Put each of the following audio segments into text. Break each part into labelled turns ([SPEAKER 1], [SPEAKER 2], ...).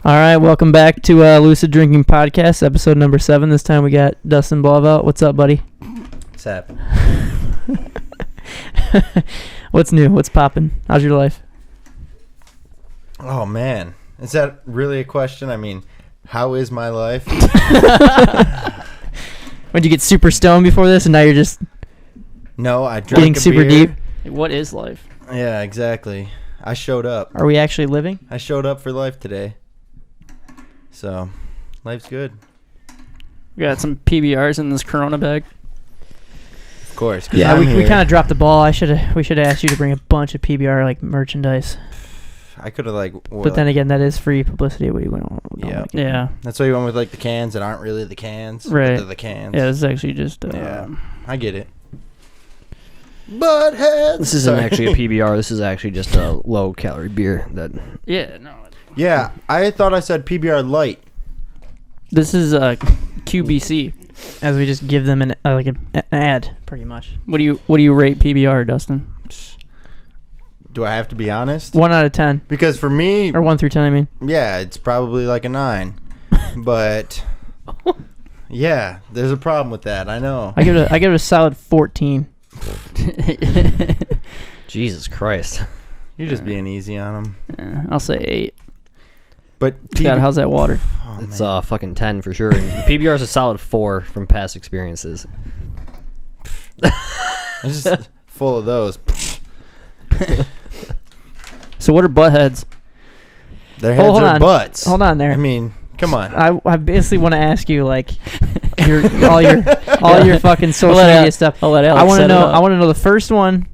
[SPEAKER 1] All right, welcome back to Lucid Drinking Podcast, episode number 7. This time we got Dustin Blauvelt. What's up, buddy?
[SPEAKER 2] What's happening?
[SPEAKER 1] What's new? What's popping? How's your life?
[SPEAKER 2] Oh, man. Is that really a question? I mean, how is my life?
[SPEAKER 1] Would you get super stoned before this, and now you're just
[SPEAKER 2] No, I drank
[SPEAKER 1] getting
[SPEAKER 2] a
[SPEAKER 1] super
[SPEAKER 2] beer.
[SPEAKER 1] deep?
[SPEAKER 3] What is life?
[SPEAKER 2] Yeah, exactly. I showed up.
[SPEAKER 1] Are we actually living?
[SPEAKER 2] I showed up for life today. So, life's good.
[SPEAKER 3] We got some PBRs in this Corona bag.
[SPEAKER 2] Of course. 'Cause
[SPEAKER 1] Yeah,
[SPEAKER 2] I'm
[SPEAKER 1] we
[SPEAKER 2] here.
[SPEAKER 1] kind of dropped the ball. We should have asked you to bring a bunch of PBR like merchandise.
[SPEAKER 2] I could have
[SPEAKER 1] But then again, that is free publicity. We don't
[SPEAKER 2] Yeah.
[SPEAKER 1] like it.
[SPEAKER 3] Yeah.
[SPEAKER 2] That's why you went with like the cans that aren't really the cans. but
[SPEAKER 3] Right.
[SPEAKER 2] They're the cans.
[SPEAKER 3] Yeah, this is actually just...
[SPEAKER 2] Yeah. I get it. Buttheads.
[SPEAKER 4] This isn't
[SPEAKER 2] Sorry.
[SPEAKER 4] actually a PBR. This is actually just a low-calorie beer. That
[SPEAKER 3] Yeah, no.
[SPEAKER 2] Yeah, I thought I said PBR light.
[SPEAKER 3] This is QBC.
[SPEAKER 1] As we just give them an ad, pretty much.
[SPEAKER 3] What do you rate PBR, Dustin?
[SPEAKER 2] Do I have to be honest?
[SPEAKER 1] 1 out of 10,
[SPEAKER 2] Because for me,
[SPEAKER 1] or 1 through 10. I mean,
[SPEAKER 2] yeah, it's probably like a 9. But yeah, there's a problem with that. I know.
[SPEAKER 1] I give it a solid 14.
[SPEAKER 4] Jesus Christ.
[SPEAKER 2] You're just being easy on them.
[SPEAKER 3] I'll say 8.
[SPEAKER 2] But
[SPEAKER 3] God, how's that water?
[SPEAKER 2] oh,
[SPEAKER 4] It's
[SPEAKER 2] man.
[SPEAKER 4] fucking 10 for sure. And PBR is a solid 4 from past experiences.
[SPEAKER 2] It's just full of those.
[SPEAKER 3] So what are buttheads?
[SPEAKER 2] Their heads
[SPEAKER 1] hold
[SPEAKER 2] are
[SPEAKER 1] on.
[SPEAKER 2] butts.
[SPEAKER 1] Hold on there.
[SPEAKER 2] I mean, come on.
[SPEAKER 1] I basically want to ask you like all your fucking social
[SPEAKER 3] I'll let
[SPEAKER 1] media
[SPEAKER 3] Al-
[SPEAKER 1] stuff.
[SPEAKER 3] I'll let Alex
[SPEAKER 1] I want to
[SPEAKER 3] set it
[SPEAKER 1] know.
[SPEAKER 3] up.
[SPEAKER 1] I want to know the first one.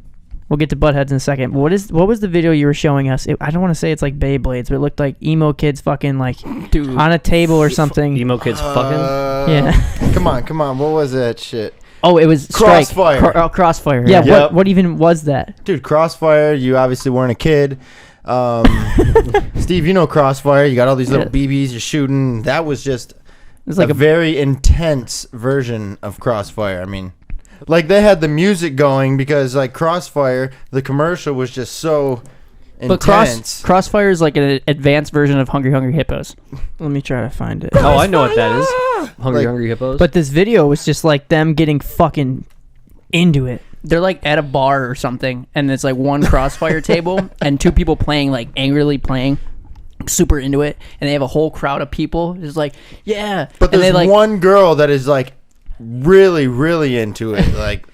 [SPEAKER 1] We'll get to buttheads in a second. But what was the video you were showing us? I don't want to say it's like Beyblades, but it looked like emo kids fucking like
[SPEAKER 3] Dude.
[SPEAKER 1] on a table or something.
[SPEAKER 4] Emo kids fucking.
[SPEAKER 1] Yeah.
[SPEAKER 2] Come on. What was that shit?
[SPEAKER 1] Oh, it was Strike.
[SPEAKER 2] Crossfire.
[SPEAKER 1] Crossfire. Yeah.
[SPEAKER 2] Yep.
[SPEAKER 1] What even was that?
[SPEAKER 2] Dude, Crossfire, you obviously weren't a kid. Steve, you know Crossfire. You got all these little BBs you're shooting. That was just
[SPEAKER 1] It's like
[SPEAKER 2] a very intense version of Crossfire. I mean, like they had the music going because like Crossfire, the commercial was just so
[SPEAKER 3] But
[SPEAKER 2] intense.
[SPEAKER 3] Crossfire is like an advanced version of Hungry Hungry Hippos.
[SPEAKER 1] Let me try to find it.
[SPEAKER 4] Oh, I know what that is. Hungry
[SPEAKER 2] Like-
[SPEAKER 4] Hungry Hippos.
[SPEAKER 1] But this video was just like them getting fucking into it.
[SPEAKER 3] They're like at a bar or something, and it's like one Crossfire table and 2 people playing, like angrily playing, super into it, and they have a whole crowd of people just like, yeah.
[SPEAKER 2] But
[SPEAKER 3] and
[SPEAKER 2] there's
[SPEAKER 3] they like
[SPEAKER 2] one girl that is like really, really into it. Like,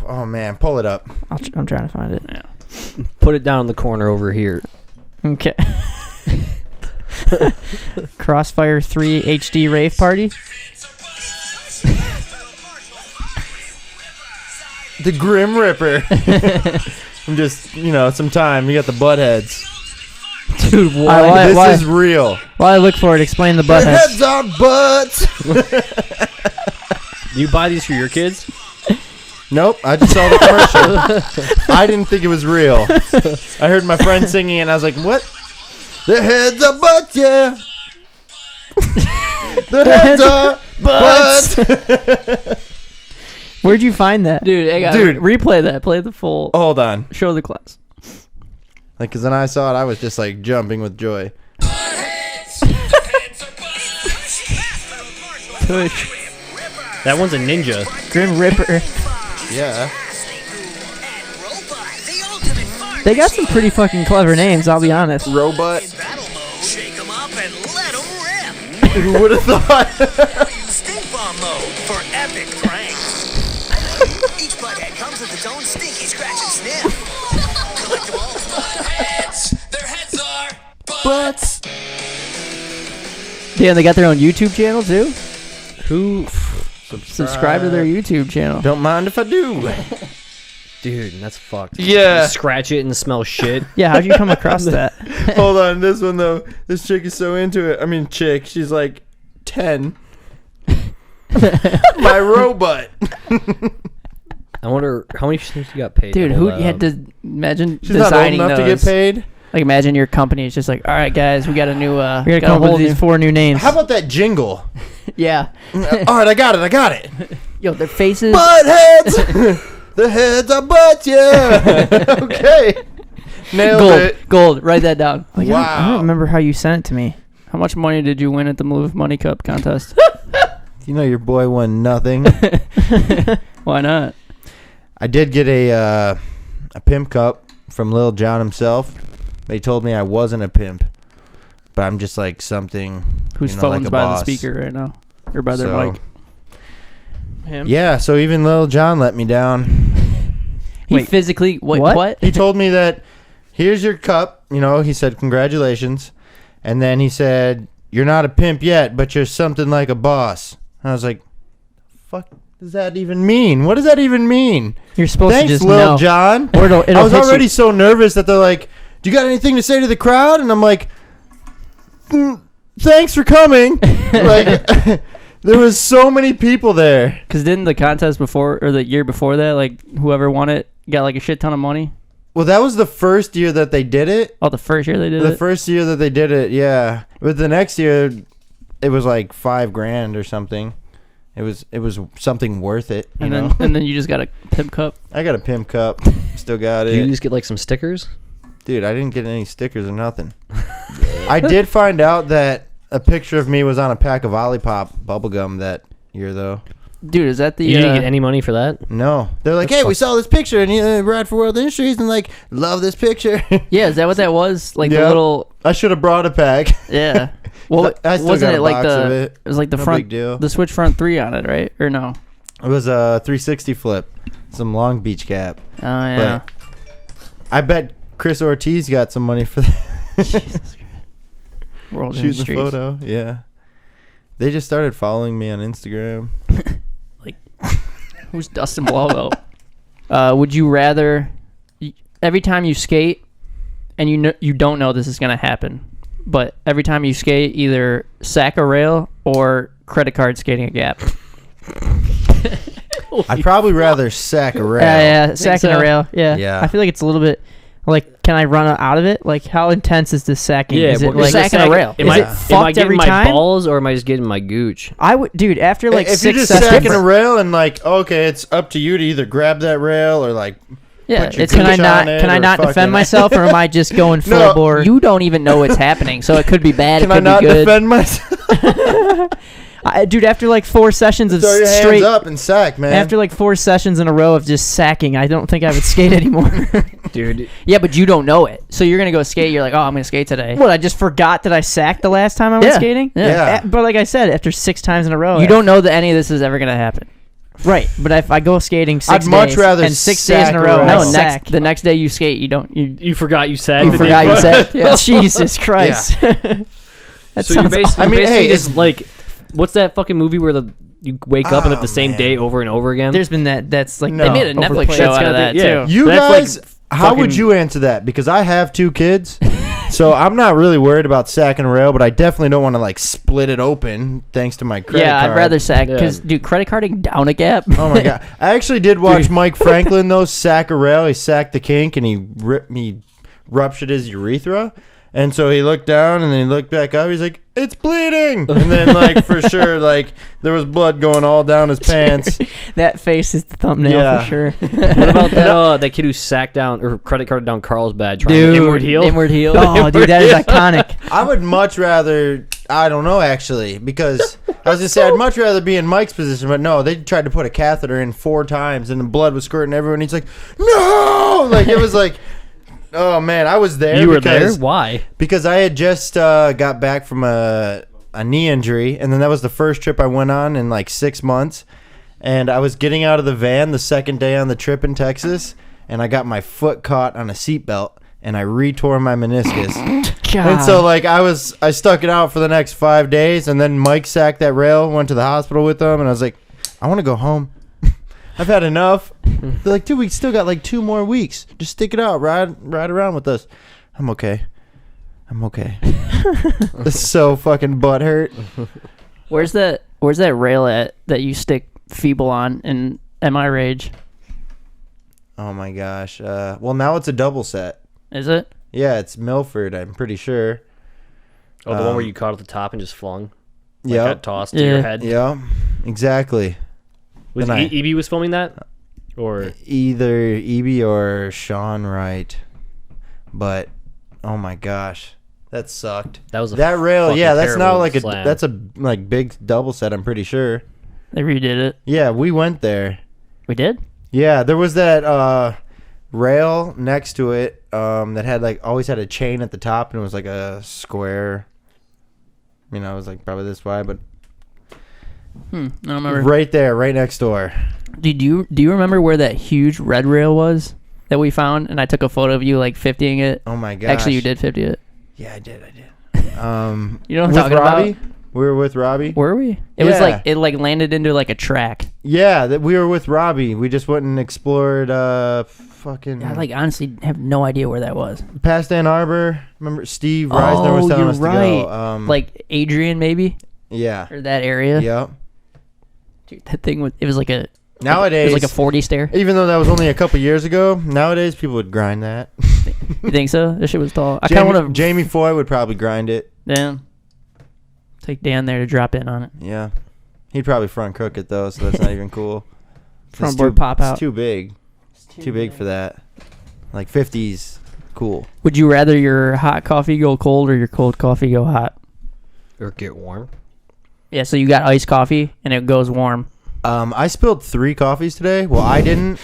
[SPEAKER 2] oh man, pull it up.
[SPEAKER 1] I'm trying to find it.
[SPEAKER 4] Put it down in the corner over here.
[SPEAKER 1] Okay. Crossfire 3 HD rave party.
[SPEAKER 2] The Grim Ripper. I'm just, some time. You got the buttheads.
[SPEAKER 1] Dude,
[SPEAKER 2] This is real.
[SPEAKER 1] While I look for it, explain the
[SPEAKER 2] The
[SPEAKER 1] buttheads.
[SPEAKER 2] heads are butts.
[SPEAKER 4] Do you buy these for your kids?
[SPEAKER 2] Nope, I just saw the commercial. I didn't think it was real. I heard my friend singing and I was like, what? The heads are butts, yeah. The heads are butts.
[SPEAKER 1] Where'd you find that?
[SPEAKER 3] dude, I got
[SPEAKER 2] Dude.
[SPEAKER 3] replay that, play the full,
[SPEAKER 2] Hold on.
[SPEAKER 3] show the class.
[SPEAKER 2] Like, because when I saw it, I was just like jumping with joy.
[SPEAKER 1] Tush.
[SPEAKER 4] That one's a ninja.
[SPEAKER 1] Grim Ripper.
[SPEAKER 2] Yeah.
[SPEAKER 1] They got some pretty fucking clever names, I'll be honest.
[SPEAKER 2] Robot.
[SPEAKER 5] Battle mode. Shake 'em up and let 'em rip.
[SPEAKER 2] Who would have thought?
[SPEAKER 5] Stink bomb mode for epic pranks. Each butthead comes with its own stinky scratch and sniff. Collect them all. Buttheads. Their heads are
[SPEAKER 2] Butts.
[SPEAKER 1] Damn, they got their own YouTube channel too?
[SPEAKER 4] Who?
[SPEAKER 1] Subscribe to their YouTube channel.
[SPEAKER 2] Don't mind if I do.
[SPEAKER 4] Dude, that's fucked.
[SPEAKER 2] Yeah.
[SPEAKER 4] You scratch it and smell shit.
[SPEAKER 1] Yeah, how'd you come across that?
[SPEAKER 2] Hold on, this one though. This chick is so into it. I mean, she's like 10. My robot.
[SPEAKER 4] I wonder how many things you got paid.
[SPEAKER 1] Dude,
[SPEAKER 4] to
[SPEAKER 1] who
[SPEAKER 4] hold
[SPEAKER 1] you had
[SPEAKER 4] that
[SPEAKER 1] to
[SPEAKER 3] Imagine
[SPEAKER 2] She's not old
[SPEAKER 3] designing
[SPEAKER 2] enough
[SPEAKER 3] those.
[SPEAKER 2] to get paid.
[SPEAKER 3] Like imagine your company is just like, all right, guys, we got a new.
[SPEAKER 1] We gotta
[SPEAKER 3] got a
[SPEAKER 1] come up
[SPEAKER 3] whole
[SPEAKER 1] with these
[SPEAKER 3] new-
[SPEAKER 1] 4 new names.
[SPEAKER 2] How about that jingle?
[SPEAKER 3] Yeah.
[SPEAKER 2] All right, I got it.
[SPEAKER 1] Yo, their faces.
[SPEAKER 2] Buttheads. The heads are butts, yeah. Okay. Nailed
[SPEAKER 3] Gold.
[SPEAKER 2] it.
[SPEAKER 3] Gold. Write that down.
[SPEAKER 1] Like, I
[SPEAKER 2] Wow.
[SPEAKER 1] don't remember how you sent it to me.
[SPEAKER 3] How much money did you win at the Move Money Cup contest?
[SPEAKER 2] You know your boy won nothing.
[SPEAKER 3] Why not?
[SPEAKER 2] I did get a pimp cup from Lil Jon himself. They told me I wasn't a pimp, but I'm just like something.
[SPEAKER 3] Whose
[SPEAKER 2] like
[SPEAKER 3] phone's
[SPEAKER 2] a
[SPEAKER 3] by
[SPEAKER 2] boss.
[SPEAKER 3] the speaker right now? Or by their
[SPEAKER 2] So-
[SPEAKER 3] mic?
[SPEAKER 1] Him?
[SPEAKER 2] Yeah, so even Lil Jon let me down.
[SPEAKER 3] He
[SPEAKER 1] Wait,
[SPEAKER 3] physically... Wait,
[SPEAKER 1] what?
[SPEAKER 3] what?
[SPEAKER 2] He told me that here's your cup. You know, he said congratulations, and then he said you're not a pimp yet, but you're something like a boss. And I was like, fuck does that even mean? What does that even mean?
[SPEAKER 1] You're supposed
[SPEAKER 2] Thanks,
[SPEAKER 1] to just
[SPEAKER 2] Lil
[SPEAKER 1] know.
[SPEAKER 2] Jon.
[SPEAKER 1] Or it'll
[SPEAKER 2] I was
[SPEAKER 1] hit you.
[SPEAKER 2] already so nervous that they're like, do you got anything to say to the crowd? And I'm like, thanks for coming. Like, there was so many people there.
[SPEAKER 3] Because didn't the contest before, or the year before that, like, whoever won it got, like, a shit ton of money?
[SPEAKER 2] Well, that was the first year that they did it.
[SPEAKER 3] Oh, the first year they did
[SPEAKER 2] The
[SPEAKER 3] it?
[SPEAKER 2] first year that they did it, yeah. But the next year, it was like $5,000 or something. It was something worth it, you know.
[SPEAKER 3] And then you just got a pimp cup.
[SPEAKER 2] I got a pimp cup, still got
[SPEAKER 4] Do you
[SPEAKER 2] it,
[SPEAKER 4] just get like some stickers?
[SPEAKER 2] dude. I didn't get any stickers or nothing. I did find out that a picture of me was on a pack of Olipop bubblegum that year, though.
[SPEAKER 3] Dude, is that the...
[SPEAKER 4] You didn't get any money for that?
[SPEAKER 2] No, they're like,
[SPEAKER 4] That's
[SPEAKER 2] hey, we saw this picture and you ride for World Industries and like love this picture.
[SPEAKER 3] Yeah, is that what that was? Like
[SPEAKER 2] Yeah.
[SPEAKER 3] the little...
[SPEAKER 2] I should have brought a pack.
[SPEAKER 3] Yeah. Well,
[SPEAKER 2] I still
[SPEAKER 3] wasn't
[SPEAKER 2] got a
[SPEAKER 3] it like
[SPEAKER 2] box of
[SPEAKER 3] the...
[SPEAKER 2] it.
[SPEAKER 3] It was like the
[SPEAKER 2] No
[SPEAKER 3] front...
[SPEAKER 2] big deal.
[SPEAKER 3] The switch front 3 on it, right? Or no?
[SPEAKER 2] It was a 360 flip, some Long Beach cap.
[SPEAKER 3] Oh, yeah.
[SPEAKER 2] But I bet Chris Ortiz got some money for that.
[SPEAKER 3] World
[SPEAKER 2] Shooting the
[SPEAKER 3] Industries.
[SPEAKER 2] photo, yeah. They just started following me on Instagram.
[SPEAKER 3] Who's Dustin Blauvelt? Would you rather... Every time you skate, and you don't know this is going to happen, but every time you skate, either sack a rail or credit card skating a gap.
[SPEAKER 2] I'd probably rather sack a rail.
[SPEAKER 1] Yeah, sacking
[SPEAKER 3] so?
[SPEAKER 1] a rail. Yeah.
[SPEAKER 2] Yeah.
[SPEAKER 1] I feel like it's a little bit like, can I run out of it? Like, how intense is this sacking? Is it
[SPEAKER 4] well,
[SPEAKER 1] like
[SPEAKER 3] sacking a rail.
[SPEAKER 4] Am
[SPEAKER 1] Is
[SPEAKER 4] I,
[SPEAKER 1] it
[SPEAKER 4] am I
[SPEAKER 1] fucked
[SPEAKER 4] getting
[SPEAKER 1] every
[SPEAKER 4] my
[SPEAKER 1] time?
[SPEAKER 4] balls or am I just getting my gooch?
[SPEAKER 1] I would, dude. After like
[SPEAKER 2] if you're
[SPEAKER 1] 6
[SPEAKER 2] just
[SPEAKER 1] sessions,
[SPEAKER 2] sacking a rail and like, okay, it's up to you to either grab that rail or like,
[SPEAKER 3] Yeah,
[SPEAKER 2] Put your
[SPEAKER 3] it's
[SPEAKER 1] can I
[SPEAKER 2] gooch
[SPEAKER 1] not
[SPEAKER 2] on it
[SPEAKER 1] can I
[SPEAKER 2] or
[SPEAKER 1] not defend
[SPEAKER 2] fucking-
[SPEAKER 1] myself, or am I just going full
[SPEAKER 2] No,
[SPEAKER 1] bore?
[SPEAKER 3] you don't even know what's happening, so it could be bad.
[SPEAKER 2] can
[SPEAKER 3] it
[SPEAKER 2] I
[SPEAKER 3] could
[SPEAKER 2] not
[SPEAKER 3] be good.
[SPEAKER 2] defend myself?
[SPEAKER 1] Dude, after like 4 sessions of
[SPEAKER 2] Throw your hands
[SPEAKER 1] straight,
[SPEAKER 2] up and sack, man.
[SPEAKER 1] after like 4 sessions in a row of just sacking, I don't think I would skate anymore.
[SPEAKER 4] Dude,
[SPEAKER 3] Yeah, but you don't know it, so you're gonna go skate. You're like, oh, I'm gonna skate today.
[SPEAKER 1] What? I just forgot that I sacked the last time I went
[SPEAKER 3] Yeah.
[SPEAKER 1] skating.
[SPEAKER 2] Yeah.
[SPEAKER 1] But like I said, after 6 times in a row,
[SPEAKER 3] You don't know that any of this is ever gonna happen.
[SPEAKER 1] Right, but if I go skating 6
[SPEAKER 2] I'd much
[SPEAKER 1] days
[SPEAKER 2] rather
[SPEAKER 1] and 6 days in
[SPEAKER 2] sack
[SPEAKER 1] a
[SPEAKER 2] a
[SPEAKER 1] row,
[SPEAKER 2] rail.
[SPEAKER 1] I
[SPEAKER 3] No,
[SPEAKER 1] sack.
[SPEAKER 3] the next day you skate, you don't.
[SPEAKER 4] you forgot you sagged.
[SPEAKER 3] You
[SPEAKER 4] the
[SPEAKER 3] forgot
[SPEAKER 4] day
[SPEAKER 3] you
[SPEAKER 4] before.
[SPEAKER 3] said. Yeah.
[SPEAKER 1] Jesus Christ. That
[SPEAKER 4] So you're
[SPEAKER 1] sounds
[SPEAKER 4] basically,
[SPEAKER 2] I mean,
[SPEAKER 4] basically
[SPEAKER 2] hey,
[SPEAKER 4] just
[SPEAKER 2] it's-
[SPEAKER 4] like, what's that fucking movie where you wake up and it's
[SPEAKER 2] Oh,
[SPEAKER 4] the same
[SPEAKER 2] man.
[SPEAKER 4] day over and over again?
[SPEAKER 1] There's been that's like
[SPEAKER 2] No.
[SPEAKER 3] They made a Netflix
[SPEAKER 1] overplayed.
[SPEAKER 3] show
[SPEAKER 1] That's
[SPEAKER 3] out of
[SPEAKER 1] gotta
[SPEAKER 3] that
[SPEAKER 1] be-
[SPEAKER 4] yeah.
[SPEAKER 3] too.
[SPEAKER 2] You
[SPEAKER 4] That's like
[SPEAKER 2] guys, how would
[SPEAKER 4] fucking-
[SPEAKER 2] you answer that? Because I have 2 kids, so I'm not really worried about sacking a rail, but I definitely don't want to like split it open thanks to my credit
[SPEAKER 3] Yeah,
[SPEAKER 2] card.
[SPEAKER 3] I'd rather sack because,
[SPEAKER 4] Yeah.
[SPEAKER 3] dude, credit carding down a gap.
[SPEAKER 2] Oh my god! I actually did watch Mike Franklin though sack a rail. He sacked the kink and he ruptured his urethra, and so he looked down and then he looked back up. He's like, "It's bleeding!" And then like for sure, like there was blood going all down his pants.
[SPEAKER 1] That face is the thumbnail
[SPEAKER 2] Yeah.
[SPEAKER 1] for sure.
[SPEAKER 4] What about that kid who sacked down or credit carded down Carlsbad trying
[SPEAKER 1] Dude,
[SPEAKER 4] inward heel?
[SPEAKER 3] Inward heel.
[SPEAKER 1] Oh, dude, that is iconic.
[SPEAKER 2] I would much rather. I don't know actually because I was gonna say I'd much rather be in Mike's position, but no, they tried to put a catheter in 4 times and the blood was squirting everywhere. And he's like, "No!" Like it was like. Oh man, I was there.
[SPEAKER 4] You were there?
[SPEAKER 2] because-
[SPEAKER 4] Why?
[SPEAKER 2] Because I had just got back from a knee injury, and then that was the first trip I went on in like 6 months. And I was getting out of the van the second day on the trip in Texas, and I got my foot caught on a seatbelt, and I retore my meniscus.
[SPEAKER 1] God.
[SPEAKER 2] And so like I stuck it out for the next 5 days, and then Mike sacked that rail, went to the hospital with them, and I was like, I want to go home. I've had enough. They're like, dude, we still got like 2 more weeks. Just stick it out. Ride around with us. I'm okay. This is so fucking butthurt.
[SPEAKER 3] Where's that rail at that you stick feeble on in MI Rage?
[SPEAKER 2] Oh my gosh. Well, now it's a double set.
[SPEAKER 3] Is it?
[SPEAKER 2] Yeah, it's Milford, I'm pretty sure.
[SPEAKER 4] Oh, the one where you caught at the top and just flung? Like
[SPEAKER 2] Yep.
[SPEAKER 4] got tossed to your
[SPEAKER 3] Yeah.
[SPEAKER 4] head?
[SPEAKER 2] Yeah, exactly.
[SPEAKER 4] Was
[SPEAKER 2] Then I-
[SPEAKER 4] EB was filming that? Or
[SPEAKER 2] Either Eb or Sean Wright. but oh my gosh, that sucked.
[SPEAKER 4] That was a
[SPEAKER 2] that rail.
[SPEAKER 4] fucking
[SPEAKER 2] Yeah, that's now
[SPEAKER 4] terrible
[SPEAKER 2] like
[SPEAKER 4] slam.
[SPEAKER 2] that's a like big double set. I'm pretty sure.
[SPEAKER 3] They redid it.
[SPEAKER 2] Yeah, we went there.
[SPEAKER 3] We did?
[SPEAKER 2] Yeah, there was that rail next to it that had like always had a chain at the top, and it was like a square. You know, it was like probably this wide, but
[SPEAKER 3] I don't remember.
[SPEAKER 2] right there, right next door.
[SPEAKER 3] Do you remember where that huge red rail was that we found? And I took a photo of you like 50ing it.
[SPEAKER 2] Oh my gosh.
[SPEAKER 3] Actually, you did 50 it.
[SPEAKER 2] Yeah, I did.
[SPEAKER 3] You know what I'm
[SPEAKER 2] with
[SPEAKER 3] talking
[SPEAKER 2] Robbie?
[SPEAKER 3] about?
[SPEAKER 2] We were with Robbie.
[SPEAKER 3] Were we? It was
[SPEAKER 2] Yeah.
[SPEAKER 3] like it like landed into like a track.
[SPEAKER 2] Yeah, that we were with Robbie. We just went and explored fucking
[SPEAKER 3] I like honestly have no idea where that was.
[SPEAKER 2] past Ann Arbor. Remember Steve Reisner was telling
[SPEAKER 3] you're
[SPEAKER 2] us
[SPEAKER 3] right.
[SPEAKER 2] to go.
[SPEAKER 3] Like Adrian maybe
[SPEAKER 2] Yeah.
[SPEAKER 3] or that area.
[SPEAKER 2] Yep.
[SPEAKER 3] Dude, that thing was it was like a
[SPEAKER 2] Nowadays,
[SPEAKER 3] it was like a 40 stair.
[SPEAKER 2] even though that was only a couple years ago, nowadays people would grind that.
[SPEAKER 3] You think so? That shit was tall. I kind of want to.
[SPEAKER 2] Jamie Foy would probably grind it.
[SPEAKER 3] Yeah. Take Dan there to drop in on it.
[SPEAKER 2] Yeah. He'd probably front crook it though, so that's not even cool.
[SPEAKER 3] Front
[SPEAKER 2] It's
[SPEAKER 3] board
[SPEAKER 2] too-
[SPEAKER 3] pop out.
[SPEAKER 2] It's too big. Too big for that. Like 50s, cool.
[SPEAKER 3] Would you rather your hot coffee go cold or your cold coffee go hot?
[SPEAKER 4] Or get warm.
[SPEAKER 3] Yeah, so you got iced coffee and it goes warm.
[SPEAKER 2] I spilled 3 coffees today. Well, I didn't.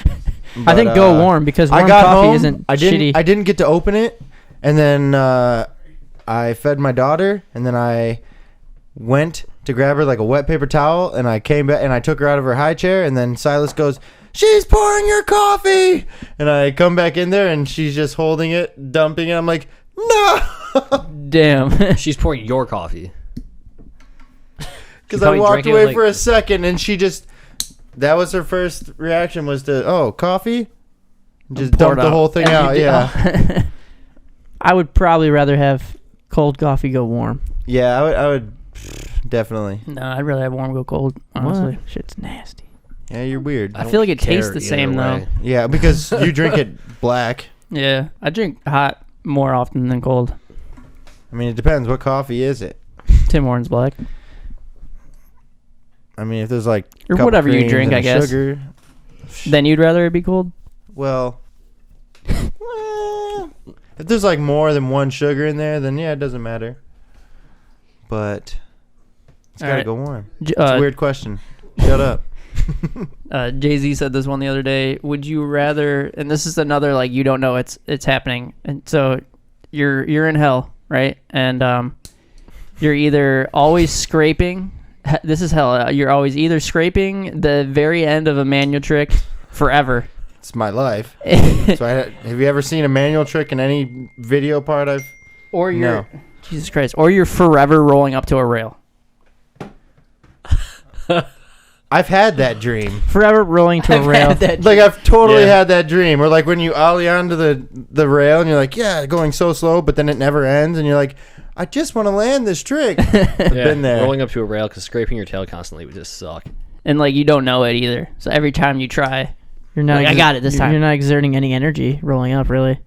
[SPEAKER 3] I think
[SPEAKER 2] but,
[SPEAKER 3] go warm because warm
[SPEAKER 2] I got
[SPEAKER 3] coffee
[SPEAKER 2] home.
[SPEAKER 3] isn't
[SPEAKER 2] I didn't.
[SPEAKER 3] shitty.
[SPEAKER 2] I didn't get to open it, and then I fed my daughter, and then I went to grab her like a wet paper towel, and I came back and I took her out of her high chair, and then Silas goes, "She's pouring your coffee," and I come back in there, and she's just holding it, dumping it. I'm like, no,
[SPEAKER 3] Damn.
[SPEAKER 4] She's pouring your coffee.
[SPEAKER 2] because I
[SPEAKER 4] probably
[SPEAKER 2] walked
[SPEAKER 4] drank it
[SPEAKER 2] away
[SPEAKER 4] like-
[SPEAKER 2] for a second, and she just. That was her first reaction was to, coffee? Just
[SPEAKER 3] Pour it
[SPEAKER 2] dump the
[SPEAKER 3] out.
[SPEAKER 2] whole thing
[SPEAKER 3] And you
[SPEAKER 2] out,
[SPEAKER 3] did-
[SPEAKER 2] yeah.
[SPEAKER 3] I would probably rather have cold coffee go warm.
[SPEAKER 2] Yeah, I would definitely.
[SPEAKER 3] No, I'd rather have warm go cold. Honestly, shit's nasty.
[SPEAKER 2] Yeah, you're weird.
[SPEAKER 3] I
[SPEAKER 4] don't
[SPEAKER 3] feel like it
[SPEAKER 4] care
[SPEAKER 3] tastes the
[SPEAKER 4] either
[SPEAKER 3] same
[SPEAKER 4] way.
[SPEAKER 2] Yeah, because you drink it black.
[SPEAKER 3] Yeah, I drink hot more often than cold.
[SPEAKER 2] I mean, it depends. What coffee is it?
[SPEAKER 3] Tim Hortons black.
[SPEAKER 2] I mean, if there's like
[SPEAKER 3] Or
[SPEAKER 2] couple
[SPEAKER 3] whatever you
[SPEAKER 2] creams
[SPEAKER 3] drink,
[SPEAKER 2] and
[SPEAKER 3] I guess.
[SPEAKER 2] Sugar,
[SPEAKER 3] Then you'd rather it be cold?
[SPEAKER 2] well, if there's like more than one sugar in there, then yeah, it doesn't matter. But it's
[SPEAKER 3] All
[SPEAKER 2] gotta
[SPEAKER 3] right.
[SPEAKER 2] go warm.
[SPEAKER 3] J-
[SPEAKER 2] It's a weird question. Shut up.
[SPEAKER 3] Jay-Z said this one the other day. Would you rather, and this is another like you don't know it's happening, and so you're in hell, right? And you're either always scraping. This is hell. You're always either scraping the very end of a manual trick forever.
[SPEAKER 2] It's my life. So have you ever seen a manual trick in any video part I've?
[SPEAKER 3] Or you're
[SPEAKER 2] No.
[SPEAKER 3] Jesus Christ, or you're forever rolling up to a rail.
[SPEAKER 2] I've had that dream.
[SPEAKER 3] Forever rolling to a rail.
[SPEAKER 2] Like I've totally
[SPEAKER 4] Yeah.
[SPEAKER 2] had that dream, or like when you ollie onto the rail and you're like, yeah, going so slow, but then it never ends, and you're like, I just want to land this trick. I've been there.
[SPEAKER 4] Rolling up to a rail because scraping your tail constantly would just suck.
[SPEAKER 3] And like you don't know it either. So every time you try, you're not.
[SPEAKER 1] Like,
[SPEAKER 3] I got it this time.
[SPEAKER 1] You're not exerting any energy rolling up, really.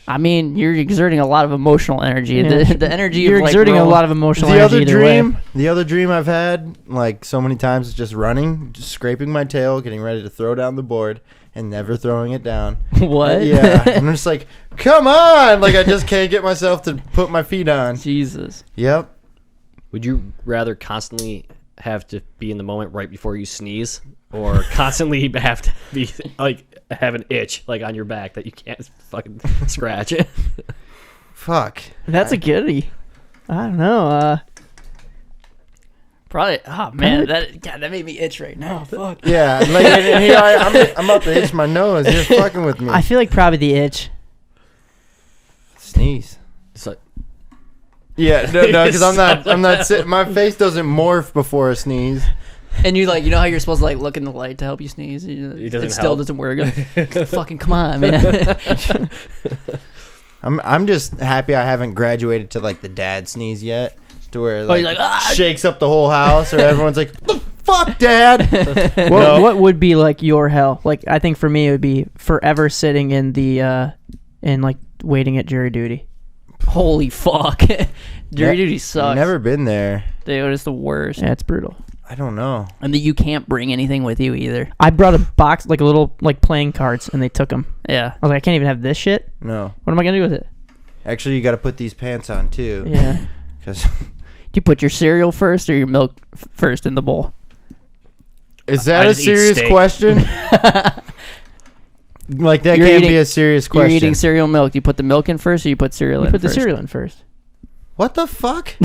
[SPEAKER 3] I mean, you're exerting a lot of emotional energy.
[SPEAKER 1] Yeah.
[SPEAKER 3] The energy
[SPEAKER 1] You're
[SPEAKER 3] of like
[SPEAKER 1] exerting a
[SPEAKER 3] rolling-
[SPEAKER 1] lot of emotional
[SPEAKER 2] The
[SPEAKER 1] energy
[SPEAKER 2] other
[SPEAKER 1] either way.
[SPEAKER 2] the other dream I've had, like so many times, is just running, just scraping my tail, getting ready to throw down the board, and never throwing it down.
[SPEAKER 3] What?
[SPEAKER 2] Yeah, and I'm just like, come on! Like I just can't get myself to put my feet on.
[SPEAKER 3] Jesus.
[SPEAKER 2] Yep.
[SPEAKER 4] Would you rather constantly have to be in the moment right before you sneeze, or constantly have to be like have an itch like on your back that you can't fucking scratch it?
[SPEAKER 2] Fuck.
[SPEAKER 1] That's a goodie. I don't know.
[SPEAKER 3] Probably. Oh man, that made me itch right now. Fuck.
[SPEAKER 2] Yeah, like and here I'm about to itch my nose. You're fucking with me.
[SPEAKER 1] I feel like probably the itch.
[SPEAKER 2] Sneeze.
[SPEAKER 4] It's like,
[SPEAKER 2] Yeah, no, because I'm not sitting. My face doesn't morph before a sneeze.
[SPEAKER 3] And you like, you know how you're supposed to like look in the light to help you sneeze.
[SPEAKER 4] It doesn't
[SPEAKER 3] still
[SPEAKER 4] help.
[SPEAKER 3] doesn't work. Fucking come on, man.
[SPEAKER 2] I'm just happy I haven't graduated to like the dad sneeze yet, to where
[SPEAKER 3] you're
[SPEAKER 2] like,
[SPEAKER 3] like, "Ah!"
[SPEAKER 2] shakes up the whole house, or everyone's like, "The fuck, dad."
[SPEAKER 1] What would be like your hell? Like I think for me it would be forever sitting in the in like waiting at jury duty.
[SPEAKER 3] Holy fuck. Jury duty sucks.
[SPEAKER 2] Never been there.
[SPEAKER 3] Dude, it's the worst.
[SPEAKER 1] Yeah, it's brutal.
[SPEAKER 2] I don't know.
[SPEAKER 3] And that you can't bring anything with you either.
[SPEAKER 1] I brought a box, like a little, like playing cards, and they took them.
[SPEAKER 3] Yeah.
[SPEAKER 1] I was like, I can't even have this shit.
[SPEAKER 2] No.
[SPEAKER 1] What am I gonna do with it?
[SPEAKER 2] Actually, you got to put these pants on too.
[SPEAKER 1] Yeah.
[SPEAKER 2] Because
[SPEAKER 3] Do you put your cereal first or your milk first in the bowl?
[SPEAKER 2] is that
[SPEAKER 4] I
[SPEAKER 2] a
[SPEAKER 4] just eat
[SPEAKER 2] serious
[SPEAKER 4] steak.
[SPEAKER 2] question? Like that
[SPEAKER 3] You're
[SPEAKER 2] can't
[SPEAKER 3] eating-
[SPEAKER 2] be a serious
[SPEAKER 3] You're
[SPEAKER 2] question.
[SPEAKER 3] eating cereal milk. Do you put the milk in first or you put cereal
[SPEAKER 1] You
[SPEAKER 3] in
[SPEAKER 1] put the
[SPEAKER 3] first?
[SPEAKER 1] cereal in first.
[SPEAKER 2] What the fuck?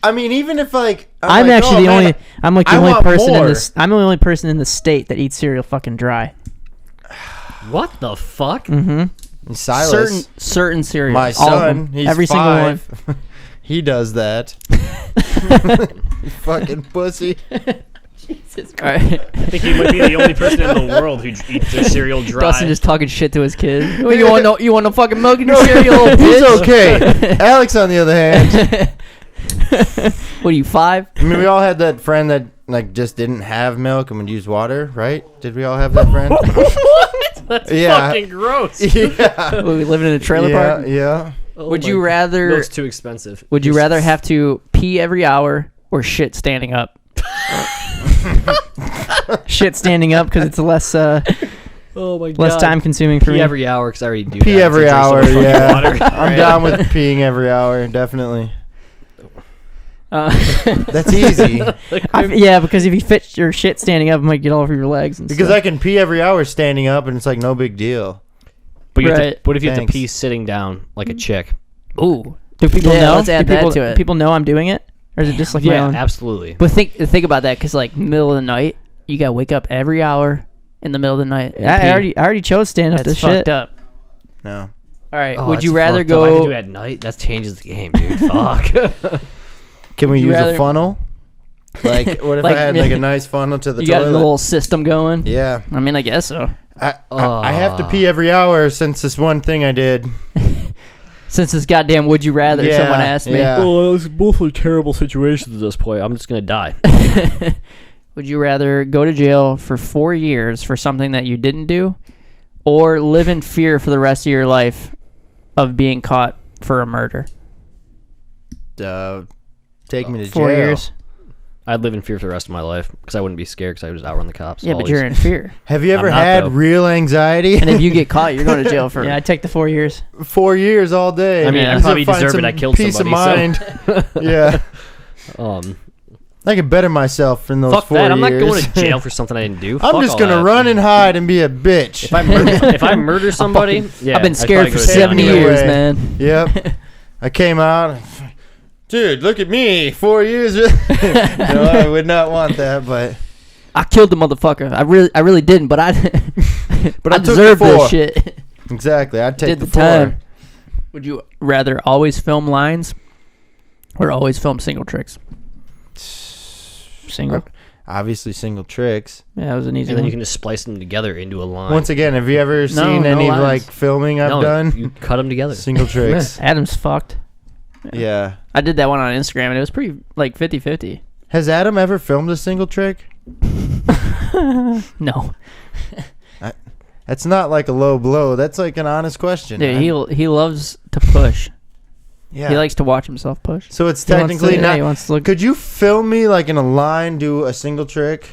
[SPEAKER 2] I mean, even if like
[SPEAKER 1] I'm
[SPEAKER 2] like,
[SPEAKER 1] actually
[SPEAKER 2] oh,
[SPEAKER 1] the
[SPEAKER 2] man,
[SPEAKER 1] only. I'm like the
[SPEAKER 2] I
[SPEAKER 1] only
[SPEAKER 2] want
[SPEAKER 1] person in
[SPEAKER 2] more.
[SPEAKER 1] this. I'm the only person in the state that eats cereal fucking dry.
[SPEAKER 4] What the fuck?
[SPEAKER 1] Mm-hmm.
[SPEAKER 2] Silas,
[SPEAKER 3] Certain cereals.
[SPEAKER 2] my
[SPEAKER 3] all of
[SPEAKER 2] son,
[SPEAKER 3] them.
[SPEAKER 2] he's
[SPEAKER 1] Every single one.
[SPEAKER 2] 5. He does that. You fucking pussy.
[SPEAKER 3] All right.
[SPEAKER 4] I think he might be the only person in the world who eats their cereal dry.
[SPEAKER 3] Dustin just talking shit to his kid. Oh, you want no fucking milk in your cereal, little
[SPEAKER 2] He's
[SPEAKER 3] bitch?
[SPEAKER 2] okay. Alex, on the other hand,
[SPEAKER 3] What are you, 5?
[SPEAKER 2] I mean, we all had that friend that like just didn't have milk and would use water, right? Did we all have that friend?
[SPEAKER 4] What? That's
[SPEAKER 2] Yeah.
[SPEAKER 4] fucking gross.
[SPEAKER 2] Yeah.
[SPEAKER 3] We living in a trailer
[SPEAKER 2] Yeah,
[SPEAKER 3] park.
[SPEAKER 2] yeah.
[SPEAKER 4] Oh
[SPEAKER 3] Would
[SPEAKER 4] my
[SPEAKER 3] you
[SPEAKER 4] God.
[SPEAKER 3] rather?
[SPEAKER 4] No, it's too expensive.
[SPEAKER 3] Would you rather have to pee every hour or shit standing up?
[SPEAKER 1] Shit standing up because it's less
[SPEAKER 4] Oh my god.
[SPEAKER 1] less time consuming for
[SPEAKER 4] Pee
[SPEAKER 1] me.
[SPEAKER 4] every hour because I already do.
[SPEAKER 2] Pee
[SPEAKER 4] that.
[SPEAKER 2] every
[SPEAKER 4] Drink so
[SPEAKER 2] hour,
[SPEAKER 4] much fucking
[SPEAKER 2] yeah.
[SPEAKER 4] water.
[SPEAKER 2] I'm down with peeing every hour, definitely. That's easy.
[SPEAKER 1] Yeah, because if you fit your shit standing up, it might get all over your legs. And
[SPEAKER 2] Because
[SPEAKER 1] stuff.
[SPEAKER 2] I can pee every hour standing up, and it's like no big deal.
[SPEAKER 4] But you have to,
[SPEAKER 3] Right.
[SPEAKER 4] what if you have to
[SPEAKER 2] Thanks.
[SPEAKER 4] pee sitting down like a chick?
[SPEAKER 3] Ooh.
[SPEAKER 1] do people
[SPEAKER 3] Yeah,
[SPEAKER 1] know?
[SPEAKER 3] let's add
[SPEAKER 1] do people,
[SPEAKER 3] that to it.
[SPEAKER 1] People know I'm doing it, or is it just like my
[SPEAKER 4] Yeah,
[SPEAKER 1] own?
[SPEAKER 4] absolutely.
[SPEAKER 3] But think about that, because like middle of the night, you gotta wake up every hour in the middle of the night. and pee.
[SPEAKER 1] I already chose stand up
[SPEAKER 3] That's
[SPEAKER 1] this
[SPEAKER 3] fucked
[SPEAKER 1] shit.
[SPEAKER 3] up.
[SPEAKER 2] No.
[SPEAKER 3] All right.
[SPEAKER 4] Oh,
[SPEAKER 3] would
[SPEAKER 4] that's
[SPEAKER 3] you rather
[SPEAKER 4] fucked up. I can do
[SPEAKER 3] go?
[SPEAKER 4] it at night. That changes the game, dude. Fuck.
[SPEAKER 2] Can we
[SPEAKER 3] you
[SPEAKER 2] use
[SPEAKER 3] rather-
[SPEAKER 2] a funnel? Like, what if
[SPEAKER 3] Like,
[SPEAKER 2] I had like a nice funnel to the
[SPEAKER 3] You got a
[SPEAKER 2] toilet?
[SPEAKER 3] little system going.
[SPEAKER 2] Yeah.
[SPEAKER 3] I mean, I guess so.
[SPEAKER 2] I have to pee every hour since this one thing I did.
[SPEAKER 3] Since this goddamn would you rather,
[SPEAKER 2] Yeah,
[SPEAKER 3] someone asked me.
[SPEAKER 2] yeah.
[SPEAKER 4] Well, it's both are terrible situations at this point. I'm just gonna die.
[SPEAKER 3] Would you rather go to jail for 4 years for something that you didn't do, or live in fear for the rest of your life of being caught for a murder?
[SPEAKER 2] Take me to
[SPEAKER 1] 4
[SPEAKER 2] jail.
[SPEAKER 1] years.
[SPEAKER 4] I'd live in fear for the rest of my life because I wouldn't be scared because I would just outrun the cops.
[SPEAKER 3] Yeah, but
[SPEAKER 4] always.
[SPEAKER 3] you're in fear.
[SPEAKER 2] Have you ever
[SPEAKER 4] I'm not,
[SPEAKER 2] had
[SPEAKER 4] though.
[SPEAKER 2] real anxiety?
[SPEAKER 3] And if you get caught, you're going to jail for.
[SPEAKER 1] Yeah, I'd take the 4 years.
[SPEAKER 2] 4 years all day.
[SPEAKER 4] I mean,
[SPEAKER 3] I
[SPEAKER 2] Just to
[SPEAKER 4] probably
[SPEAKER 2] find
[SPEAKER 4] deserve it.
[SPEAKER 2] some
[SPEAKER 4] I killed
[SPEAKER 2] peace
[SPEAKER 4] somebody,
[SPEAKER 2] of mind. Yeah. I could better myself in those
[SPEAKER 4] Fuck
[SPEAKER 2] 4
[SPEAKER 4] that. I'm
[SPEAKER 2] years.
[SPEAKER 4] not going to jail for something I didn't do.
[SPEAKER 2] I'm
[SPEAKER 4] Fuck
[SPEAKER 2] just
[SPEAKER 4] all
[SPEAKER 2] gonna
[SPEAKER 4] that.
[SPEAKER 2] run and hide and be a bitch.
[SPEAKER 4] If I murder somebody, yeah,
[SPEAKER 3] I've been
[SPEAKER 4] I'd
[SPEAKER 3] scared
[SPEAKER 4] probably
[SPEAKER 3] for
[SPEAKER 4] go to jail
[SPEAKER 3] 70
[SPEAKER 4] anyway.
[SPEAKER 3] years,
[SPEAKER 2] Anyway.
[SPEAKER 3] man.
[SPEAKER 2] Yep. I came out. Dude, look at me. 4 years. No, I would not want that, but
[SPEAKER 3] I killed the motherfucker. I really didn't, but I
[SPEAKER 2] But I took the
[SPEAKER 3] deserved
[SPEAKER 2] 4.
[SPEAKER 3] this shit.
[SPEAKER 2] exactly. I'd take
[SPEAKER 3] Did
[SPEAKER 2] the
[SPEAKER 3] the
[SPEAKER 2] 4.
[SPEAKER 3] time. Would you rather always film lines or always film single tricks?
[SPEAKER 1] Single.
[SPEAKER 2] Obviously, single tricks.
[SPEAKER 1] Yeah, that was an easy
[SPEAKER 4] And then
[SPEAKER 1] one.
[SPEAKER 4] you can just splice them together into a line.
[SPEAKER 2] Once again, have you ever
[SPEAKER 3] No,
[SPEAKER 2] seen
[SPEAKER 3] no
[SPEAKER 2] any
[SPEAKER 3] lines.
[SPEAKER 2] like filming I've
[SPEAKER 4] no,
[SPEAKER 2] done?
[SPEAKER 4] you cut them together.
[SPEAKER 2] Single tricks.
[SPEAKER 1] Adam's fucked.
[SPEAKER 2] Yeah.
[SPEAKER 3] I did that one on Instagram, and it was pretty like 50-50.
[SPEAKER 2] Has Adam ever filmed a single trick?
[SPEAKER 3] No,
[SPEAKER 2] That's not like a low blow. That's like an honest question.
[SPEAKER 3] dude, he loves to push.
[SPEAKER 2] yeah.
[SPEAKER 3] He likes to watch himself push.
[SPEAKER 2] So it's
[SPEAKER 1] He wants
[SPEAKER 2] technically
[SPEAKER 1] to-
[SPEAKER 2] not.
[SPEAKER 1] yeah, he wants to look.
[SPEAKER 2] Could you film me like in a line, do a single trick?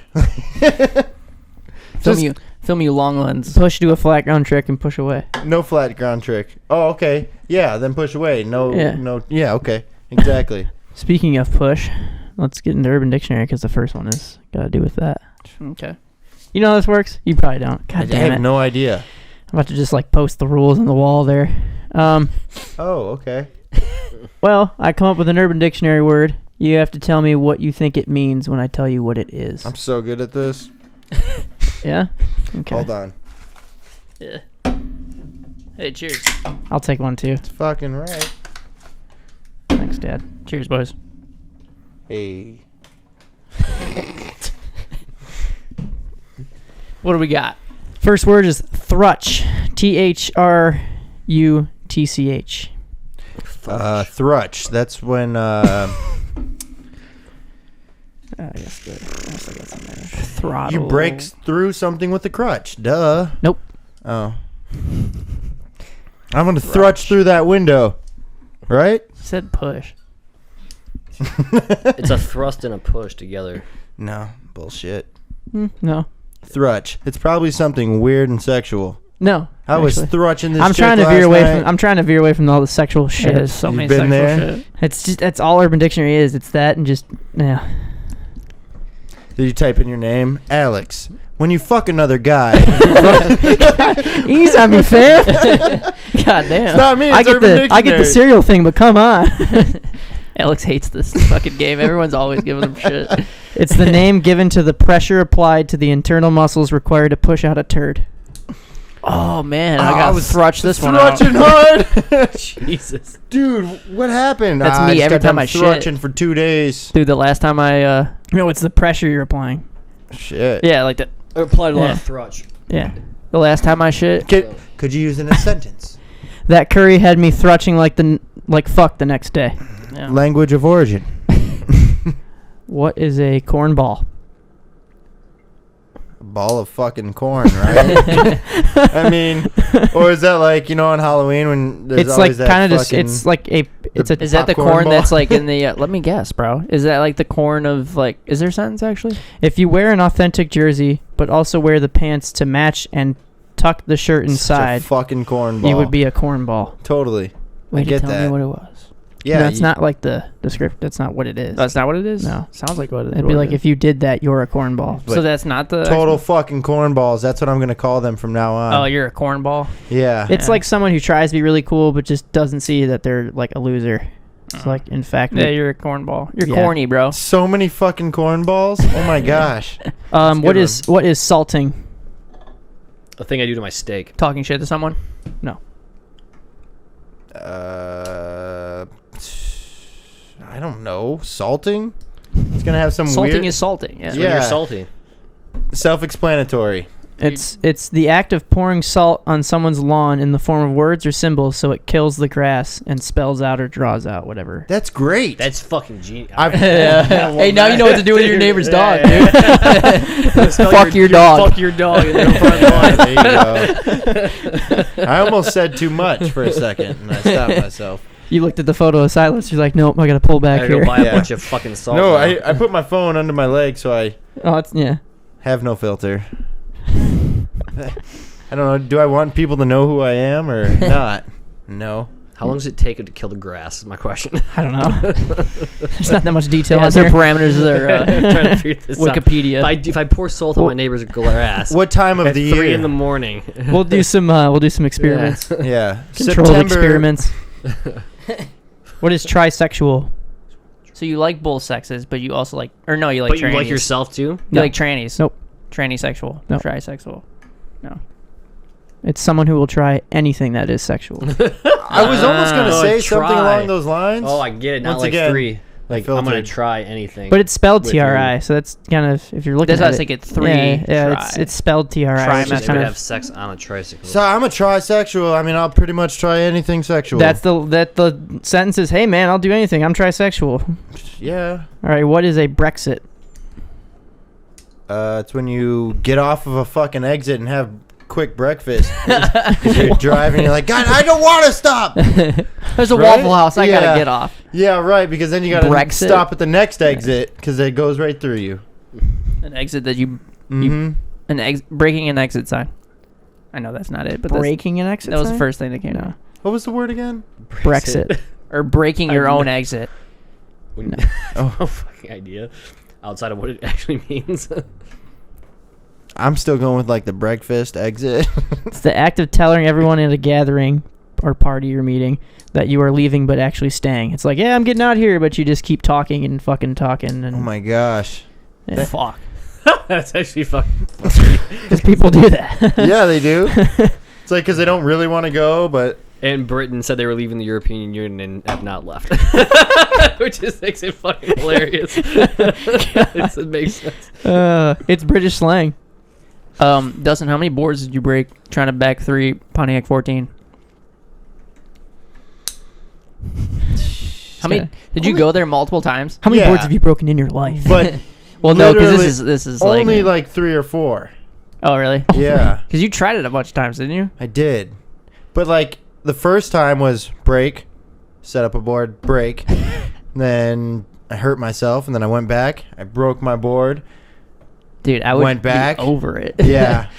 [SPEAKER 3] Film you long lens.
[SPEAKER 1] Push, do a flat ground trick, and push away.
[SPEAKER 2] No flat ground trick. Oh, okay. Yeah, then push away. No,
[SPEAKER 1] Yeah.
[SPEAKER 2] no. Yeah, okay. Exactly.
[SPEAKER 1] Speaking of push, let's get into Urban Dictionary because the first one is got to do with that.
[SPEAKER 3] Okay.
[SPEAKER 1] You know how this works? You probably don't. God
[SPEAKER 2] I
[SPEAKER 1] damn
[SPEAKER 2] have
[SPEAKER 1] it.
[SPEAKER 2] no idea.
[SPEAKER 1] I'm about to just like post the rules on the wall there.
[SPEAKER 2] Oh, okay.
[SPEAKER 1] Well, I come up with an Urban Dictionary word. You have to tell me what you think it means when I tell you what it is.
[SPEAKER 2] I'm so good at this.
[SPEAKER 1] Yeah? Okay.
[SPEAKER 2] Hold on.
[SPEAKER 3] Yeah. Hey, cheers.
[SPEAKER 1] I'll take one too.
[SPEAKER 2] It's fucking right.
[SPEAKER 1] Thanks, Dad.
[SPEAKER 3] Cheers, boys.
[SPEAKER 2] Hey.
[SPEAKER 3] What do we got?
[SPEAKER 1] First word is thrutch. THRUTCH.
[SPEAKER 2] Thrutch. That's when
[SPEAKER 1] I guess I got some there. Throttle.
[SPEAKER 2] you break through something with a crutch. Duh.
[SPEAKER 1] Nope.
[SPEAKER 2] Oh. I'm gonna thrutch through that window. Right?
[SPEAKER 1] Said push.
[SPEAKER 4] It's a thrust and a push together.
[SPEAKER 2] No, bullshit.
[SPEAKER 1] No.
[SPEAKER 2] Thrutch. It's probably something weird and sexual.
[SPEAKER 1] No.
[SPEAKER 2] I was
[SPEAKER 1] actually.
[SPEAKER 2] thrutching this
[SPEAKER 1] I'm
[SPEAKER 2] chick
[SPEAKER 1] trying to veer
[SPEAKER 2] last
[SPEAKER 1] away
[SPEAKER 2] night.
[SPEAKER 1] from. I'm trying to veer away from all the sexual shit.
[SPEAKER 3] There's so
[SPEAKER 2] You've
[SPEAKER 3] many
[SPEAKER 2] been
[SPEAKER 3] sexual
[SPEAKER 2] there?
[SPEAKER 3] shit.
[SPEAKER 1] It's just that's all Urban Dictionary is. It's that and just yeah.
[SPEAKER 2] Did you type in your name? Alex. When you fuck another guy.
[SPEAKER 1] Ease on me, fam. God damn.
[SPEAKER 2] It's not me,
[SPEAKER 1] I
[SPEAKER 2] it's
[SPEAKER 1] get
[SPEAKER 2] Urban
[SPEAKER 1] the
[SPEAKER 2] Dictionary.
[SPEAKER 1] cereal thing, but come on.
[SPEAKER 3] Alex hates this fucking game. Everyone's always giving him shit.
[SPEAKER 1] It's the name given to the pressure applied to the internal muscles required to push out a turd.
[SPEAKER 3] Oh man,
[SPEAKER 2] Oh,
[SPEAKER 3] I
[SPEAKER 2] I
[SPEAKER 3] got
[SPEAKER 2] was
[SPEAKER 3] thrutch this one out.
[SPEAKER 2] Thrutching hard.
[SPEAKER 4] Jesus.
[SPEAKER 2] Dude, what happened?
[SPEAKER 3] That's
[SPEAKER 2] I
[SPEAKER 3] me
[SPEAKER 2] just
[SPEAKER 3] every
[SPEAKER 2] got
[SPEAKER 3] time
[SPEAKER 2] done
[SPEAKER 3] I shit.
[SPEAKER 2] thrutching for 2 days.
[SPEAKER 3] Dude, the last time I
[SPEAKER 1] No, it's the pressure you're applying.
[SPEAKER 2] Shit.
[SPEAKER 3] yeah, like that.
[SPEAKER 4] I applied a lot
[SPEAKER 1] Yeah.
[SPEAKER 4] of thrutch.
[SPEAKER 1] Yeah.
[SPEAKER 3] The last time I shit,
[SPEAKER 2] Could you use it in a sentence?
[SPEAKER 1] That curry had me thrutching like fuck the next day.
[SPEAKER 3] yeah.
[SPEAKER 2] Language of origin.
[SPEAKER 1] What is a cornball?
[SPEAKER 2] A ball of fucking corn, right? I mean, or is that like, on Halloween when there's
[SPEAKER 1] It's like
[SPEAKER 2] always that
[SPEAKER 1] kind of just.
[SPEAKER 2] fucking-
[SPEAKER 1] It's like a. It's a.
[SPEAKER 3] Is that the
[SPEAKER 2] popcorn
[SPEAKER 3] corn
[SPEAKER 2] ball?
[SPEAKER 3] that's like in the? Let me guess, bro. Is that like the corn of like? Is there a sentence actually?
[SPEAKER 1] If you wear an authentic jersey, but also wear the pants to match and tuck the shirt
[SPEAKER 2] Such a
[SPEAKER 1] inside,
[SPEAKER 2] fucking corn ball.
[SPEAKER 1] you would be a cornball.
[SPEAKER 2] Totally.
[SPEAKER 3] Way
[SPEAKER 2] I
[SPEAKER 3] to
[SPEAKER 2] get
[SPEAKER 3] tell
[SPEAKER 2] that.
[SPEAKER 3] me what it was.
[SPEAKER 2] Yeah,
[SPEAKER 1] That's not like the script. That's not what it is.
[SPEAKER 3] That's not what it is.
[SPEAKER 1] No.
[SPEAKER 3] Sounds like what it is.
[SPEAKER 1] It'd be like if you did that, you're a cornball.
[SPEAKER 3] So that's not the
[SPEAKER 2] total fucking corn balls. That's what I'm gonna call them from now on.
[SPEAKER 3] Oh, you're a cornball.
[SPEAKER 2] Yeah.
[SPEAKER 1] It's
[SPEAKER 3] Yeah.
[SPEAKER 1] like someone who tries to be really cool, but just doesn't see that they're like a loser. It's like, in fact,
[SPEAKER 3] Yeah, you're a cornball. You're
[SPEAKER 1] Yeah.
[SPEAKER 3] corny, bro.
[SPEAKER 2] So many fucking corn balls. Oh my gosh.
[SPEAKER 1] what
[SPEAKER 2] good
[SPEAKER 1] is salting?
[SPEAKER 4] A thing I do to my steak.
[SPEAKER 3] Talking shit to someone.
[SPEAKER 2] I don't know. Salting? It's gonna have some
[SPEAKER 3] Salting
[SPEAKER 2] weird.
[SPEAKER 3] is salting. Yeah.
[SPEAKER 4] When
[SPEAKER 2] Yeah.
[SPEAKER 4] you're salty.
[SPEAKER 2] Self-explanatory.
[SPEAKER 1] It's the act of pouring salt on someone's lawn in the form of words or symbols, so it kills the grass and spells out or draws out whatever.
[SPEAKER 2] That's great.
[SPEAKER 4] That's fucking genius.
[SPEAKER 3] Hey, now you know what to do with your neighbor's dog,
[SPEAKER 4] Yeah,
[SPEAKER 3] dude.
[SPEAKER 4] Spell
[SPEAKER 3] Fuck your dog.
[SPEAKER 4] Fuck your dog in your front lawn.
[SPEAKER 2] There you go. I almost said too much for a second, and I stopped myself.
[SPEAKER 1] You looked at the photo of silence. You're like, nope, I gotta pull
[SPEAKER 4] I
[SPEAKER 1] back
[SPEAKER 4] gotta go
[SPEAKER 1] here.
[SPEAKER 4] buy a
[SPEAKER 2] Yeah.
[SPEAKER 4] bunch of fucking salt.
[SPEAKER 2] No,
[SPEAKER 4] now.
[SPEAKER 2] I put my phone under my leg, so I
[SPEAKER 1] Oh, it's yeah.
[SPEAKER 2] have no filter. I don't know. Do I want people to know who I am or not? No.
[SPEAKER 4] How long does it take it to kill the grass? Is my question.
[SPEAKER 1] I don't know. There's not that much detail
[SPEAKER 3] Yeah,
[SPEAKER 1] on
[SPEAKER 3] their
[SPEAKER 1] there.
[SPEAKER 3] parameters of their
[SPEAKER 4] Trying to figure this out.
[SPEAKER 3] Wikipedia.
[SPEAKER 4] If I pour salt on my neighbor's grass
[SPEAKER 2] What time of
[SPEAKER 4] at
[SPEAKER 2] the
[SPEAKER 4] 3
[SPEAKER 2] year?
[SPEAKER 4] in the morning,
[SPEAKER 1] We'll do some experiments.
[SPEAKER 2] Yeah.
[SPEAKER 1] Controlled experiments. What is trisexual?
[SPEAKER 3] So you like both sexes, but you also like, or no, you like
[SPEAKER 4] but you
[SPEAKER 3] trannies.
[SPEAKER 4] like yourself too.
[SPEAKER 3] You
[SPEAKER 1] No.
[SPEAKER 3] like trannies.
[SPEAKER 1] Nope.
[SPEAKER 3] Tranny-sexual.
[SPEAKER 1] No.
[SPEAKER 3] Trisexual. No.
[SPEAKER 1] It's someone who will try anything that is sexual.
[SPEAKER 2] I was almost going to
[SPEAKER 4] Oh,
[SPEAKER 2] say something
[SPEAKER 4] try.
[SPEAKER 2] along those lines.
[SPEAKER 4] Oh, I get it. Not
[SPEAKER 2] Once
[SPEAKER 4] like
[SPEAKER 2] again,
[SPEAKER 4] 3. Like I'm gonna
[SPEAKER 2] filtered.
[SPEAKER 4] try anything.
[SPEAKER 1] But it's spelled
[SPEAKER 4] With
[SPEAKER 1] TRI,
[SPEAKER 4] you.
[SPEAKER 1] so that's kind of, if you're looking
[SPEAKER 3] That's
[SPEAKER 1] at
[SPEAKER 3] what I was
[SPEAKER 1] it.
[SPEAKER 3] thinking, 3
[SPEAKER 1] Yeah,
[SPEAKER 3] try.
[SPEAKER 1] it's spelled TRI.
[SPEAKER 3] Try
[SPEAKER 1] which is
[SPEAKER 3] method.
[SPEAKER 4] They
[SPEAKER 1] kind
[SPEAKER 4] would
[SPEAKER 1] of,
[SPEAKER 4] have sex on a tricycle.
[SPEAKER 2] So I'm a trisexual. I mean, I'll pretty much try anything sexual.
[SPEAKER 1] the sentence is, hey man, I'll do anything. I'm trisexual.
[SPEAKER 2] Yeah.
[SPEAKER 1] All right, what is a Brexit?
[SPEAKER 2] It's when you get off of a fucking exit and have quick breakfast. 'Cause you're driving, you're like, God, I don't want to stop.
[SPEAKER 3] There's a
[SPEAKER 2] Right?
[SPEAKER 3] Waffle House. I
[SPEAKER 2] Yeah.
[SPEAKER 3] gotta get off.
[SPEAKER 2] Yeah, right. Because then you gotta
[SPEAKER 3] Brexit?
[SPEAKER 2] stop at the next exit because it goes right through you.
[SPEAKER 3] An exit that you
[SPEAKER 2] Mm-hmm.
[SPEAKER 3] breaking an exit sign. I know that's not it, but
[SPEAKER 1] Breaking an exit
[SPEAKER 3] that was the
[SPEAKER 1] sign?
[SPEAKER 3] first thing that came.
[SPEAKER 1] No.
[SPEAKER 2] What was the word again?
[SPEAKER 1] Brexit.
[SPEAKER 3] Or breaking your own exit.
[SPEAKER 4] Oh, fucking idea. Outside of what it actually means.
[SPEAKER 2] I'm still going with like the breakfast exit.
[SPEAKER 1] It's the act of telling everyone at a gathering or party or meeting that you are leaving but actually staying. It's like, yeah, I'm getting out here, but you just keep talking and fucking talking. And
[SPEAKER 2] Oh my gosh.
[SPEAKER 1] yeah.
[SPEAKER 3] Fuck.
[SPEAKER 4] That's actually fucking.
[SPEAKER 1] Because people do that.
[SPEAKER 2] Yeah, they do. It's like because they don't really want to go, but
[SPEAKER 4] And Britain said they were leaving the European Union and have not left, which just makes it fucking hilarious. It makes sense.
[SPEAKER 1] It's British slang.
[SPEAKER 3] Dustin, how many boards did you break trying to back 3 Pontiac 14? How many? Did you go there multiple times?
[SPEAKER 1] How many
[SPEAKER 2] Yeah.
[SPEAKER 1] boards have you broken in your life?
[SPEAKER 2] but
[SPEAKER 3] Well, no, because
[SPEAKER 2] Literally
[SPEAKER 3] this is
[SPEAKER 2] only
[SPEAKER 3] like.
[SPEAKER 2] like 3 or 4.
[SPEAKER 3] Oh, really?
[SPEAKER 2] Yeah,
[SPEAKER 3] Because you tried it a bunch of times, didn't you?
[SPEAKER 2] I did. But like the first time was break, set up a board, break, then I hurt myself, and then I went back. I broke my board.
[SPEAKER 3] Dude, I would
[SPEAKER 2] Went back.
[SPEAKER 3] be over it.
[SPEAKER 2] Yeah,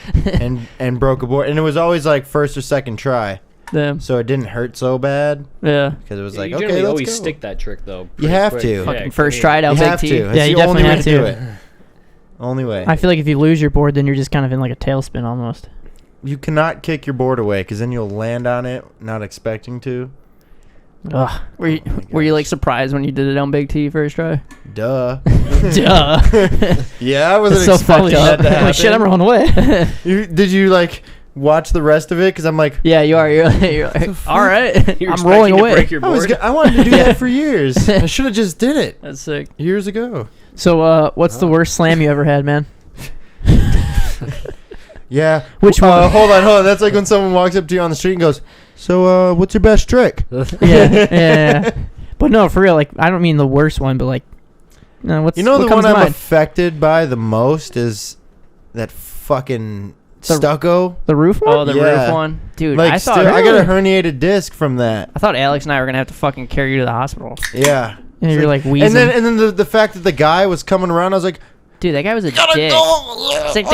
[SPEAKER 2] and broke a board, and it was always like first or second try,
[SPEAKER 3] Damn.
[SPEAKER 2] so it didn't hurt so bad
[SPEAKER 3] Yeah.
[SPEAKER 2] because it was
[SPEAKER 4] You
[SPEAKER 2] like,
[SPEAKER 4] generally
[SPEAKER 2] okay, let's
[SPEAKER 4] always
[SPEAKER 2] go.
[SPEAKER 4] stick that trick though.
[SPEAKER 2] You
[SPEAKER 4] pretty
[SPEAKER 2] have
[SPEAKER 4] quick.
[SPEAKER 2] to.
[SPEAKER 4] Yeah,
[SPEAKER 3] Fucking
[SPEAKER 4] I
[SPEAKER 3] first
[SPEAKER 4] mean,
[SPEAKER 3] try it out,
[SPEAKER 2] You
[SPEAKER 3] big
[SPEAKER 2] have
[SPEAKER 3] T.
[SPEAKER 2] to.
[SPEAKER 1] Yeah,
[SPEAKER 2] It's
[SPEAKER 1] you
[SPEAKER 2] the only
[SPEAKER 1] definitely
[SPEAKER 2] way
[SPEAKER 1] have
[SPEAKER 2] to do
[SPEAKER 1] to.
[SPEAKER 2] it. Only way.
[SPEAKER 1] I feel like if you lose your board, then you're just kind of in like a tailspin almost.
[SPEAKER 2] You cannot kick your board away because then you'll land on it not expecting to.
[SPEAKER 1] Ugh.
[SPEAKER 3] Were you like surprised when you did it on Big T first try?
[SPEAKER 2] Duh.
[SPEAKER 1] Duh.
[SPEAKER 2] Yeah, I wasn't
[SPEAKER 1] It's so
[SPEAKER 2] expecting
[SPEAKER 1] fucked up.
[SPEAKER 2] that to happen.
[SPEAKER 1] Like, shit, I'm rolling away.
[SPEAKER 2] Did you like watch the rest of it? Because I'm like,
[SPEAKER 3] Yeah, you are. You're like, all right.
[SPEAKER 4] You're
[SPEAKER 1] I'm rolling
[SPEAKER 4] expecting to
[SPEAKER 1] away.
[SPEAKER 4] break your board.
[SPEAKER 2] I wanted to do that for years. I should have just did it
[SPEAKER 3] That's sick.
[SPEAKER 2] years ago.
[SPEAKER 1] So, what's the worst slam you ever had, man?
[SPEAKER 2] Yeah.
[SPEAKER 1] Which one?
[SPEAKER 2] Hold on. That's like when someone walks up to you on the street and goes, "So, what's your best trick?"
[SPEAKER 1] Yeah. But no, for real, like, I don't mean the worst one, but like, what's
[SPEAKER 2] You know,
[SPEAKER 1] what
[SPEAKER 2] the
[SPEAKER 1] comes
[SPEAKER 2] one
[SPEAKER 1] to
[SPEAKER 2] I'm
[SPEAKER 1] mind?
[SPEAKER 2] affected by the most is that fucking
[SPEAKER 1] The-
[SPEAKER 2] stucco.
[SPEAKER 1] The roof one?
[SPEAKER 3] Oh, the
[SPEAKER 2] Yeah.
[SPEAKER 3] roof one, dude.
[SPEAKER 2] Like,
[SPEAKER 3] I thought
[SPEAKER 2] I got a herniated disc from that.
[SPEAKER 3] I thought Alex and I were gonna have to fucking carry you to the hospital.
[SPEAKER 2] Yeah.
[SPEAKER 1] And you're like wheezing.
[SPEAKER 2] And then the fact that the guy was coming around, I was like,
[SPEAKER 3] Dude, that guy was a dick. It's like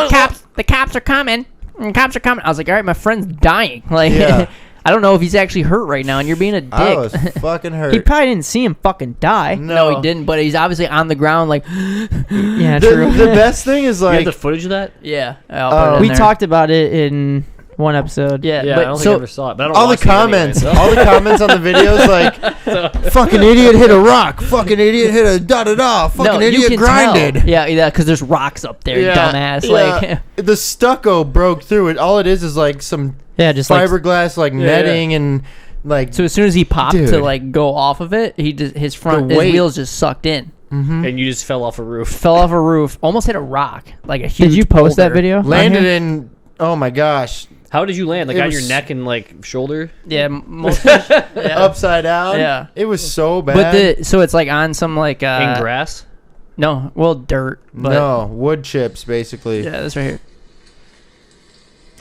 [SPEAKER 3] the cops are coming. The cops are coming. I was like, all right, my friend's dying. Like,
[SPEAKER 2] Yeah.
[SPEAKER 3] I don't know if he's actually hurt right now, and you're being a dick.
[SPEAKER 2] I was fucking hurt.
[SPEAKER 1] he probably didn't see him fucking die.
[SPEAKER 3] No, he didn't. But he's obviously on the ground, like,
[SPEAKER 1] Yeah,
[SPEAKER 2] The,
[SPEAKER 1] true.
[SPEAKER 2] the best thing is
[SPEAKER 4] You have
[SPEAKER 2] like,
[SPEAKER 4] the footage of that?
[SPEAKER 3] yeah. I'll put it in
[SPEAKER 1] We
[SPEAKER 3] there.
[SPEAKER 1] talked about it in one episode.
[SPEAKER 3] Yeah,
[SPEAKER 4] Yeah, I
[SPEAKER 3] but
[SPEAKER 4] don't think
[SPEAKER 3] so
[SPEAKER 4] I ever saw it. But I don't
[SPEAKER 2] all the
[SPEAKER 4] watch these anyway,
[SPEAKER 2] comments,
[SPEAKER 4] so-
[SPEAKER 2] all the comments on the videos, like, fucking idiot hit a rock, fucking idiot hit a da da da, fucking
[SPEAKER 3] no, you
[SPEAKER 2] idiot
[SPEAKER 3] can
[SPEAKER 2] grinded.
[SPEAKER 3] tell. Yeah, because there's rocks up there, dumbass. Like,
[SPEAKER 2] the stucco broke through it. All it is like some
[SPEAKER 1] Yeah, just like
[SPEAKER 2] fiberglass, like netting and like.
[SPEAKER 3] so as soon as he popped to
[SPEAKER 2] Dude.
[SPEAKER 3] like go off of it, he just his
[SPEAKER 2] The weight.
[SPEAKER 3] wheels just sucked in,
[SPEAKER 4] And you just fell off a roof.
[SPEAKER 3] fell off a roof, almost hit a rock, like a huge.
[SPEAKER 1] Did you post that
[SPEAKER 3] boulder.
[SPEAKER 1] video? on
[SPEAKER 2] landed
[SPEAKER 1] here?
[SPEAKER 2] in. Oh my gosh!
[SPEAKER 4] How did you land? Like
[SPEAKER 2] It
[SPEAKER 4] on
[SPEAKER 2] was-
[SPEAKER 4] your neck and like shoulder?
[SPEAKER 3] Yeah, most. yeah.
[SPEAKER 2] Upside down.
[SPEAKER 3] Yeah.
[SPEAKER 2] It was so bad.
[SPEAKER 3] But so it's like on some like
[SPEAKER 4] In grass?
[SPEAKER 3] no, well dirt. But
[SPEAKER 2] no wood chips, basically.
[SPEAKER 3] Yeah, that's right here.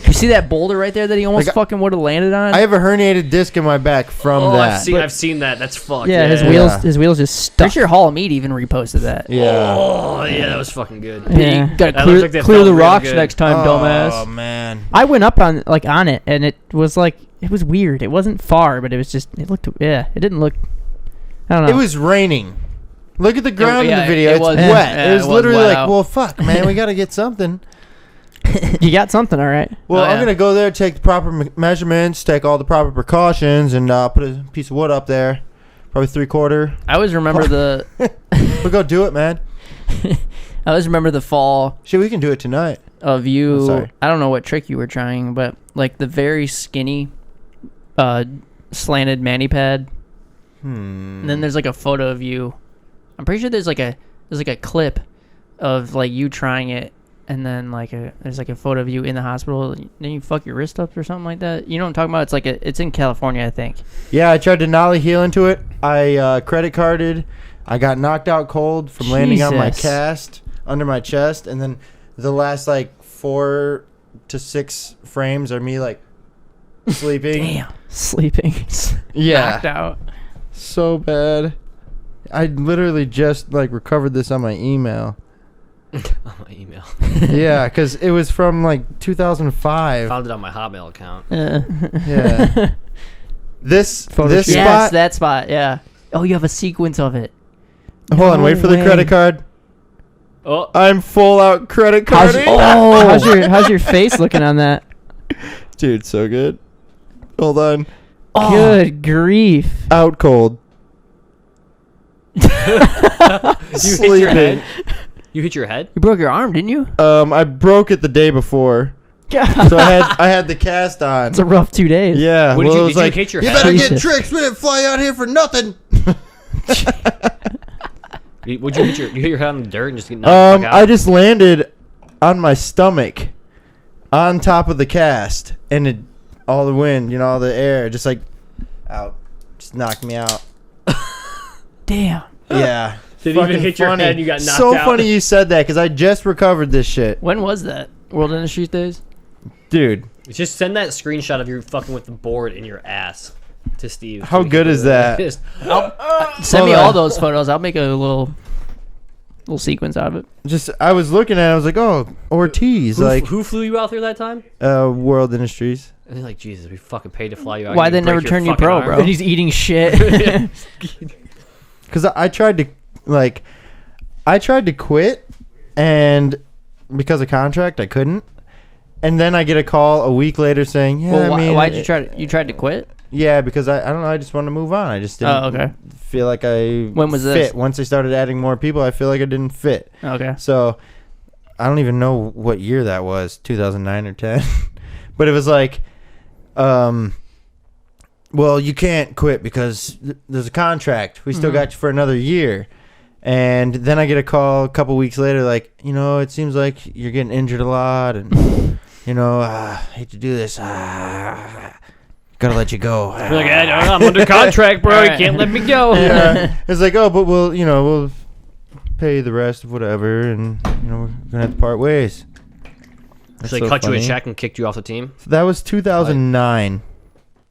[SPEAKER 3] You see that boulder right there that he almost
[SPEAKER 2] Like,
[SPEAKER 3] fucking would have landed on?
[SPEAKER 2] I have a herniated disc in my back from
[SPEAKER 4] Oh,
[SPEAKER 2] that.
[SPEAKER 4] I've seen that. That's fucked.
[SPEAKER 1] Yeah, his
[SPEAKER 2] Yeah.
[SPEAKER 1] wheels just stuck.
[SPEAKER 3] Pretty sure Hall of Meat even reposted that.
[SPEAKER 2] Yeah.
[SPEAKER 4] Oh, yeah, that was fucking good.
[SPEAKER 1] Yeah.
[SPEAKER 3] You gotta
[SPEAKER 4] That
[SPEAKER 3] clear,
[SPEAKER 4] looks like that
[SPEAKER 3] clear
[SPEAKER 4] felt
[SPEAKER 3] the
[SPEAKER 4] really
[SPEAKER 3] rocks
[SPEAKER 4] good.
[SPEAKER 3] next time,
[SPEAKER 2] Oh
[SPEAKER 3] dumbass.
[SPEAKER 2] man.
[SPEAKER 1] I went up on it, and it was like it was weird. It wasn't far, but it was just it looked. Yeah, it didn't look. I don't know.
[SPEAKER 2] It was raining. Look at the ground in
[SPEAKER 3] yeah,
[SPEAKER 2] the video.
[SPEAKER 3] it
[SPEAKER 2] It's
[SPEAKER 3] was-
[SPEAKER 2] wet.
[SPEAKER 3] yeah,
[SPEAKER 2] it was
[SPEAKER 3] it was
[SPEAKER 2] literally
[SPEAKER 3] wet
[SPEAKER 2] like,
[SPEAKER 3] out.
[SPEAKER 2] well, fuck, man, we got to get something.
[SPEAKER 1] You got something, all right.
[SPEAKER 2] Well,
[SPEAKER 3] Oh,
[SPEAKER 2] I'm
[SPEAKER 3] yeah.
[SPEAKER 2] gonna go there, take the proper measurements, take all the proper precautions, and put a piece of wood up there, probably 3/4.
[SPEAKER 3] I always remember the.
[SPEAKER 2] We'll go do it, man.
[SPEAKER 3] I always remember the fall
[SPEAKER 2] Shit, we can do it tonight.
[SPEAKER 3] of you.
[SPEAKER 2] Oh, sorry.
[SPEAKER 3] I don't know what trick you were trying, but like the very skinny, slanted mani pad. And then there's like a photo of you. I'm pretty sure there's like a clip of like you trying it, and then there's like a photo of you in the hospital. Then you fuck your wrist up or something like that. You know what I'm talking about? It's in California, I think.
[SPEAKER 2] Yeah, I tried to nollie heel into it. I credit carded. I got knocked out cold from landing on my
[SPEAKER 1] Jesus.
[SPEAKER 2] cast under my chest, and then the last like 4 to 6 frames are me like sleeping.
[SPEAKER 3] Damn,
[SPEAKER 1] Sleeping.
[SPEAKER 3] knocked out.
[SPEAKER 2] So bad. I literally just like recovered this on my email.
[SPEAKER 4] On my email.
[SPEAKER 2] Yeah, because it was from like 2005.
[SPEAKER 4] Found it on my Hotmail account.
[SPEAKER 2] Yeah. This
[SPEAKER 1] Photo
[SPEAKER 2] this
[SPEAKER 1] shoot.
[SPEAKER 3] Yes,
[SPEAKER 2] spot.
[SPEAKER 3] that spot. Yeah. Oh, you have a sequence of it.
[SPEAKER 2] Hold on,
[SPEAKER 1] No
[SPEAKER 2] wait for the
[SPEAKER 1] way.
[SPEAKER 2] credit card.
[SPEAKER 4] Oh,
[SPEAKER 2] I'm full out credit
[SPEAKER 1] How's,
[SPEAKER 2] carding.
[SPEAKER 1] how's your face looking on that?
[SPEAKER 2] Dude, so good. Hold on.
[SPEAKER 3] Oh.
[SPEAKER 1] Good grief.
[SPEAKER 2] Out cold.
[SPEAKER 4] you hit your head? You hit your head?
[SPEAKER 3] You broke your arm, didn't you?
[SPEAKER 2] I broke it the day before,
[SPEAKER 1] God,
[SPEAKER 2] so I had the cast on.
[SPEAKER 1] it's a rough 2 days.
[SPEAKER 2] Yeah,
[SPEAKER 4] What did
[SPEAKER 2] well,
[SPEAKER 4] you-
[SPEAKER 2] it was
[SPEAKER 4] did you
[SPEAKER 2] like,
[SPEAKER 4] hit your
[SPEAKER 2] you
[SPEAKER 4] head?
[SPEAKER 2] better get
[SPEAKER 1] Jesus.
[SPEAKER 2] tricks. We didn't fly out here for nothing.
[SPEAKER 4] Would you hit your head on the dirt and just get knocked the fuck out?
[SPEAKER 2] I just landed on my stomach, on top of the cast, and it, all the wind, all the air, just like out, just knocked me out.
[SPEAKER 1] Damn.
[SPEAKER 2] Yeah.
[SPEAKER 4] Didn't even
[SPEAKER 2] Fucking
[SPEAKER 4] hit your
[SPEAKER 2] funny.
[SPEAKER 4] head, you got knocked
[SPEAKER 2] so
[SPEAKER 4] out.
[SPEAKER 2] funny you said that because I just recovered this shit,
[SPEAKER 3] When was that? World Industries Days?
[SPEAKER 2] dude.
[SPEAKER 4] Just send that screenshot of you fucking with the board in your ass. to Steve.
[SPEAKER 2] How good is that?
[SPEAKER 4] Just-
[SPEAKER 3] Send me
[SPEAKER 2] Hold on.
[SPEAKER 3] all those photos. I'll make a little sequence out of it.
[SPEAKER 2] Just I was looking at it, I was like, oh, Ortiz, like
[SPEAKER 4] who flew you out there that time?
[SPEAKER 2] World Industries.
[SPEAKER 4] And they're like, Jesus, we fucking paid to fly you out.
[SPEAKER 3] Why
[SPEAKER 4] You
[SPEAKER 3] they
[SPEAKER 4] break
[SPEAKER 3] never
[SPEAKER 4] your
[SPEAKER 3] turn you
[SPEAKER 4] fucking
[SPEAKER 3] pro,
[SPEAKER 4] arm.
[SPEAKER 3] bro?
[SPEAKER 1] And he's eating shit.
[SPEAKER 2] Because I tried to quit, and because of contract, I couldn't. And then I get a call a week later saying, yeah,
[SPEAKER 3] Well,
[SPEAKER 2] I mean,
[SPEAKER 3] why'd you try to? You tried to quit?
[SPEAKER 2] Yeah, because I don't know, I just wanted to move on. I just didn't
[SPEAKER 3] Oh, okay.
[SPEAKER 2] feel like I
[SPEAKER 3] When was
[SPEAKER 2] fit.
[SPEAKER 3] this?
[SPEAKER 2] Once I started adding more people, I feel like I didn't fit.
[SPEAKER 3] Okay.
[SPEAKER 2] So I don't even know what year that was, 2009 or 10. But it was like, well, you can't quit because there's a contract. We still got you for another year. And then I get a call a couple weeks later, like, it seems like you're getting injured a lot, and hate to do this. Gotta let you go.
[SPEAKER 4] You're like, I'm under contract, bro. You can't let me go.
[SPEAKER 2] Yeah. It's like, oh, but we'll pay you the rest of whatever, and we're gonna have to part ways. That's
[SPEAKER 4] So they
[SPEAKER 2] so
[SPEAKER 4] cut you
[SPEAKER 2] funny.
[SPEAKER 4] a check and kicked you off the team.
[SPEAKER 2] So that was 2009.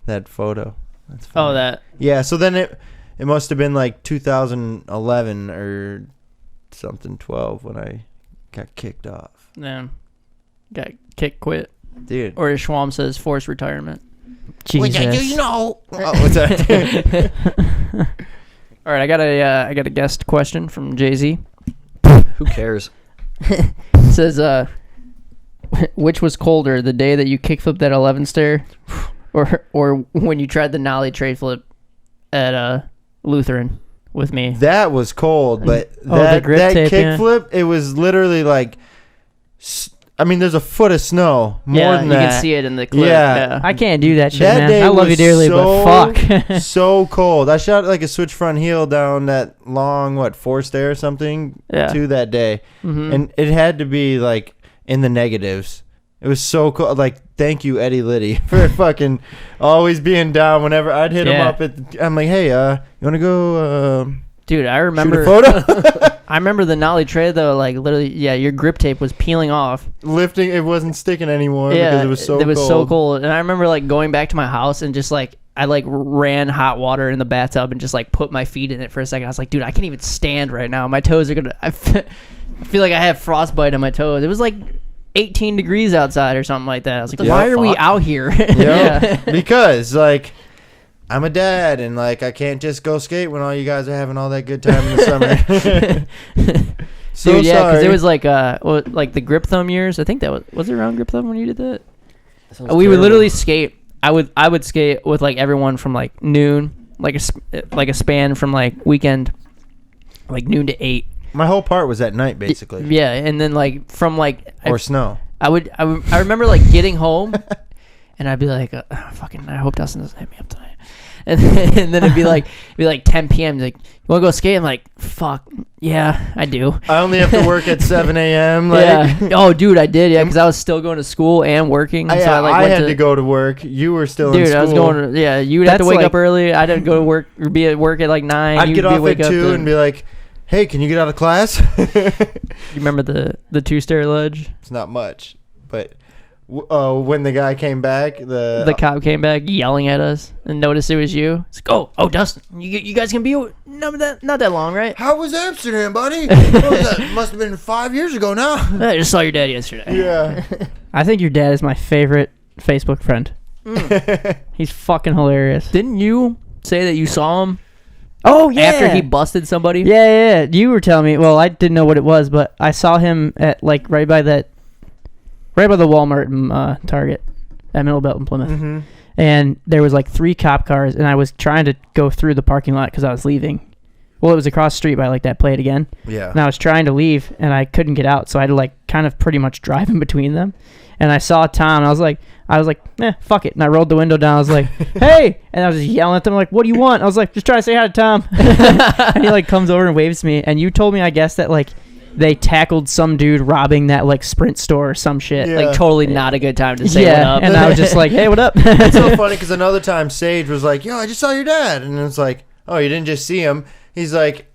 [SPEAKER 2] That photo. That's funny.
[SPEAKER 3] Oh, that.
[SPEAKER 2] Yeah. So then it must have been like 2011 or something, 12 when I got kicked off.
[SPEAKER 3] Yeah. Got kick, quit,
[SPEAKER 2] Dude.
[SPEAKER 3] or as Schwam says, forced retirement.
[SPEAKER 1] Jesus.
[SPEAKER 2] Oh, what's that?
[SPEAKER 3] All right, I got a guest question from Jay-Z.
[SPEAKER 4] Who cares?
[SPEAKER 3] It says, which was colder, the day that you kickflipped that 11 stair, or when you tried the nollie trade flip at Lutheran with me?
[SPEAKER 2] That was cold, but
[SPEAKER 1] Oh, the
[SPEAKER 2] that
[SPEAKER 1] grip tape, yeah.
[SPEAKER 2] kickflip, it was literally like, there's a foot of snow. More
[SPEAKER 3] Yeah,
[SPEAKER 2] than
[SPEAKER 3] you
[SPEAKER 2] that.
[SPEAKER 3] can see it in the clip.
[SPEAKER 2] Yeah.
[SPEAKER 1] I can't do that shit,
[SPEAKER 2] That
[SPEAKER 1] man.
[SPEAKER 2] day
[SPEAKER 1] I love you
[SPEAKER 2] was
[SPEAKER 1] dearly,
[SPEAKER 2] so-
[SPEAKER 1] but fuck.
[SPEAKER 2] So cold. I shot like a switch front heel down that long, four stair or something
[SPEAKER 3] Yeah.
[SPEAKER 2] to that day.
[SPEAKER 3] Mhm.
[SPEAKER 2] And it had to be like in the negatives. It was so cool. Like, thank you, Eddie Liddy, for fucking always being down whenever I'd hit him
[SPEAKER 3] Yeah.
[SPEAKER 2] up. I'm like, hey, you want to go
[SPEAKER 3] Dude, I
[SPEAKER 2] shoot
[SPEAKER 3] remember.
[SPEAKER 2] a photo?
[SPEAKER 3] I remember the nollie trade though. Like literally, yeah, your grip tape was peeling off.
[SPEAKER 2] Lifting, it wasn't sticking anymore
[SPEAKER 3] Yeah,
[SPEAKER 2] because it was so
[SPEAKER 3] it was
[SPEAKER 2] cold.
[SPEAKER 3] so cold. And I remember like going back to my house and just like I like ran hot water in the bathtub and just like put my feet in it for a second. I was like, dude, I can't even stand right now. My toes are gonna. I feel like I have frostbite on my toes. It was like 18 degrees outside or something like that. I was like,
[SPEAKER 4] What the
[SPEAKER 3] why are we
[SPEAKER 4] fuck?
[SPEAKER 3] out here?
[SPEAKER 2] Yeah. Because like I'm a dad and like I can't just go skate when all you guys are having all that good time in the summer. So
[SPEAKER 3] Dude, yeah, because
[SPEAKER 2] sorry.
[SPEAKER 3] it was like like the grip thumb years. I think that was it around grip thumb when you did that.
[SPEAKER 4] That sounds
[SPEAKER 3] We would
[SPEAKER 4] terrible.
[SPEAKER 3] literally skate. I would skate with like everyone from like noon, like a span from like weekend, like noon to 8.
[SPEAKER 2] My whole part was at night basically.
[SPEAKER 3] Yeah, and then like from like
[SPEAKER 2] Or snow.
[SPEAKER 3] I remember like getting home, and I'd be like, fucking, I hope Dustin doesn't hit me up tonight. And then it'd be like 10 p.m. He's like, you want to go skate? I'm like, fuck, yeah, I do.
[SPEAKER 2] I only have to work at 7 a.m. Like,
[SPEAKER 3] Yeah. Oh, dude, I did. Yeah, because I was still going to school and working.
[SPEAKER 2] I,
[SPEAKER 3] so I like
[SPEAKER 2] I
[SPEAKER 3] went
[SPEAKER 2] had to go to work. You were still in
[SPEAKER 3] Dude,
[SPEAKER 2] school.
[SPEAKER 3] I was going. Yeah, you would have to
[SPEAKER 1] That's
[SPEAKER 3] wake
[SPEAKER 1] like-
[SPEAKER 3] up early. I'd have to go to work or be at work at like 9.
[SPEAKER 2] I'd
[SPEAKER 3] You'd
[SPEAKER 2] get
[SPEAKER 3] be
[SPEAKER 2] off
[SPEAKER 3] wake
[SPEAKER 2] at
[SPEAKER 3] up
[SPEAKER 2] 2
[SPEAKER 3] to-
[SPEAKER 2] and be like, hey, can you get out of class?
[SPEAKER 3] You remember the 2-stair ledge?
[SPEAKER 2] It's not much. But when the guy came back,
[SPEAKER 3] The cop came back yelling at us and noticed it was you. It's like, oh, Dustin, you guys can be not that long, right?
[SPEAKER 2] how was Amsterdam, buddy? What was that? Must have been 5 years ago now.
[SPEAKER 3] I just saw your dad yesterday.
[SPEAKER 2] Yeah.
[SPEAKER 1] I think your dad is my favorite Facebook friend. He's fucking hilarious.
[SPEAKER 3] Didn't you say that you saw him
[SPEAKER 1] Oh yeah.
[SPEAKER 3] after he busted somebody?
[SPEAKER 1] Yeah. You were telling me. Well, I didn't know what it was, but I saw him at like right by the Walmart and Target at Middle Belt in Plymouth.
[SPEAKER 2] Mm-hmm.
[SPEAKER 1] And there was like 3 cop cars, and I was trying to go through the parking lot because I was leaving. Well, it was across the street by like that Play It Again.
[SPEAKER 2] Yeah.
[SPEAKER 1] And I was trying to leave, and I couldn't get out, so I had to like kind of pretty much drive in between them. And I saw Tom, and I was like, fuck it. And I rolled the window down. I was like, hey, and I was just yelling at them like, what do you want? I was like, just trying to say hi to Tom. And he like comes over and waves to me. And you told me, I guess, that like they tackled some dude robbing that like Sprint store or some shit.
[SPEAKER 2] Yeah.
[SPEAKER 3] Like totally not a good time to say
[SPEAKER 1] yeah,
[SPEAKER 3] what up.
[SPEAKER 1] and I was just like, hey, what up?
[SPEAKER 2] It's so funny because another time Sage was like, yo, I just saw your dad. And it's like, oh, you didn't just see him. He's like,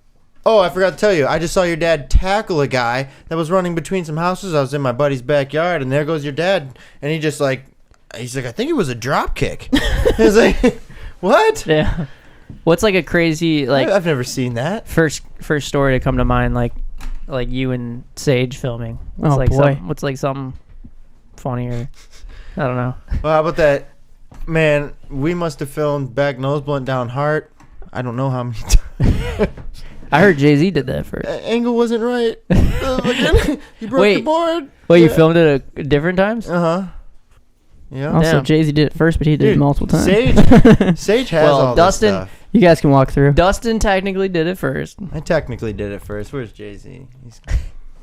[SPEAKER 2] oh, I forgot to tell you. I just saw your dad tackle a guy that was running between some houses. I was in my buddy's backyard, and there goes your dad. And he's like, I think it was a drop kick. He's like, What?
[SPEAKER 3] Yeah. What's like a crazy like
[SPEAKER 2] I've never seen that.
[SPEAKER 3] first story to come to mind like you and Sage filming? What's
[SPEAKER 1] Oh,
[SPEAKER 3] like
[SPEAKER 1] boy.
[SPEAKER 3] what's like something funnier? I don't know.
[SPEAKER 2] Well, how about that? Man, we must have filmed Back Nose Blunt Down Heart. I don't know how many times.
[SPEAKER 3] I heard Jay-Z did that first.
[SPEAKER 2] Angle wasn't right. He broke the
[SPEAKER 3] Wait.
[SPEAKER 2] board.
[SPEAKER 3] Wait, you filmed it at different times?
[SPEAKER 2] Uh-huh. Yeah.
[SPEAKER 1] Also,
[SPEAKER 3] Damn.
[SPEAKER 1] Jay-Z did it first, but he did it
[SPEAKER 2] Dude,
[SPEAKER 1] multiple times.
[SPEAKER 2] Sage has
[SPEAKER 3] Well,
[SPEAKER 2] all
[SPEAKER 3] Dustin-
[SPEAKER 2] this stuff.
[SPEAKER 1] You guys can walk through.
[SPEAKER 3] Dustin technically did it first.
[SPEAKER 2] I technically did it first. Where's Jay-Z? He's...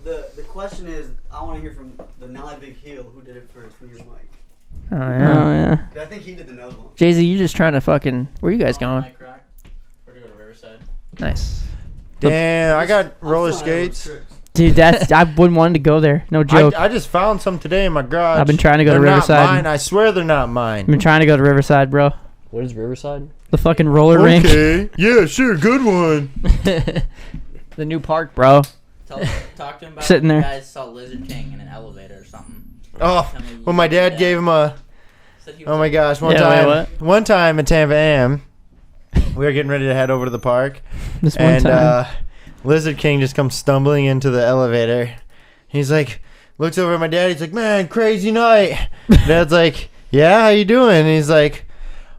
[SPEAKER 6] The question is, I want to hear from the Nelly Big Heel who did it first from your mic.
[SPEAKER 3] Oh
[SPEAKER 1] Oh,
[SPEAKER 3] yeah.
[SPEAKER 1] yeah.
[SPEAKER 6] 'Cause I think he did the nose one.
[SPEAKER 3] Jay-Z, you just trying to fucking... Where you guys going?
[SPEAKER 4] We're gonna go to Riverside.
[SPEAKER 3] Nice.
[SPEAKER 2] Damn, I got
[SPEAKER 6] I'm
[SPEAKER 2] roller
[SPEAKER 6] still on those
[SPEAKER 2] skates.
[SPEAKER 6] trips.
[SPEAKER 1] Dude, that's I wouldn't want to go there. No joke.
[SPEAKER 2] I just found some today in my garage.
[SPEAKER 1] I've been trying to go to
[SPEAKER 2] They're
[SPEAKER 1] Riverside.
[SPEAKER 2] Not mine. I swear they're not
[SPEAKER 1] I've
[SPEAKER 2] mine.
[SPEAKER 1] been trying to go to Riverside, bro.
[SPEAKER 4] What is Riverside?
[SPEAKER 1] The fucking roller rink.
[SPEAKER 2] Okay. Yeah, sure. Good one.
[SPEAKER 3] The new park, bro.
[SPEAKER 7] Talk to him about
[SPEAKER 1] Sitting
[SPEAKER 7] when
[SPEAKER 1] there.
[SPEAKER 7] you guys saw Lizard King in an elevator or something.
[SPEAKER 2] Oh,
[SPEAKER 7] Tell me you
[SPEAKER 2] when my
[SPEAKER 7] did
[SPEAKER 2] dad
[SPEAKER 7] that.
[SPEAKER 2] gave him a...
[SPEAKER 7] Said he was
[SPEAKER 2] Oh my gosh, one
[SPEAKER 3] Yeah, wait,
[SPEAKER 2] time.
[SPEAKER 3] what?
[SPEAKER 2] One time at Tampa Am, we were getting ready to head over to the park.
[SPEAKER 1] This one
[SPEAKER 2] And
[SPEAKER 1] time.
[SPEAKER 2] Lizard King just comes stumbling into the elevator. He's like, looks over at my dad. He's like, man, crazy night. Dad's like, yeah, how you doing? And he's like,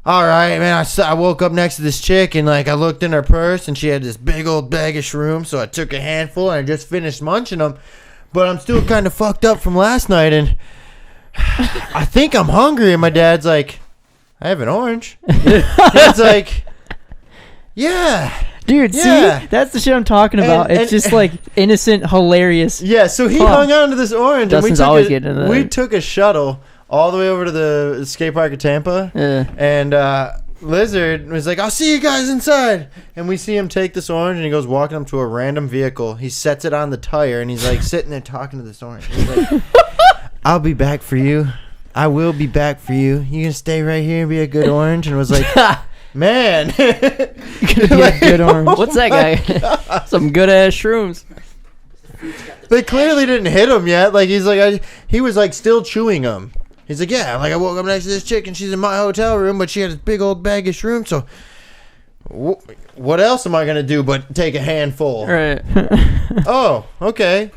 [SPEAKER 2] all right, man. I woke up next to this chick and like I looked in her purse and she had this big old bag of shrooms. So I took a handful and I just finished munching them. But I'm still kind of fucked up from last night and I think I'm hungry. And my dad's like, I have an orange. It's like, yeah.
[SPEAKER 1] Dude,
[SPEAKER 2] yeah.
[SPEAKER 1] see? That's the shit I'm talking about.
[SPEAKER 2] And-
[SPEAKER 1] It's just like innocent, hilarious.
[SPEAKER 2] Yeah, so he
[SPEAKER 1] Huh.
[SPEAKER 2] hung on to this orange.
[SPEAKER 3] Dustin's
[SPEAKER 2] and we
[SPEAKER 3] always
[SPEAKER 2] took
[SPEAKER 3] getting into that.
[SPEAKER 2] We took a shuttle all the way over to the skate park at Tampa.
[SPEAKER 3] Yeah.
[SPEAKER 2] And Lizard was like, I'll see you guys inside. And we see him take this orange and he goes walking up to a random vehicle. He sets it on the tire and he's like sitting there talking to this orange. He's like, I'll be back for you. I will be back for you. You gonna stay right here and be a good orange? And it was like, man.
[SPEAKER 1] Be a good orange.
[SPEAKER 3] What's that guy? Some good ass shrooms.
[SPEAKER 2] They clearly didn't hit him yet. Like he's like, he was like still chewing them. He's like, yeah, like I woke up next to this chick and she's in my hotel room, but she had this big old bag of shrooms. So, what else am I gonna do but take a handful?
[SPEAKER 3] Right.
[SPEAKER 2] Oh, okay.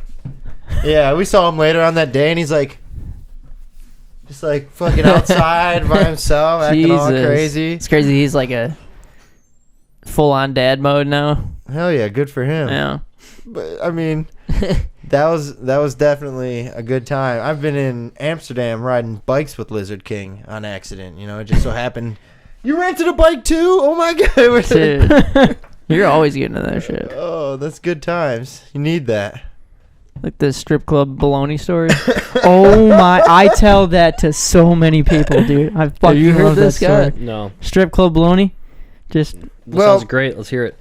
[SPEAKER 2] Yeah, we saw him later on that day, and he's like, just like fucking outside by himself, acting all
[SPEAKER 3] Jesus.
[SPEAKER 2] crazy.
[SPEAKER 3] It's crazy. He's like a full-on dad mode now.
[SPEAKER 2] Hell yeah, good for him.
[SPEAKER 3] Yeah.
[SPEAKER 2] But I mean, that was definitely a good time. I've been in Amsterdam riding bikes with Lizard King on accident. You know, it just so happened. You rented a bike too? Oh my god!
[SPEAKER 3] Dude. You're always getting to that shit.
[SPEAKER 2] Oh, that's good times. You need that.
[SPEAKER 3] Like the strip club baloney story.
[SPEAKER 1] Oh my! I tell that to so many people, dude. I fucking
[SPEAKER 3] you heard
[SPEAKER 1] love
[SPEAKER 3] this
[SPEAKER 1] that
[SPEAKER 3] guy?
[SPEAKER 1] story.
[SPEAKER 4] No.
[SPEAKER 1] Strip club baloney. Just
[SPEAKER 4] That
[SPEAKER 2] Well-
[SPEAKER 4] sounds great. Let's hear it.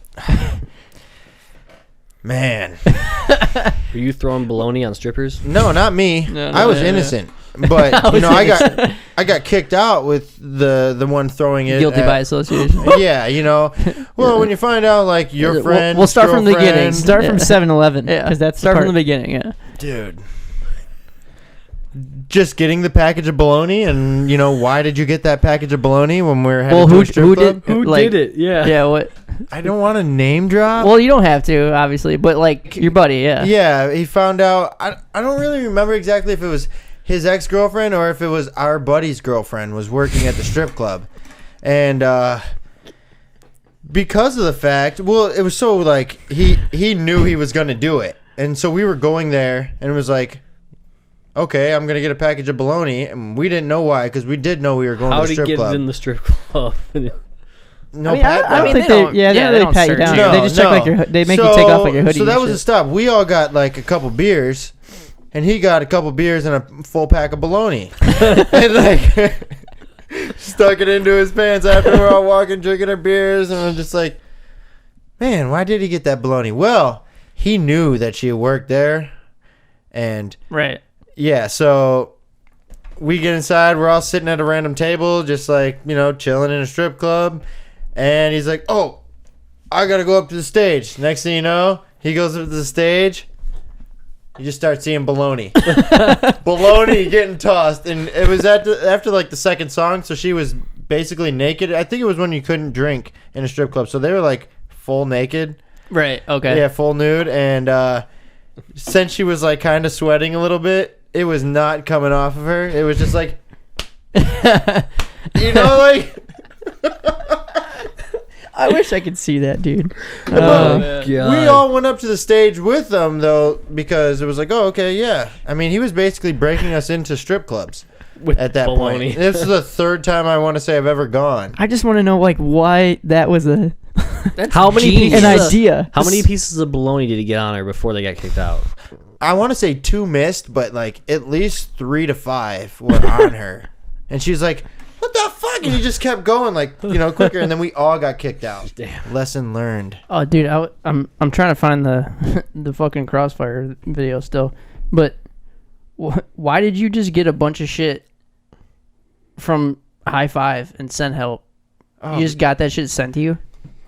[SPEAKER 2] Man,
[SPEAKER 4] Are you throwing baloney on strippers?
[SPEAKER 2] no, not me.
[SPEAKER 3] No,
[SPEAKER 2] I was
[SPEAKER 3] yeah, yeah.
[SPEAKER 2] innocent, but you know, I got kicked out with the one throwing it.
[SPEAKER 3] Guilty
[SPEAKER 2] at-
[SPEAKER 3] by association.
[SPEAKER 2] Yeah, you know. Well, when you find out like your
[SPEAKER 3] We'll-
[SPEAKER 2] friend,
[SPEAKER 3] we'll start from the beginning.
[SPEAKER 1] start from
[SPEAKER 3] Yeah.
[SPEAKER 1] 7-Eleven.
[SPEAKER 3] Yeah.
[SPEAKER 1] Because that's
[SPEAKER 3] Start
[SPEAKER 1] the
[SPEAKER 3] from
[SPEAKER 1] part.
[SPEAKER 3] the beginning. Yeah.
[SPEAKER 2] dude. Just getting the package of bologna, and you know why did you get that package of bologna when we were headed
[SPEAKER 3] Well,
[SPEAKER 2] to
[SPEAKER 3] who
[SPEAKER 2] a strip
[SPEAKER 3] who
[SPEAKER 2] club?
[SPEAKER 3] did like,
[SPEAKER 4] it? Yeah.
[SPEAKER 3] Yeah. What?
[SPEAKER 2] I don't want to name drop.
[SPEAKER 3] Well, you don't have to, obviously, but like your buddy. Yeah.
[SPEAKER 2] Yeah, he found out. I don't really remember exactly if it was his ex-girlfriend or if it was our buddy's girlfriend was working at the strip club. And because of the fact, well, it was so like he knew he was going to do it. And so we were going there and it was like, okay, I'm going to get a package of bologna. And we didn't know why because we did know we were going
[SPEAKER 4] How
[SPEAKER 2] to the
[SPEAKER 4] did he
[SPEAKER 2] strip
[SPEAKER 4] get
[SPEAKER 2] club.
[SPEAKER 4] it in the strip club?
[SPEAKER 2] No,
[SPEAKER 1] I mean,
[SPEAKER 2] Pat,
[SPEAKER 1] I don't
[SPEAKER 2] no.
[SPEAKER 1] think
[SPEAKER 3] they
[SPEAKER 1] they.
[SPEAKER 3] don't-
[SPEAKER 1] Yeah,
[SPEAKER 3] yeah,
[SPEAKER 1] they
[SPEAKER 3] they
[SPEAKER 1] don't
[SPEAKER 3] don't
[SPEAKER 1] really pat you
[SPEAKER 3] search
[SPEAKER 1] down.
[SPEAKER 3] you.
[SPEAKER 1] They just check like your. They make you take off like your hoodie.
[SPEAKER 2] So that
[SPEAKER 1] and
[SPEAKER 2] was a
[SPEAKER 1] shit.
[SPEAKER 2] stop. We all got like a couple beers, and he got a couple beers and a full pack of bologna, and like stuck it into his pants after we're all walking, drinking our beers, and I'm just like, man, why did he get that bologna? Well, he knew that she worked there, and
[SPEAKER 3] Right.
[SPEAKER 2] yeah, so we get inside. We're all sitting at a random table, just like, you know, chilling in a strip club. And he's like, oh, I got to go up to the stage. Next thing you know, he goes up to the stage. You just start seeing baloney. Baloney getting tossed. And it was after like the second song, so she was basically naked. I think it was when you couldn't drink in a strip club, so they were like full naked.
[SPEAKER 3] Right. Okay.
[SPEAKER 2] Yeah, full nude, and since she was like kind of sweating a little bit, it was not coming off of her. It was just like, you know, like.
[SPEAKER 1] I wish I could see that, dude.
[SPEAKER 2] God. We all went up to the stage with them though, because it was like, oh, okay, yeah. I mean, he was basically breaking us into strip clubs at that point. This is the third time I want to say I've ever gone.
[SPEAKER 1] I just want to know like why that was an idea.
[SPEAKER 4] How many pieces of bologna did he get on her before they got kicked out?
[SPEAKER 2] I want to say 2 missed, but like at least 3 to 5 were on her, and she's like, what the fuck? And he just kept going, like, you know, quicker, and then we all got kicked out.
[SPEAKER 4] Damn.
[SPEAKER 2] Lesson learned.
[SPEAKER 1] Oh, dude, I'm trying to find the fucking Crossfire video still, but why did you just get a bunch of shit from High Five and send help? You just got that shit sent to you?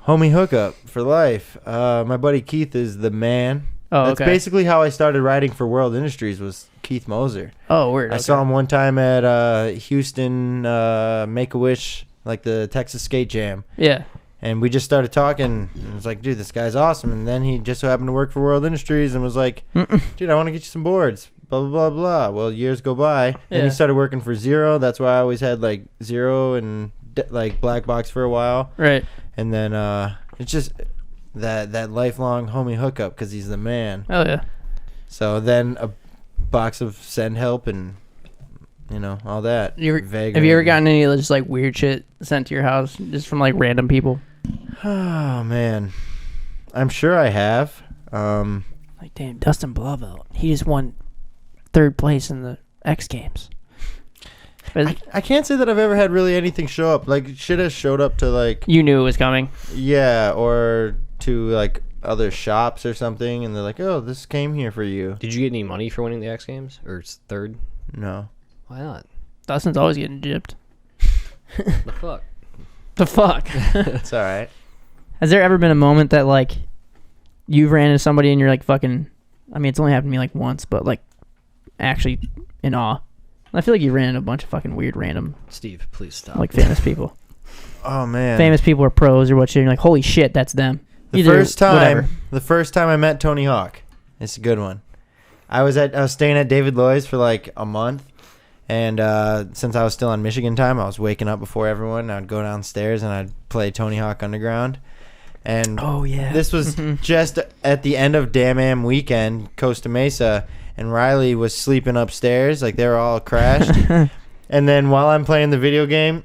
[SPEAKER 2] Homie hookup for life. My buddy Keith is the man.
[SPEAKER 1] Oh,
[SPEAKER 2] That's
[SPEAKER 1] okay.
[SPEAKER 2] basically how I started writing for World Industries, was Keith Moser.
[SPEAKER 1] Oh, weird.
[SPEAKER 2] I saw him one time at Houston Make-A-Wish, like the Texas Skate Jam.
[SPEAKER 1] Yeah.
[SPEAKER 2] And we just started talking, and I was like, dude, this guy's awesome. And then he just so happened to work for World Industries and was like, dude, I want to get you some boards, blah, blah, blah, blah. Well, years go by, and he started working for Zero. That's why I always had, like, Zero and, like, Black Box for a while.
[SPEAKER 1] Right.
[SPEAKER 2] And then it's just that lifelong homie hookup because he's the man.
[SPEAKER 1] Oh, yeah.
[SPEAKER 2] So then a box of send help and, you know, all that.
[SPEAKER 1] Have you ever gotten any of just like weird shit sent to your house just from like random people?
[SPEAKER 2] Oh, man. I'm sure I have.
[SPEAKER 1] Like, damn, Dustin Blauvelt. He just won 3rd place in the X Games.
[SPEAKER 2] I can't say that I've ever had really anything show up. Like, shit has showed up to, like...
[SPEAKER 1] You knew it was coming.
[SPEAKER 2] Yeah, or to, like, other shops or something, and they're like, oh, this came here for you.
[SPEAKER 4] Did you get any money for winning the X Games? Or it's 3rd?
[SPEAKER 2] No.
[SPEAKER 4] Why not?
[SPEAKER 1] Dustin's always getting gypped.
[SPEAKER 4] The fuck?
[SPEAKER 1] The fuck?
[SPEAKER 2] It's all right.
[SPEAKER 1] Has there ever been a moment that, like, you ran into somebody and you're, like, fucking... I mean, it's only happened to me, like, once, but, like, actually in awe. I feel like you ran into a bunch of fucking weird, random,
[SPEAKER 4] Steve, please stop.
[SPEAKER 1] like, famous people.
[SPEAKER 2] Oh, man.
[SPEAKER 1] Famous people or pros or what shit. And you're like, holy shit, that's them.
[SPEAKER 2] The first time I met Tony Hawk. It's a good one. I was staying at David Loy's for like a month, and since I was still on Michigan time, I was waking up before everyone. And I'd go downstairs and I'd play Tony Hawk Underground. And
[SPEAKER 1] oh yeah,
[SPEAKER 2] this was just at the end of Damn Am weekend, Costa Mesa, and Riley was sleeping upstairs, like they were all crashed. And then while I'm playing the video game,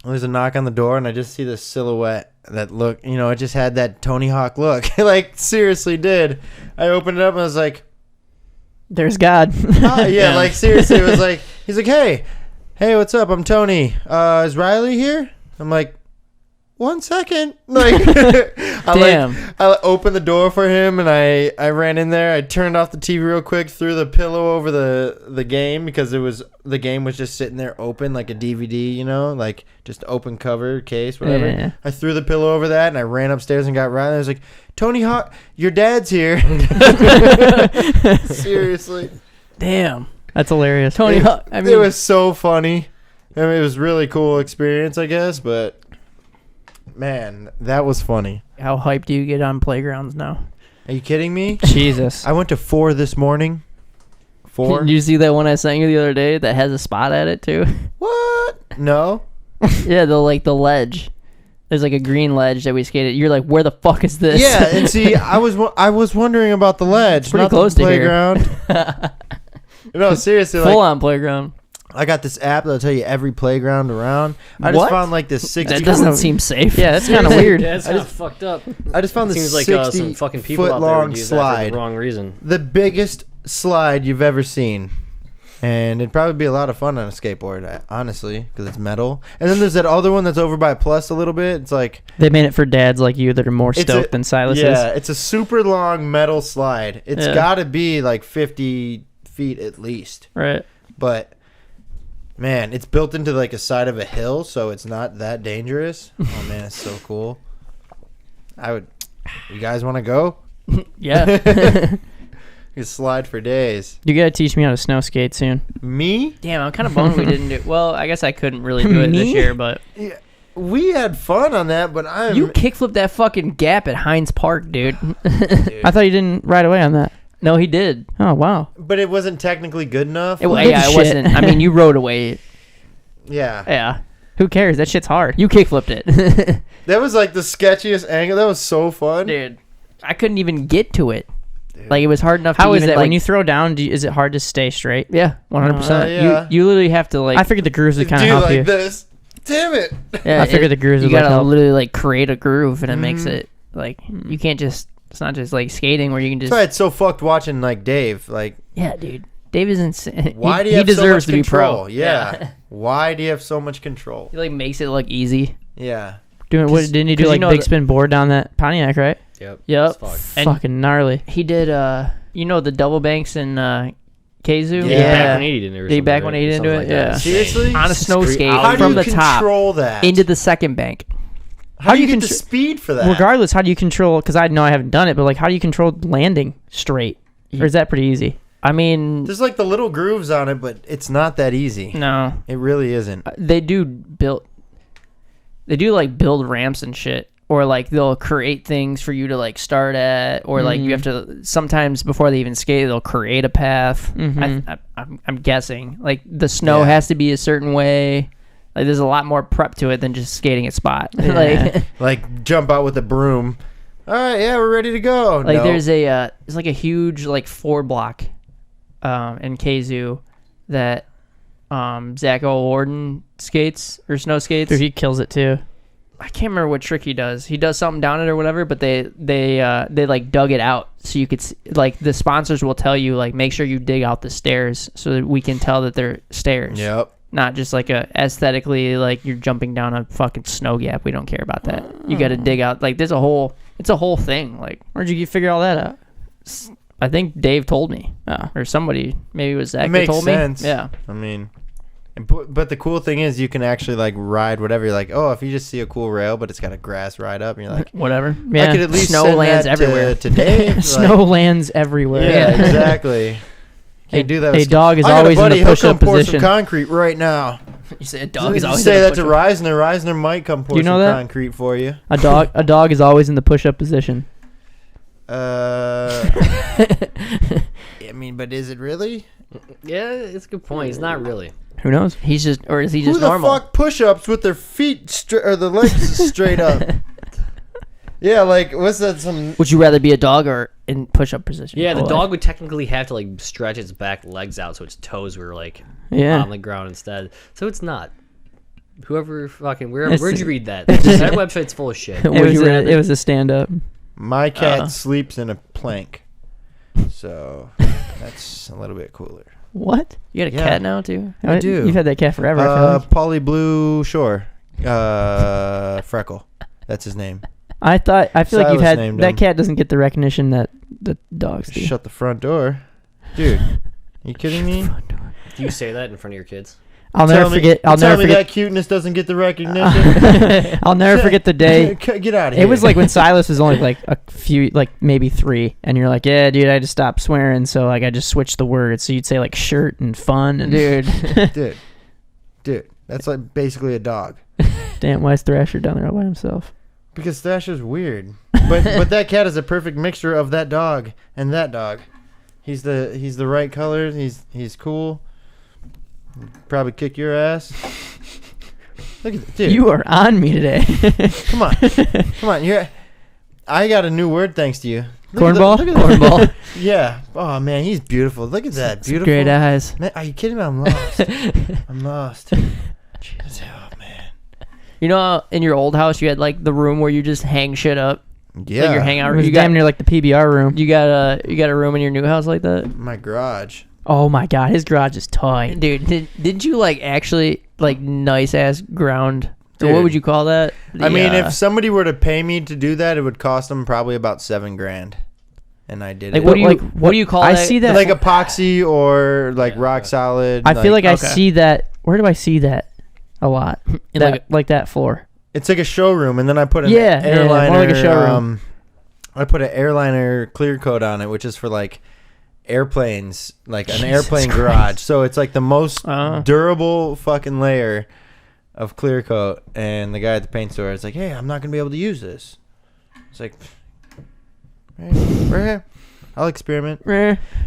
[SPEAKER 2] there's a knock on the door, and I just see this silhouette that look, you know, it just had that Tony Hawk look. Like, seriously did. I opened it up and I was like,
[SPEAKER 1] there's God.
[SPEAKER 2] yeah, like, seriously, it was like, he's like, hey, what's up? I'm Tony. Is Riley here? I'm like, 1 second. Like, I opened the door for him, and I ran in there. I turned off the TV real quick, threw the pillow over the game because the game was just sitting there open like a DVD, you know, like just open cover case, whatever.
[SPEAKER 1] Yeah.
[SPEAKER 2] I threw the pillow over that, and I ran upstairs and got Riley. I was like, Tony Hawk, your dad's here. Seriously.
[SPEAKER 1] Damn. That's hilarious. Tony Hawk. I mean,
[SPEAKER 2] it was so funny. I mean, it was really cool experience, I guess, but man, that was funny.
[SPEAKER 1] How hyped do you get on playgrounds now?
[SPEAKER 2] Are you kidding me?
[SPEAKER 1] Jesus.
[SPEAKER 2] I went to 4 this morning. 4?
[SPEAKER 3] Did you see that one I sent you the other day that has a spot at it too?
[SPEAKER 2] What? No.
[SPEAKER 3] Yeah, the ledge. There's like a green ledge that we skated. You're like, where the fuck is this?
[SPEAKER 2] Yeah, and see, I was wondering about the ledge,
[SPEAKER 3] pretty
[SPEAKER 2] not
[SPEAKER 3] close
[SPEAKER 2] the
[SPEAKER 3] to here.
[SPEAKER 2] playground. No, seriously,
[SPEAKER 3] Full
[SPEAKER 2] like,
[SPEAKER 3] on playground.
[SPEAKER 2] I got this app that'll tell you every playground around. I just
[SPEAKER 1] What?
[SPEAKER 2] found like this 60.
[SPEAKER 3] That doesn't seem safe.
[SPEAKER 1] Yeah, that's kind of weird.
[SPEAKER 4] Yeah, it's kind of fucked up.
[SPEAKER 2] I just found this
[SPEAKER 4] Seems like
[SPEAKER 2] 60
[SPEAKER 4] some fucking people
[SPEAKER 2] foot
[SPEAKER 4] out there would
[SPEAKER 2] long
[SPEAKER 4] use that for
[SPEAKER 2] slide.
[SPEAKER 4] the wrong reason.
[SPEAKER 2] The biggest slide you've ever seen. And it'd probably be a lot of fun on a skateboard, honestly, because it's metal. And then there's that other one that's over by Plus a little bit. It's like...
[SPEAKER 1] They made it for dads like you that are more stoked than Silas is.
[SPEAKER 2] Yeah, it's a super long metal slide. It's got to be like 50 feet at least.
[SPEAKER 1] Right.
[SPEAKER 2] But, man, it's built into like a side of a hill, so it's not that dangerous. Oh, man, it's so cool. You guys want to go?
[SPEAKER 1] Yeah.
[SPEAKER 2] You slide for days.
[SPEAKER 1] You gotta teach me how to snow skate soon.
[SPEAKER 2] Me?
[SPEAKER 3] Damn, I'm kind of bummed we didn't do. Well, I guess I couldn't really do it this
[SPEAKER 1] Me?
[SPEAKER 3] year, but
[SPEAKER 2] Yeah, we had fun on that, but I'm.
[SPEAKER 3] you kickflipped that fucking gap at Heinz Park, dude.
[SPEAKER 1] I thought you didn't ride away on that.
[SPEAKER 3] No, he did.
[SPEAKER 1] Oh wow.
[SPEAKER 2] But it wasn't technically good enough.
[SPEAKER 3] It,
[SPEAKER 1] Good
[SPEAKER 3] yeah, it
[SPEAKER 1] shit.
[SPEAKER 3] wasn't. I mean, you rode away.
[SPEAKER 2] Yeah.
[SPEAKER 3] Yeah,
[SPEAKER 1] Who cares? That shit's hard.
[SPEAKER 3] you kickflipped it,
[SPEAKER 2] That was like the sketchiest angle. That was so fun.
[SPEAKER 3] dude. I couldn't even get to it. Like it was hard enough.
[SPEAKER 1] How
[SPEAKER 3] to
[SPEAKER 1] is
[SPEAKER 3] even,
[SPEAKER 1] that?
[SPEAKER 3] like,
[SPEAKER 1] When you throw down, is it hard to stay straight?
[SPEAKER 3] Yeah, 100%.
[SPEAKER 2] yeah.
[SPEAKER 3] You literally have to like.
[SPEAKER 1] I figured the grooves would kind of
[SPEAKER 2] Do
[SPEAKER 1] help
[SPEAKER 2] like
[SPEAKER 1] you.
[SPEAKER 2] this. Damn it.
[SPEAKER 3] Yeah,
[SPEAKER 1] I figured the grooves
[SPEAKER 3] You
[SPEAKER 1] would, like,
[SPEAKER 3] gotta
[SPEAKER 1] help.
[SPEAKER 3] literally like create a groove, and it makes
[SPEAKER 2] Mhm.
[SPEAKER 3] it like you can't just. It's not just like skating where you can just.
[SPEAKER 2] That's why it's so fucked watching like Dave. Like,
[SPEAKER 3] Yeah, dude. Dave is insane.
[SPEAKER 2] why do you
[SPEAKER 3] he
[SPEAKER 2] have
[SPEAKER 3] deserves
[SPEAKER 2] so
[SPEAKER 3] to
[SPEAKER 2] much
[SPEAKER 3] be pro.
[SPEAKER 2] control? Yeah. Why do you have so much control?
[SPEAKER 3] He like makes it look easy.
[SPEAKER 2] Yeah.
[SPEAKER 1] Doing what?
[SPEAKER 3] 'Cause-
[SPEAKER 1] Didn't he do
[SPEAKER 3] 'cause you
[SPEAKER 1] like
[SPEAKER 3] know
[SPEAKER 1] big
[SPEAKER 3] that-
[SPEAKER 1] spin board down that Pontiac, right?
[SPEAKER 4] Yep.
[SPEAKER 3] Yep.
[SPEAKER 4] As fuck.
[SPEAKER 3] And-
[SPEAKER 1] Fucking gnarly.
[SPEAKER 3] He did. You know the double banks in Kazoo.
[SPEAKER 2] Yeah.
[SPEAKER 4] Back when he didn't do it. or
[SPEAKER 3] Did he back
[SPEAKER 4] something,
[SPEAKER 3] when
[SPEAKER 4] right?
[SPEAKER 3] he didn't do
[SPEAKER 4] Something
[SPEAKER 3] it?
[SPEAKER 4] like that.
[SPEAKER 3] Yeah.
[SPEAKER 4] Insane.
[SPEAKER 2] Seriously?
[SPEAKER 3] On a snow
[SPEAKER 4] Straight
[SPEAKER 3] skate
[SPEAKER 4] out.
[SPEAKER 2] How do
[SPEAKER 3] from
[SPEAKER 2] you
[SPEAKER 3] the top
[SPEAKER 2] control that?
[SPEAKER 3] into the second bank.
[SPEAKER 2] How do you
[SPEAKER 1] you
[SPEAKER 2] get the
[SPEAKER 1] contr-
[SPEAKER 2] speed for that?
[SPEAKER 1] Regardless, how do you control? Because I know I haven't done it, but like, how do you control landing straight? Or is that pretty easy?
[SPEAKER 3] I mean,
[SPEAKER 2] There's like the little grooves on it, but it's not that easy.
[SPEAKER 3] no,
[SPEAKER 2] It really isn't.
[SPEAKER 3] they do build. They do like build ramps and shit, or like they'll create things for you to like start at, or like you have to. Sometimes before they even skate, they'll create a path. I'm guessing like the snow
[SPEAKER 2] Yeah.
[SPEAKER 3] has to be a certain way. Like there's a lot more prep to it than just skating at spot.
[SPEAKER 1] Yeah.
[SPEAKER 3] like
[SPEAKER 2] Like jump out with a broom. All right, yeah, we're ready to go.
[SPEAKER 3] like
[SPEAKER 2] No.
[SPEAKER 3] there's a there's like a huge like 4 block in Kazoo that Zach O'Warden skates or snow skates.
[SPEAKER 1] Dude, he kills it too.
[SPEAKER 3] I can't remember what trick he does. He does something down it or whatever, but they like dug it out so you could like the sponsors will tell you like make sure you dig out the stairs so that we can tell that they're stairs.
[SPEAKER 2] Yep.
[SPEAKER 3] Not just like a aesthetically like you're jumping down a fucking snow gap. We don't care about that. You got to dig out like it's a whole thing. Like
[SPEAKER 1] Where'd you figure all that out?
[SPEAKER 3] I think Dave told me
[SPEAKER 1] Oh.
[SPEAKER 3] or somebody, maybe it was Zach
[SPEAKER 2] It
[SPEAKER 3] that
[SPEAKER 2] makes
[SPEAKER 3] told
[SPEAKER 2] sense.
[SPEAKER 3] me. Yeah.
[SPEAKER 2] I mean, but the cool thing is you can actually like ride whatever. You're like, oh, if you just see a cool rail, but it's got a grass ride up, and you're like,
[SPEAKER 3] Whatever.
[SPEAKER 1] Yeah.
[SPEAKER 2] I could at least
[SPEAKER 3] Snow
[SPEAKER 2] send
[SPEAKER 3] lands
[SPEAKER 2] that
[SPEAKER 3] everywhere.
[SPEAKER 2] to Dave.
[SPEAKER 1] Snow lands everywhere.
[SPEAKER 2] Yeah, exactly. Can't do that.
[SPEAKER 1] A
[SPEAKER 2] with
[SPEAKER 1] dog is
[SPEAKER 2] I got a
[SPEAKER 1] always in
[SPEAKER 2] buddy,
[SPEAKER 1] the
[SPEAKER 2] he'll
[SPEAKER 1] push-up
[SPEAKER 2] come pour
[SPEAKER 1] position.
[SPEAKER 2] some concrete right now.
[SPEAKER 3] You say a dog is
[SPEAKER 2] You
[SPEAKER 3] always
[SPEAKER 2] say
[SPEAKER 3] in a
[SPEAKER 2] that to
[SPEAKER 3] push-up.
[SPEAKER 2] Reisner. Reisner might come pour
[SPEAKER 1] you know
[SPEAKER 2] some
[SPEAKER 1] that?
[SPEAKER 2] concrete for you.
[SPEAKER 1] A dog is always in the push-up position.
[SPEAKER 2] I mean, but is it really?
[SPEAKER 4] Yeah, it's a good point. It's not really.
[SPEAKER 1] Who knows?
[SPEAKER 3] He's just, or is he
[SPEAKER 2] Who
[SPEAKER 3] just
[SPEAKER 2] the
[SPEAKER 3] normal?
[SPEAKER 2] fuck push-ups with their feet or the legs straight up? Yeah, like what's that? Some
[SPEAKER 3] Would you rather be a dog or in push-up position?
[SPEAKER 4] Yeah, the
[SPEAKER 3] Or,
[SPEAKER 4] dog would technically have to like stretch its back legs out so its toes were like
[SPEAKER 1] Yeah.
[SPEAKER 4] on the ground instead. So it's not. Whoever fucking
[SPEAKER 1] It's-
[SPEAKER 4] where'd you read that? That website's full of shit.
[SPEAKER 1] It was a stand-up.
[SPEAKER 2] my cat sleeps in a plank, so that's a little bit cooler.
[SPEAKER 1] What?
[SPEAKER 3] You got a
[SPEAKER 2] Yeah.
[SPEAKER 3] cat now too?
[SPEAKER 2] I do.
[SPEAKER 1] You've had that cat forever. I feel like.
[SPEAKER 2] Polly Blue Shore, Freckle. That's his name.
[SPEAKER 1] I feel like you've
[SPEAKER 2] Silas
[SPEAKER 1] had
[SPEAKER 2] named
[SPEAKER 1] that
[SPEAKER 2] him.
[SPEAKER 1] cat doesn't get the recognition that the dogs do.
[SPEAKER 2] Shut the front door, dude. You kidding me?
[SPEAKER 4] Do you say that in front of your kids?
[SPEAKER 1] I'll never forget. I'll
[SPEAKER 2] tell
[SPEAKER 1] never
[SPEAKER 2] me
[SPEAKER 1] forget.
[SPEAKER 2] that cuteness doesn't get the recognition.
[SPEAKER 1] I'll never forget the day.
[SPEAKER 2] Get out of here.
[SPEAKER 1] It was like when Silas was only like a few, like maybe 3, and you're like, "Yeah, dude, I just stopped swearing, so like I just switched the words." So you'd say like shirt and fun, and
[SPEAKER 2] dude. That's like basically a dog.
[SPEAKER 1] damn, why is Thrasher down there all by himself?
[SPEAKER 2] Because Thrasher's weird. But that cat is a perfect mixture of that dog and that dog. He's the right color. He's cool. Probably kick your ass. Look at dude.
[SPEAKER 1] You are on me today.
[SPEAKER 2] Come on. I got a new word thanks to you.
[SPEAKER 1] Cornball?
[SPEAKER 2] Cornball. Yeah. Oh man, he's beautiful. Look at that. Beautiful.
[SPEAKER 3] Great eyes.
[SPEAKER 2] Man, are you kidding me? I'm lost. I'm lost. Jesus. Oh man.
[SPEAKER 3] You know, in your old house, you had like the room where you just hang shit up.
[SPEAKER 2] Yeah.
[SPEAKER 3] Like your hangout
[SPEAKER 1] It
[SPEAKER 3] room.
[SPEAKER 1] was
[SPEAKER 3] You got
[SPEAKER 1] damn near like the PBR room.
[SPEAKER 3] you got a room in your new house like that,
[SPEAKER 2] My garage.
[SPEAKER 1] Oh my god, his garage is tight.
[SPEAKER 3] dude. Did you like actually like nice ass ground? Or
[SPEAKER 2] Dude.
[SPEAKER 3] what would you call that?
[SPEAKER 2] I mean, if somebody were to pay me to do that, it would cost them probably about $7,000, and I did
[SPEAKER 3] like
[SPEAKER 2] it.
[SPEAKER 3] what do you call
[SPEAKER 1] I
[SPEAKER 3] that?
[SPEAKER 1] see that.
[SPEAKER 2] like epoxy or like rock solid.
[SPEAKER 1] I feel like I
[SPEAKER 3] okay.
[SPEAKER 1] see that. Where do I see that? A lot.
[SPEAKER 3] In
[SPEAKER 1] That,
[SPEAKER 3] like
[SPEAKER 1] like that floor.
[SPEAKER 2] it's like a showroom, and then I put an
[SPEAKER 1] Yeah,
[SPEAKER 2] airliner.
[SPEAKER 1] more like a showroom.
[SPEAKER 2] I put an airliner clear coat on it, which is for like airplanes, like an
[SPEAKER 1] Jesus
[SPEAKER 2] airplane
[SPEAKER 1] Christ.
[SPEAKER 2] garage. So it's like the most
[SPEAKER 1] Uh.
[SPEAKER 2] durable fucking layer of clear coat. And the guy at the paint store is like, hey, I'm not gonna be able to use this. It's like, right, I'll experiment.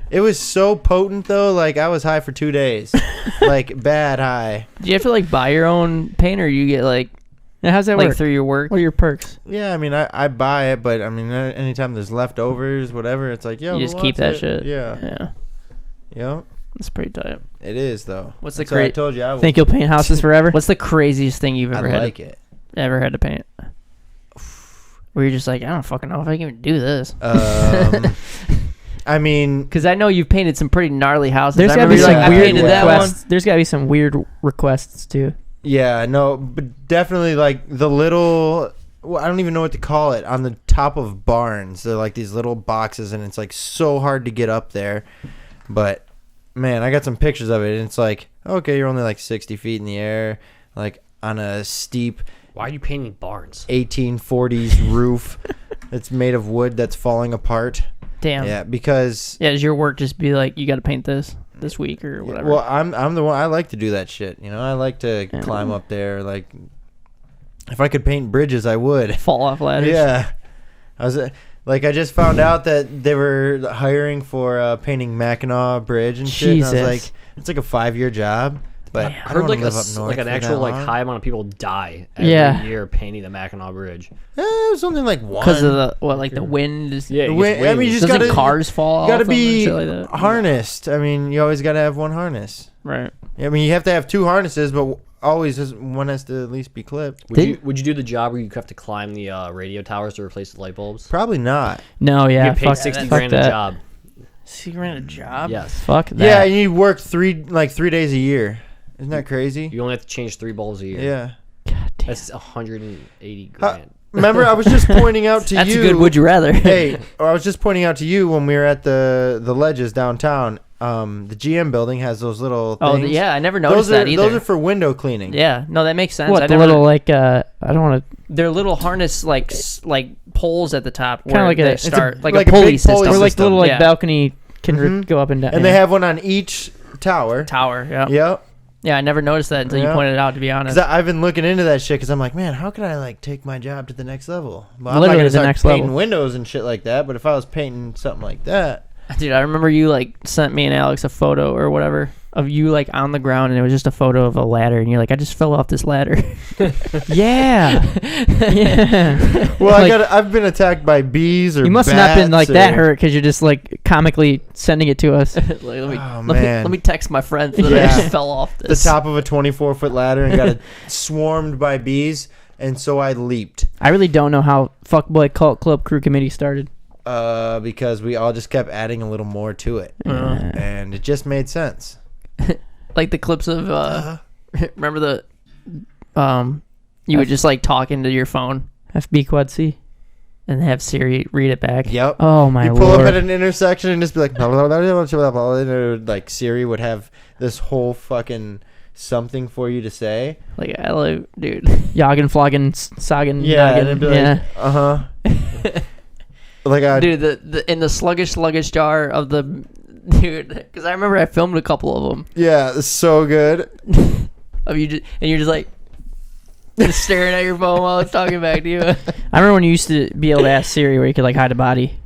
[SPEAKER 2] It was so potent though, like I was high for 2 days. Like bad high.
[SPEAKER 3] Do you have to like buy your own paint, or you get like
[SPEAKER 1] How's that
[SPEAKER 3] like
[SPEAKER 1] work?
[SPEAKER 3] through your work?
[SPEAKER 1] What are your perks?
[SPEAKER 2] Yeah, I mean I buy it, but I mean anytime there's leftovers, whatever, it's like, yo,
[SPEAKER 3] You
[SPEAKER 2] who
[SPEAKER 3] just keep
[SPEAKER 2] wants
[SPEAKER 3] that
[SPEAKER 2] it?
[SPEAKER 3] shit.
[SPEAKER 2] Yeah.
[SPEAKER 3] Yeah.
[SPEAKER 2] Yep.
[SPEAKER 3] That's pretty tight.
[SPEAKER 2] It is though.
[SPEAKER 3] What's the
[SPEAKER 2] That's why I
[SPEAKER 3] great?
[SPEAKER 2] told you I
[SPEAKER 1] Think you'll paint houses forever?
[SPEAKER 3] What's the craziest thing you've
[SPEAKER 2] I
[SPEAKER 3] ever had?
[SPEAKER 2] like it.
[SPEAKER 3] Ever had to paint? Where you're just like, I don't fucking know if I can even do this.
[SPEAKER 2] I mean,
[SPEAKER 3] Because I know you've painted some pretty gnarly houses.
[SPEAKER 1] There's
[SPEAKER 3] I
[SPEAKER 1] gotta be
[SPEAKER 3] remember
[SPEAKER 1] some
[SPEAKER 3] you're like, I
[SPEAKER 1] weird
[SPEAKER 3] painted that one.
[SPEAKER 1] requests. There's gotta be some weird requests too.
[SPEAKER 2] yeah, no, but definitely like the little, well, I don't even know what to call it, on the top of barns. They're like these little boxes, and it's like so hard to get up there. But man, I got some pictures of it, and it's like, okay, you're only like 60 feet in the air, like on a steep
[SPEAKER 4] Why are you painting barns?
[SPEAKER 2] 1840s roof. It's made of wood that's falling apart.
[SPEAKER 3] Damn.
[SPEAKER 2] Yeah, because
[SPEAKER 3] Yeah, does your work just be like, you got to paint this week or whatever?
[SPEAKER 2] well, I'm the one. I like to do that shit. You know, I like to climb up there. Like, if I could paint bridges, I would.
[SPEAKER 3] Fall off ladders.
[SPEAKER 2] Yeah, I was like, I just found out that they were hiring for painting Mackinac Bridge and shit. And I was
[SPEAKER 1] Jesus.
[SPEAKER 2] like, it's like a 5-year job, but
[SPEAKER 4] I
[SPEAKER 2] I
[SPEAKER 4] heard
[SPEAKER 2] don't
[SPEAKER 4] like
[SPEAKER 2] live up north
[SPEAKER 4] like an
[SPEAKER 2] for
[SPEAKER 4] actual
[SPEAKER 2] that
[SPEAKER 4] like
[SPEAKER 2] long.
[SPEAKER 4] high amount of people die every
[SPEAKER 1] Yeah.
[SPEAKER 4] year painting the Mackinac Bridge.
[SPEAKER 2] It was something like one.
[SPEAKER 3] Because of the, what, like the wind? Is,
[SPEAKER 4] Yeah,
[SPEAKER 2] The
[SPEAKER 4] it
[SPEAKER 2] wind-
[SPEAKER 4] gets
[SPEAKER 2] I mean, you
[SPEAKER 4] wings.
[SPEAKER 2] just
[SPEAKER 3] doesn't
[SPEAKER 2] gotta-
[SPEAKER 3] cars fall off
[SPEAKER 2] gotta
[SPEAKER 3] them and
[SPEAKER 2] be
[SPEAKER 3] shit like that?
[SPEAKER 2] harnessed. I mean, you always gotta have one harness.
[SPEAKER 3] Right.
[SPEAKER 2] I mean, you have to have 2 harnesses, but always one has to at least be clipped.
[SPEAKER 4] Would you do the job where you have to climb the radio towers to replace the light bulbs?
[SPEAKER 2] Probably not.
[SPEAKER 1] No,
[SPEAKER 4] You
[SPEAKER 1] yeah,
[SPEAKER 4] get paid
[SPEAKER 1] fuck
[SPEAKER 4] 60
[SPEAKER 1] fuck
[SPEAKER 4] grand a
[SPEAKER 1] that.
[SPEAKER 4] job.
[SPEAKER 3] So you ran a job?
[SPEAKER 4] Yes.
[SPEAKER 1] Fuck that.
[SPEAKER 2] Yeah, and you work 3 days a year. Isn't that crazy?
[SPEAKER 4] You only have to change 3 bulbs a year.
[SPEAKER 2] Yeah.
[SPEAKER 1] God damn.
[SPEAKER 4] That's 180 grand.
[SPEAKER 2] Remember, I was just pointing out to
[SPEAKER 3] That's
[SPEAKER 2] you.
[SPEAKER 3] a good would you rather.
[SPEAKER 2] Hey, I was just pointing out to you when we were at the ledges downtown. The GM building has those little
[SPEAKER 3] Oh,
[SPEAKER 2] things.
[SPEAKER 3] yeah, I never noticed that either.
[SPEAKER 2] Those are for window cleaning.
[SPEAKER 3] Yeah, no, that makes sense.
[SPEAKER 1] What
[SPEAKER 3] I
[SPEAKER 1] the
[SPEAKER 3] never,
[SPEAKER 1] little like? I don't want to.
[SPEAKER 3] they're little harness like like poles at the top.
[SPEAKER 1] Kinda
[SPEAKER 3] where
[SPEAKER 1] like
[SPEAKER 3] they
[SPEAKER 1] a-
[SPEAKER 3] start
[SPEAKER 2] it's
[SPEAKER 3] like,
[SPEAKER 2] like
[SPEAKER 3] a
[SPEAKER 2] a big
[SPEAKER 3] pulley system.
[SPEAKER 2] pulley
[SPEAKER 1] Or like the little like
[SPEAKER 3] Yeah.
[SPEAKER 1] balcony can
[SPEAKER 2] Mhm.
[SPEAKER 1] go up and down.
[SPEAKER 2] And they have one on each tower.
[SPEAKER 3] tower. Yeah.
[SPEAKER 2] Yep.
[SPEAKER 3] Yeah, I never noticed that until you
[SPEAKER 2] Yeah.
[SPEAKER 3] pointed it out. To be honest.
[SPEAKER 2] Because I've been looking into that shit because I'm like, man, how could I like take my job to the next level? Well, I'm
[SPEAKER 1] Literally
[SPEAKER 2] not gonna
[SPEAKER 1] the
[SPEAKER 2] start
[SPEAKER 1] next
[SPEAKER 2] painting
[SPEAKER 1] level.
[SPEAKER 2] windows and shit like that. But if I was painting something like that,
[SPEAKER 3] Dude, I remember you like sent me and Alex a photo or whatever of you like on the ground, and it was just a photo of a ladder, and you're like, I just fell off this ladder.
[SPEAKER 1] Yeah. Yeah.
[SPEAKER 2] well,
[SPEAKER 1] Like,
[SPEAKER 2] I've been attacked by bees or
[SPEAKER 1] you must have not been like
[SPEAKER 2] bats
[SPEAKER 1] that
[SPEAKER 2] or-
[SPEAKER 1] hurt because you're just like comically sending it to us.
[SPEAKER 3] Like, let me,
[SPEAKER 2] Oh,
[SPEAKER 3] let me
[SPEAKER 2] man.
[SPEAKER 3] let me text my friends that I
[SPEAKER 2] Yeah.
[SPEAKER 3] just fell off
[SPEAKER 2] the
[SPEAKER 3] this.
[SPEAKER 2] top of a 24-foot ladder and got swarmed by bees, and so I leaped.
[SPEAKER 1] I really don't know how Fuckboy Cult Club Crew Committee started.
[SPEAKER 2] Because we all just kept adding a little more to it, and it just made sense.
[SPEAKER 3] Like the clips of remember the you would just like talk into your phone
[SPEAKER 1] FB Quad C.
[SPEAKER 3] and have Siri read it back.
[SPEAKER 2] Yep.
[SPEAKER 1] Oh my
[SPEAKER 2] You pull
[SPEAKER 1] lord.
[SPEAKER 2] up at an intersection and just be like, blah, blah, blah, blah, blah, blah, and it would, like Siri would have this whole fucking something for you to say.
[SPEAKER 3] Like I love, dude.
[SPEAKER 1] Yoggin, floggin, soggin,
[SPEAKER 2] Yeah, and
[SPEAKER 1] noggin.
[SPEAKER 2] it'd be like,
[SPEAKER 1] Yeah.
[SPEAKER 2] like I
[SPEAKER 3] Dude, the in the sluggish jar of the dude, because I remember I filmed a couple of them
[SPEAKER 2] yeah, it's so good.
[SPEAKER 3] of you, just, and you're just like just staring at your phone while it's talking back to you.
[SPEAKER 1] I remember when you used to be able to ask Siri where you could like hide a body.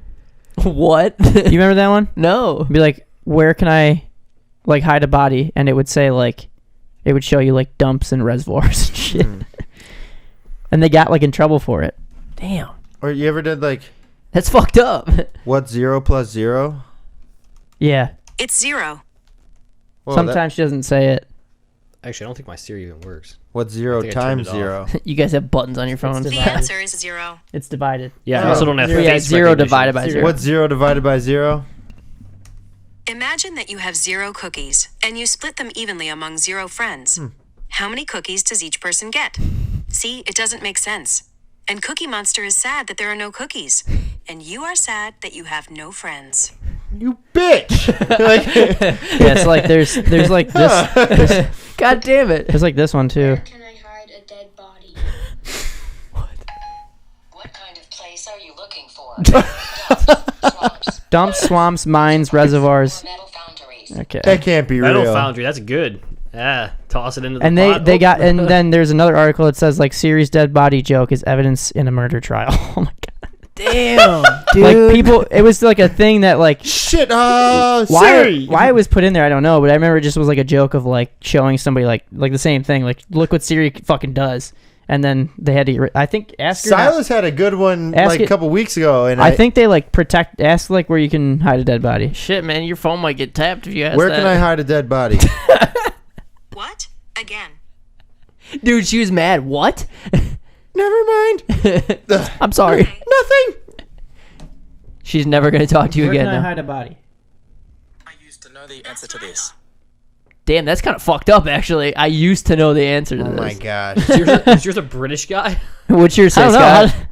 [SPEAKER 3] What?
[SPEAKER 1] You remember that one?
[SPEAKER 3] No.
[SPEAKER 1] Be like, where can I like hide a body? And it would say like, it would show you like dumps and reservoirs and shit. And they got like in trouble for it.
[SPEAKER 3] Damn,
[SPEAKER 2] Or you ever did like,
[SPEAKER 3] that's fucked up.
[SPEAKER 2] what's 0 plus 0?
[SPEAKER 1] Yeah.
[SPEAKER 8] It's 0.
[SPEAKER 2] Whoa,
[SPEAKER 1] Sometimes she doesn't say it.
[SPEAKER 4] Actually, I don't think my Siri even works.
[SPEAKER 2] what's 0
[SPEAKER 4] I think I turned
[SPEAKER 2] times
[SPEAKER 4] it off.
[SPEAKER 2] 0?
[SPEAKER 3] You guys have buttons on your phones.
[SPEAKER 8] The
[SPEAKER 1] divided.
[SPEAKER 8] answer is 0.
[SPEAKER 1] It's divided.
[SPEAKER 4] Yeah, I
[SPEAKER 2] Oh.
[SPEAKER 4] also don't have
[SPEAKER 3] Yeah,
[SPEAKER 4] face
[SPEAKER 3] 0
[SPEAKER 4] recognition.
[SPEAKER 3] divided by 0.
[SPEAKER 2] What's 0 divided by 0?
[SPEAKER 8] Imagine that you have 0 cookies, and you split them evenly among 0 friends. How many cookies does each person get? See, it doesn't make sense. And Cookie Monster is sad that there are no cookies. And you are sad that you have no friends.
[SPEAKER 2] You bitch! Like,
[SPEAKER 1] Yeah, it's like there's like this
[SPEAKER 3] God damn it.
[SPEAKER 1] there's like this one too.
[SPEAKER 9] Can I hide a dead body?
[SPEAKER 8] What kind of place are you looking for?
[SPEAKER 9] Swamps.
[SPEAKER 1] Dumps, swamps, mines, reservoirs.
[SPEAKER 9] Metal foundries.
[SPEAKER 1] Okay.
[SPEAKER 2] That can't be
[SPEAKER 4] Metal
[SPEAKER 2] real.
[SPEAKER 4] Foundry, that's good. Yeah, toss it into the
[SPEAKER 1] And
[SPEAKER 4] pot.
[SPEAKER 1] they
[SPEAKER 4] Oh.
[SPEAKER 1] got, and then there's another article that says like Siri's dead body joke is evidence in a murder trial. Oh my god.
[SPEAKER 3] Damn, dude.
[SPEAKER 1] Like people, it was like a thing that like
[SPEAKER 2] Shit,
[SPEAKER 1] why
[SPEAKER 2] Siri.
[SPEAKER 1] it was put in there I don't know, but I remember it just was like a joke of like showing somebody like the same thing, like look what Siri fucking does, and then they had to I think ask her
[SPEAKER 2] Silas had a good one
[SPEAKER 1] Ask
[SPEAKER 2] like a
[SPEAKER 1] it-
[SPEAKER 2] couple weeks ago, and
[SPEAKER 1] I think they like ask like where you can hide a dead body.
[SPEAKER 3] Shit, man, your phone might get tapped if you ask
[SPEAKER 2] where
[SPEAKER 3] that.
[SPEAKER 2] can I hide a dead body?
[SPEAKER 8] What? Again.
[SPEAKER 3] Dude, she was mad. What?
[SPEAKER 2] Never mind.
[SPEAKER 3] I'm sorry.
[SPEAKER 8] Okay.
[SPEAKER 2] Nothing.
[SPEAKER 3] She's never gonna talk to you
[SPEAKER 1] Where
[SPEAKER 3] again
[SPEAKER 1] can I
[SPEAKER 3] now.
[SPEAKER 1] hide a body?
[SPEAKER 5] I used to know the answer to this.
[SPEAKER 3] Damn, that's kind of fucked up. Actually, I used to know the answer to
[SPEAKER 2] Oh
[SPEAKER 3] this.
[SPEAKER 2] my gosh.
[SPEAKER 4] Is yours a British guy?
[SPEAKER 3] What's your
[SPEAKER 1] I
[SPEAKER 3] say,
[SPEAKER 1] don't know.
[SPEAKER 3] Scott?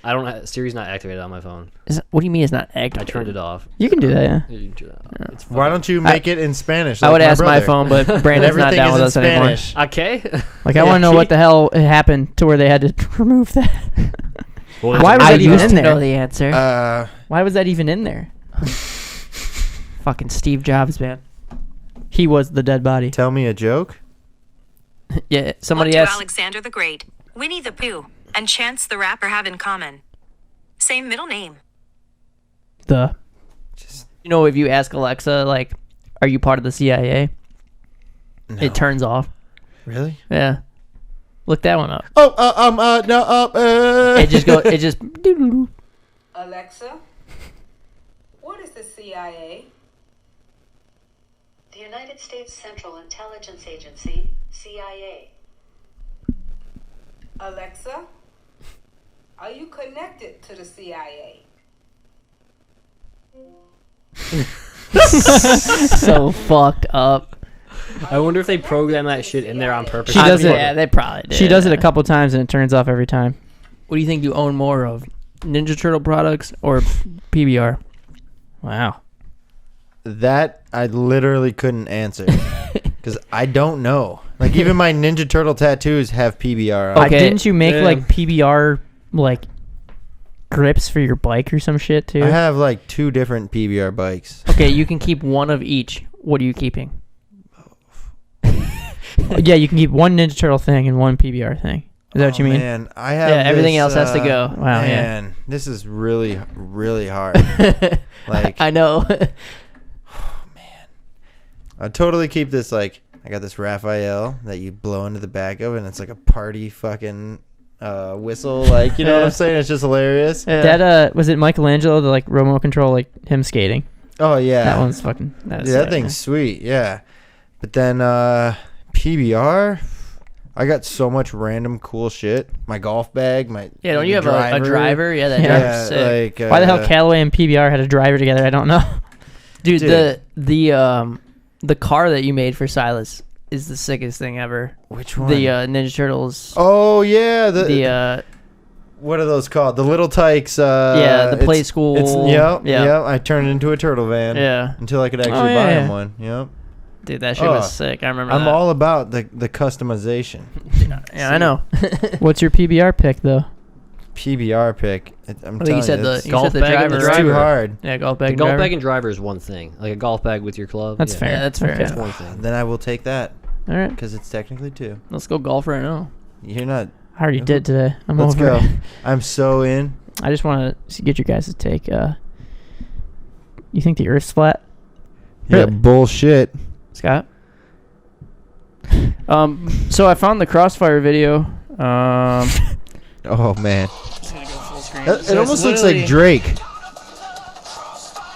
[SPEAKER 4] I don't have Siri's not activated on my phone.
[SPEAKER 3] What do you mean it's not active?
[SPEAKER 4] I turned it off.
[SPEAKER 1] You can do that, yeah.
[SPEAKER 4] You turn it off. It's
[SPEAKER 2] Why don't you make it in Spanish?
[SPEAKER 3] I
[SPEAKER 2] like
[SPEAKER 3] would ask my
[SPEAKER 2] brother?
[SPEAKER 3] phone, but Brandon's not
[SPEAKER 2] Everything
[SPEAKER 3] down
[SPEAKER 2] is
[SPEAKER 3] with
[SPEAKER 2] in
[SPEAKER 3] us anymore.
[SPEAKER 2] Spanish.
[SPEAKER 4] okay?
[SPEAKER 1] Like I want to know what the hell happened to where they had to remove that.
[SPEAKER 4] Well,
[SPEAKER 1] Why was
[SPEAKER 3] I
[SPEAKER 1] that even
[SPEAKER 3] used
[SPEAKER 1] in
[SPEAKER 3] to
[SPEAKER 1] there?
[SPEAKER 3] know the answer.
[SPEAKER 1] Why was that even in there?
[SPEAKER 3] Fucking Steve Jobs, man.
[SPEAKER 1] He was the dead body.
[SPEAKER 2] Tell me a joke.
[SPEAKER 3] Yeah, somebody
[SPEAKER 8] What do
[SPEAKER 3] asked.
[SPEAKER 8] Alexander the Great, Winnie the Pooh, and Chance the Rapper have in common? Same middle name.
[SPEAKER 1] The
[SPEAKER 3] You know, if you ask Alexa, like, "Are you part of the CIA?"
[SPEAKER 2] No.
[SPEAKER 3] It turns off.
[SPEAKER 2] Really?
[SPEAKER 3] Yeah. Look that one up.
[SPEAKER 2] Oh, no,
[SPEAKER 3] It just go. It just.
[SPEAKER 10] Alexa, what is the CIA?
[SPEAKER 9] The United States Central Intelligence Agency, CIA.
[SPEAKER 10] Alexa, are you connected to the CIA?
[SPEAKER 3] So fucked up.
[SPEAKER 4] I wonder if they program that shit in there on purpose.
[SPEAKER 1] She does it.
[SPEAKER 3] Yeah, they probably did.
[SPEAKER 1] She does it a couple times and it turns off every time.
[SPEAKER 3] What do you think you own more of, Ninja Turtle products or PBR?
[SPEAKER 1] Wow.
[SPEAKER 2] That I literally couldn't answer because I don't know. Like even my Ninja Turtle tattoos have PBR on.
[SPEAKER 3] Okay.
[SPEAKER 1] Didn't you make
[SPEAKER 4] Yeah.
[SPEAKER 1] like PBR like grips for your bike or some shit too?
[SPEAKER 2] I have like 2 different PBR bikes.
[SPEAKER 3] Okay, you can keep one of each. What are you keeping?
[SPEAKER 1] Yeah, you can keep one Ninja Turtle thing and one PBR thing. Is that what you mean?
[SPEAKER 2] Man, I have.
[SPEAKER 3] Yeah, everything
[SPEAKER 2] this,
[SPEAKER 3] else has to go.
[SPEAKER 1] Wow, yeah.
[SPEAKER 2] Man, this is really, really hard. Like
[SPEAKER 3] I know.
[SPEAKER 2] I totally keep this. Like I got this Raphael that you blow into the back of, and it's like a party fucking whistle. Like you know what I'm saying? It's just hilarious.
[SPEAKER 1] That was it Michelangelo, the like remote control, like him skating?
[SPEAKER 2] Oh yeah,
[SPEAKER 1] That one's fucking. That's
[SPEAKER 2] yeah, that thing's sweet. Yeah, but then PBR. I got so much random cool shit. My golf bag, my
[SPEAKER 3] Yeah, don't you have a driver? Yeah, that
[SPEAKER 1] Yeah.
[SPEAKER 3] driver's sick.
[SPEAKER 2] like
[SPEAKER 1] Why the hell Callaway and PBR had a driver together? I don't know.
[SPEAKER 3] Dude,
[SPEAKER 2] Dude.
[SPEAKER 3] the car that you made for Silas is the sickest thing ever.
[SPEAKER 2] Which one?
[SPEAKER 3] The Ninja Turtles.
[SPEAKER 2] Oh yeah,
[SPEAKER 3] The
[SPEAKER 2] what are those called? The Little Tykes.
[SPEAKER 3] yeah, the play
[SPEAKER 2] it's-
[SPEAKER 3] school.
[SPEAKER 2] It's
[SPEAKER 3] Yeah.
[SPEAKER 2] yeah. I turned it into a turtle van.
[SPEAKER 3] Yeah.
[SPEAKER 2] Until I could actually
[SPEAKER 1] Oh, yeah,
[SPEAKER 2] buy
[SPEAKER 1] yeah.
[SPEAKER 2] him one. Yep.
[SPEAKER 3] Dude, that shit
[SPEAKER 2] Oh,
[SPEAKER 3] was sick. I remember
[SPEAKER 2] I'm
[SPEAKER 3] that.
[SPEAKER 2] all about the customization.
[SPEAKER 3] Yeah, I know.
[SPEAKER 1] What's your PBR pick though?
[SPEAKER 2] PBR pick. I'm
[SPEAKER 3] I think
[SPEAKER 2] telling
[SPEAKER 3] you said
[SPEAKER 2] you,
[SPEAKER 3] the
[SPEAKER 2] it's,
[SPEAKER 3] you
[SPEAKER 4] golf
[SPEAKER 3] said the
[SPEAKER 4] bag and
[SPEAKER 3] driver.
[SPEAKER 4] the
[SPEAKER 2] it's too
[SPEAKER 4] driver.
[SPEAKER 2] hard.
[SPEAKER 3] Yeah, golf bag.
[SPEAKER 4] The
[SPEAKER 3] and
[SPEAKER 4] golf
[SPEAKER 3] driver.
[SPEAKER 4] bag and driver is one thing. Like a golf bag with your club.
[SPEAKER 1] That's
[SPEAKER 4] yeah.
[SPEAKER 1] fair.
[SPEAKER 3] Yeah, that's fair.
[SPEAKER 4] That's one thing.
[SPEAKER 2] Then I will take that
[SPEAKER 1] All right,
[SPEAKER 2] because it's technically 2.
[SPEAKER 3] Let's go golf right now.
[SPEAKER 2] You're not.
[SPEAKER 1] I already did today. I'm
[SPEAKER 2] Let's
[SPEAKER 1] over
[SPEAKER 2] go.
[SPEAKER 1] it.
[SPEAKER 2] I'm so in.
[SPEAKER 1] I just want to get your guys' take. You think the Earth's flat,
[SPEAKER 2] Yeah,
[SPEAKER 1] Really?
[SPEAKER 2] bullshit.
[SPEAKER 1] Scott? So I found the Crossfire video.
[SPEAKER 2] Oh man, it
[SPEAKER 3] So
[SPEAKER 2] almost
[SPEAKER 3] it's
[SPEAKER 2] looks like
[SPEAKER 3] literally-
[SPEAKER 2] Drake.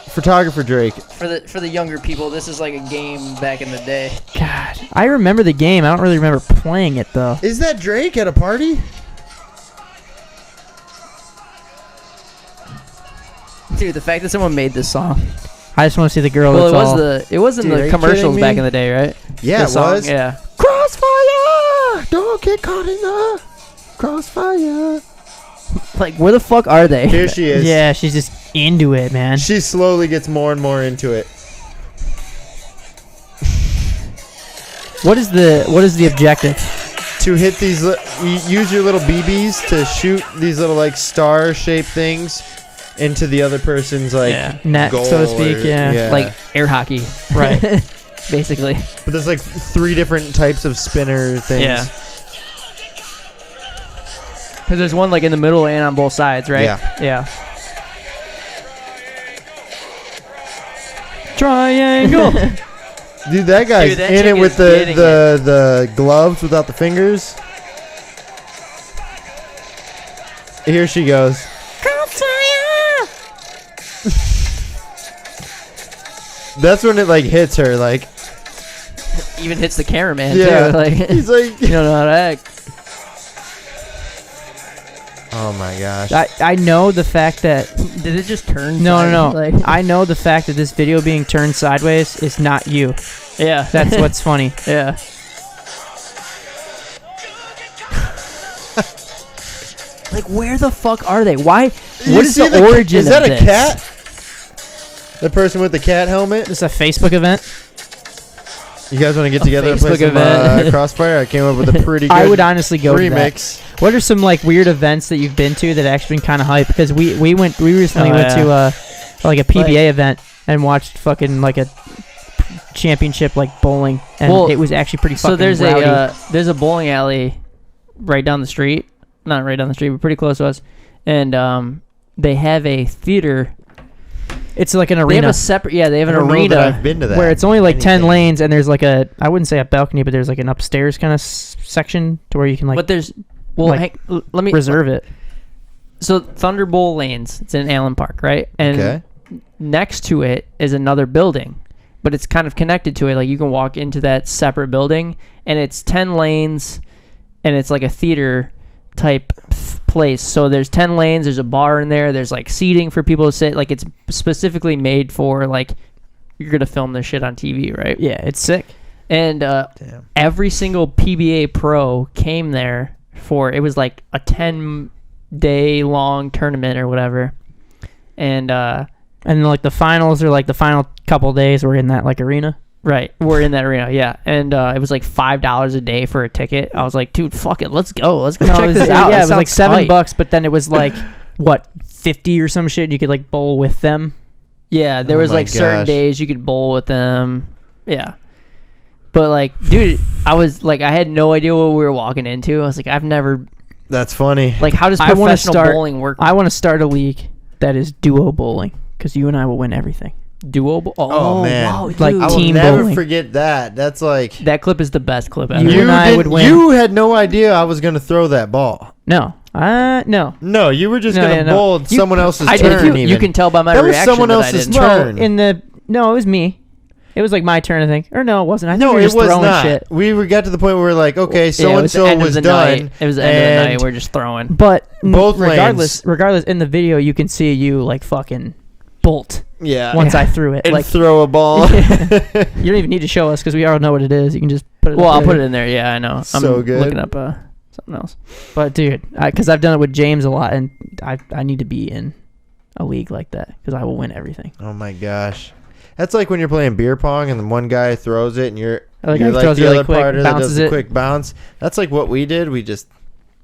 [SPEAKER 2] Photographer Drake.
[SPEAKER 3] For the younger people, this is like a game back in the day.
[SPEAKER 1] God, I remember the game. I don't really remember playing it though.
[SPEAKER 2] Is that Drake at a party?
[SPEAKER 3] Dude, the fact that someone made this song.
[SPEAKER 1] I just want to see the girl.
[SPEAKER 3] Well,
[SPEAKER 1] that's
[SPEAKER 3] it was in
[SPEAKER 2] Dude, are
[SPEAKER 3] the
[SPEAKER 2] you
[SPEAKER 3] commercials
[SPEAKER 2] kidding
[SPEAKER 3] back
[SPEAKER 2] me?
[SPEAKER 3] in the day, right?
[SPEAKER 2] Yeah,
[SPEAKER 3] The
[SPEAKER 2] it
[SPEAKER 3] song,
[SPEAKER 2] was.
[SPEAKER 3] Yeah.
[SPEAKER 2] Crossfire! Don't get caught in the crossfire.
[SPEAKER 3] Like, where the fuck are they?
[SPEAKER 2] Here she is.
[SPEAKER 1] Yeah, she's just into it, man.
[SPEAKER 2] She slowly gets more and more into it.
[SPEAKER 1] What is the objective?
[SPEAKER 2] To hit these, use your little BBs to shoot these little like star-shaped things, into the other person's like
[SPEAKER 1] net,
[SPEAKER 2] goal
[SPEAKER 1] so to speak. Yeah.
[SPEAKER 3] Like air hockey,
[SPEAKER 1] Right.
[SPEAKER 3] basically.
[SPEAKER 2] But there's like 3 different types of spinner things.
[SPEAKER 3] Yeah. Because there's one like in the middle and on both sides, right?
[SPEAKER 2] Yeah.
[SPEAKER 1] Triangle.
[SPEAKER 2] Dude, that guy's
[SPEAKER 3] Dude, that
[SPEAKER 2] in
[SPEAKER 3] chick
[SPEAKER 2] it with
[SPEAKER 3] is
[SPEAKER 2] the
[SPEAKER 3] getting
[SPEAKER 2] the gloves without the fingers. Here she goes. That's when it like hits her, like
[SPEAKER 3] Even hits the cameraman
[SPEAKER 2] yeah.
[SPEAKER 3] too. Like
[SPEAKER 2] He's like,
[SPEAKER 3] you don't know how to act.
[SPEAKER 2] oh my gosh.
[SPEAKER 1] I know the fact that
[SPEAKER 3] Did it just turn?
[SPEAKER 1] no.
[SPEAKER 3] Like,
[SPEAKER 1] I know the fact that this video being turned sideways is not you.
[SPEAKER 3] yeah,
[SPEAKER 1] That's what's funny.
[SPEAKER 3] yeah. Like, where the fuck are they? Why?
[SPEAKER 2] You
[SPEAKER 3] What is
[SPEAKER 2] see
[SPEAKER 3] the origin
[SPEAKER 2] Is that
[SPEAKER 3] of
[SPEAKER 2] a
[SPEAKER 3] this?
[SPEAKER 2] cat? The person with the cat helmet?
[SPEAKER 1] This is a Facebook event.
[SPEAKER 2] You guys want to get together and play
[SPEAKER 3] Facebook
[SPEAKER 2] some
[SPEAKER 3] event.
[SPEAKER 2] Crossfire? I came up with a pretty good
[SPEAKER 1] I would honestly go to that.
[SPEAKER 2] remix.
[SPEAKER 1] What are some like weird events that you've been to that actually been kind of hype? Because we recently
[SPEAKER 3] Oh,
[SPEAKER 1] went
[SPEAKER 3] yeah.
[SPEAKER 1] to like a PBA event and watched fucking like a championship like bowling, and
[SPEAKER 3] Well,
[SPEAKER 1] it was actually pretty fucking
[SPEAKER 3] So there's
[SPEAKER 1] rowdy.
[SPEAKER 3] there's a bowling alley right down the street, not right down the street, but pretty close to us, and they have a theater.
[SPEAKER 1] It's like an
[SPEAKER 3] They have
[SPEAKER 1] arena
[SPEAKER 3] a separate. Yeah, they have
[SPEAKER 2] I
[SPEAKER 3] an
[SPEAKER 2] don't know that I've
[SPEAKER 3] arena.
[SPEAKER 2] been to that.
[SPEAKER 1] where it's only like 10
[SPEAKER 2] Anything.
[SPEAKER 1] lanes, and there's like I wouldn't say a balcony, but there's like an upstairs kind of section to where you can like
[SPEAKER 3] But there's
[SPEAKER 1] like,
[SPEAKER 3] let me
[SPEAKER 1] reserve it.
[SPEAKER 3] So Thunderbolt Lanes, it's in Allen Park, right? And
[SPEAKER 2] Okay.
[SPEAKER 3] next to it is another building, but it's kind of connected to it. Like you can walk into that separate building, and it's 10 lanes, and it's like a theater type place. So there's 10 lanes. There's a bar in there. There's like seating for people to sit. Like it's specifically made for like you're gonna film this shit on TV, right?
[SPEAKER 1] Yeah, it's sick.
[SPEAKER 3] And
[SPEAKER 2] Damn.
[SPEAKER 3] every single PBA pro came there for it was like a 10-day long tournament or whatever, and
[SPEAKER 1] like the finals or like the final couple days were in that like arena.
[SPEAKER 3] right, we're in that arena, yeah, and it was like $5 a day for a ticket. I was like, dude, fuck it, let's go
[SPEAKER 1] No,
[SPEAKER 3] check
[SPEAKER 1] it was,
[SPEAKER 3] this out.
[SPEAKER 1] yeah,
[SPEAKER 3] This
[SPEAKER 1] it was like
[SPEAKER 3] sounds tight.
[SPEAKER 1] $7, but then it was like what 50 or some shit. You could like bowl with them.
[SPEAKER 3] Yeah, there
[SPEAKER 2] Oh
[SPEAKER 3] was
[SPEAKER 2] my
[SPEAKER 3] like certain
[SPEAKER 2] gosh.
[SPEAKER 3] days you could bowl with them. Yeah. But like, dude, I was like, I had no idea what we were walking into. I was like, I've never
[SPEAKER 2] That's funny.
[SPEAKER 3] like, how does
[SPEAKER 1] I wanna
[SPEAKER 3] professional
[SPEAKER 1] start-
[SPEAKER 3] bowling work?
[SPEAKER 1] I want to start a league that is duo bowling because you and I will win everything.
[SPEAKER 3] Duo bowl.
[SPEAKER 2] Oh, man.
[SPEAKER 3] wow,
[SPEAKER 1] Like,
[SPEAKER 3] dude.
[SPEAKER 2] I will
[SPEAKER 1] team
[SPEAKER 2] never
[SPEAKER 1] bowling.
[SPEAKER 2] forget that. That's like
[SPEAKER 3] That clip is the best clip ever.
[SPEAKER 1] You and I would win.
[SPEAKER 2] You had no idea I was gonna throw that ball.
[SPEAKER 1] No, no.
[SPEAKER 2] No, you were just
[SPEAKER 1] No,
[SPEAKER 2] gonna
[SPEAKER 1] yeah, no.
[SPEAKER 2] bowl
[SPEAKER 1] You-
[SPEAKER 2] someone else's
[SPEAKER 3] I
[SPEAKER 2] turn.
[SPEAKER 3] did. You,
[SPEAKER 2] even.
[SPEAKER 3] you can tell by my
[SPEAKER 2] That was
[SPEAKER 3] reaction
[SPEAKER 2] someone
[SPEAKER 3] that I
[SPEAKER 2] else's
[SPEAKER 3] didn't.
[SPEAKER 2] turn.
[SPEAKER 1] No, it was me. It was like my turn, I think. Or no, it wasn't. I think
[SPEAKER 2] No,
[SPEAKER 1] we were
[SPEAKER 2] it
[SPEAKER 1] just
[SPEAKER 2] was
[SPEAKER 1] throwing
[SPEAKER 2] not.
[SPEAKER 1] shit.
[SPEAKER 2] Got to the point where we're like, okay, so
[SPEAKER 3] Yeah, it
[SPEAKER 2] and
[SPEAKER 3] was the
[SPEAKER 2] so
[SPEAKER 3] end
[SPEAKER 2] was
[SPEAKER 3] of the
[SPEAKER 2] done.
[SPEAKER 3] night. It was the end of the
[SPEAKER 2] and
[SPEAKER 3] night. We're just throwing.
[SPEAKER 1] But
[SPEAKER 2] Both
[SPEAKER 1] regardless, in the video you can see you like fucking bolt
[SPEAKER 2] Yeah.
[SPEAKER 1] once I threw it.
[SPEAKER 2] And
[SPEAKER 1] Like
[SPEAKER 2] throw a ball.
[SPEAKER 1] you don't even need to show us because we already know what it is. You can just put it.
[SPEAKER 3] Well,
[SPEAKER 1] up
[SPEAKER 3] I'll
[SPEAKER 1] there.
[SPEAKER 3] put it in there. Yeah, I know. I'm
[SPEAKER 2] So good.
[SPEAKER 3] looking up something else.
[SPEAKER 1] But dude, because I've done it with James a lot, and I need to be in a league like that because I will win everything.
[SPEAKER 2] Oh my gosh. That's like when you're playing beer pong and then one guy throws it and you're
[SPEAKER 1] Like,
[SPEAKER 2] you're
[SPEAKER 1] he
[SPEAKER 2] like
[SPEAKER 1] throws
[SPEAKER 2] the
[SPEAKER 1] it really
[SPEAKER 2] other
[SPEAKER 1] quick,
[SPEAKER 2] partner that does
[SPEAKER 1] bounces
[SPEAKER 2] the
[SPEAKER 1] it.
[SPEAKER 2] quick bounce. That's like what we did. We just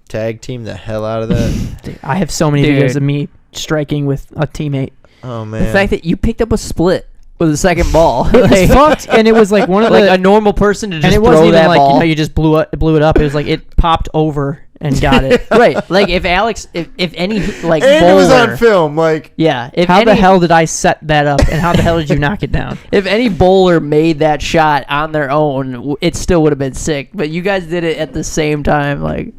[SPEAKER 2] tag team the hell out of that.
[SPEAKER 1] Dude, I have so many
[SPEAKER 3] Dude.
[SPEAKER 1] videos of me striking with a teammate.
[SPEAKER 2] Oh man.
[SPEAKER 3] The fact that you picked up a split with a second ball,
[SPEAKER 1] It was fucked, and it was like one of
[SPEAKER 3] like
[SPEAKER 1] the
[SPEAKER 3] a normal person to just
[SPEAKER 1] and it
[SPEAKER 3] throw
[SPEAKER 1] wasn't even
[SPEAKER 3] that
[SPEAKER 1] like
[SPEAKER 3] ball.
[SPEAKER 1] you just blew it up. It was like it popped over and got it.
[SPEAKER 3] Right, like if Alex, if any like
[SPEAKER 2] and
[SPEAKER 3] bowler,
[SPEAKER 2] it was on film. Like
[SPEAKER 3] yeah, if
[SPEAKER 1] How
[SPEAKER 3] any,
[SPEAKER 1] the hell did I set that up, and how the hell did you knock it down?
[SPEAKER 3] if any bowler made that shot on their own, it still would have been sick. But you guys did it at the same time, like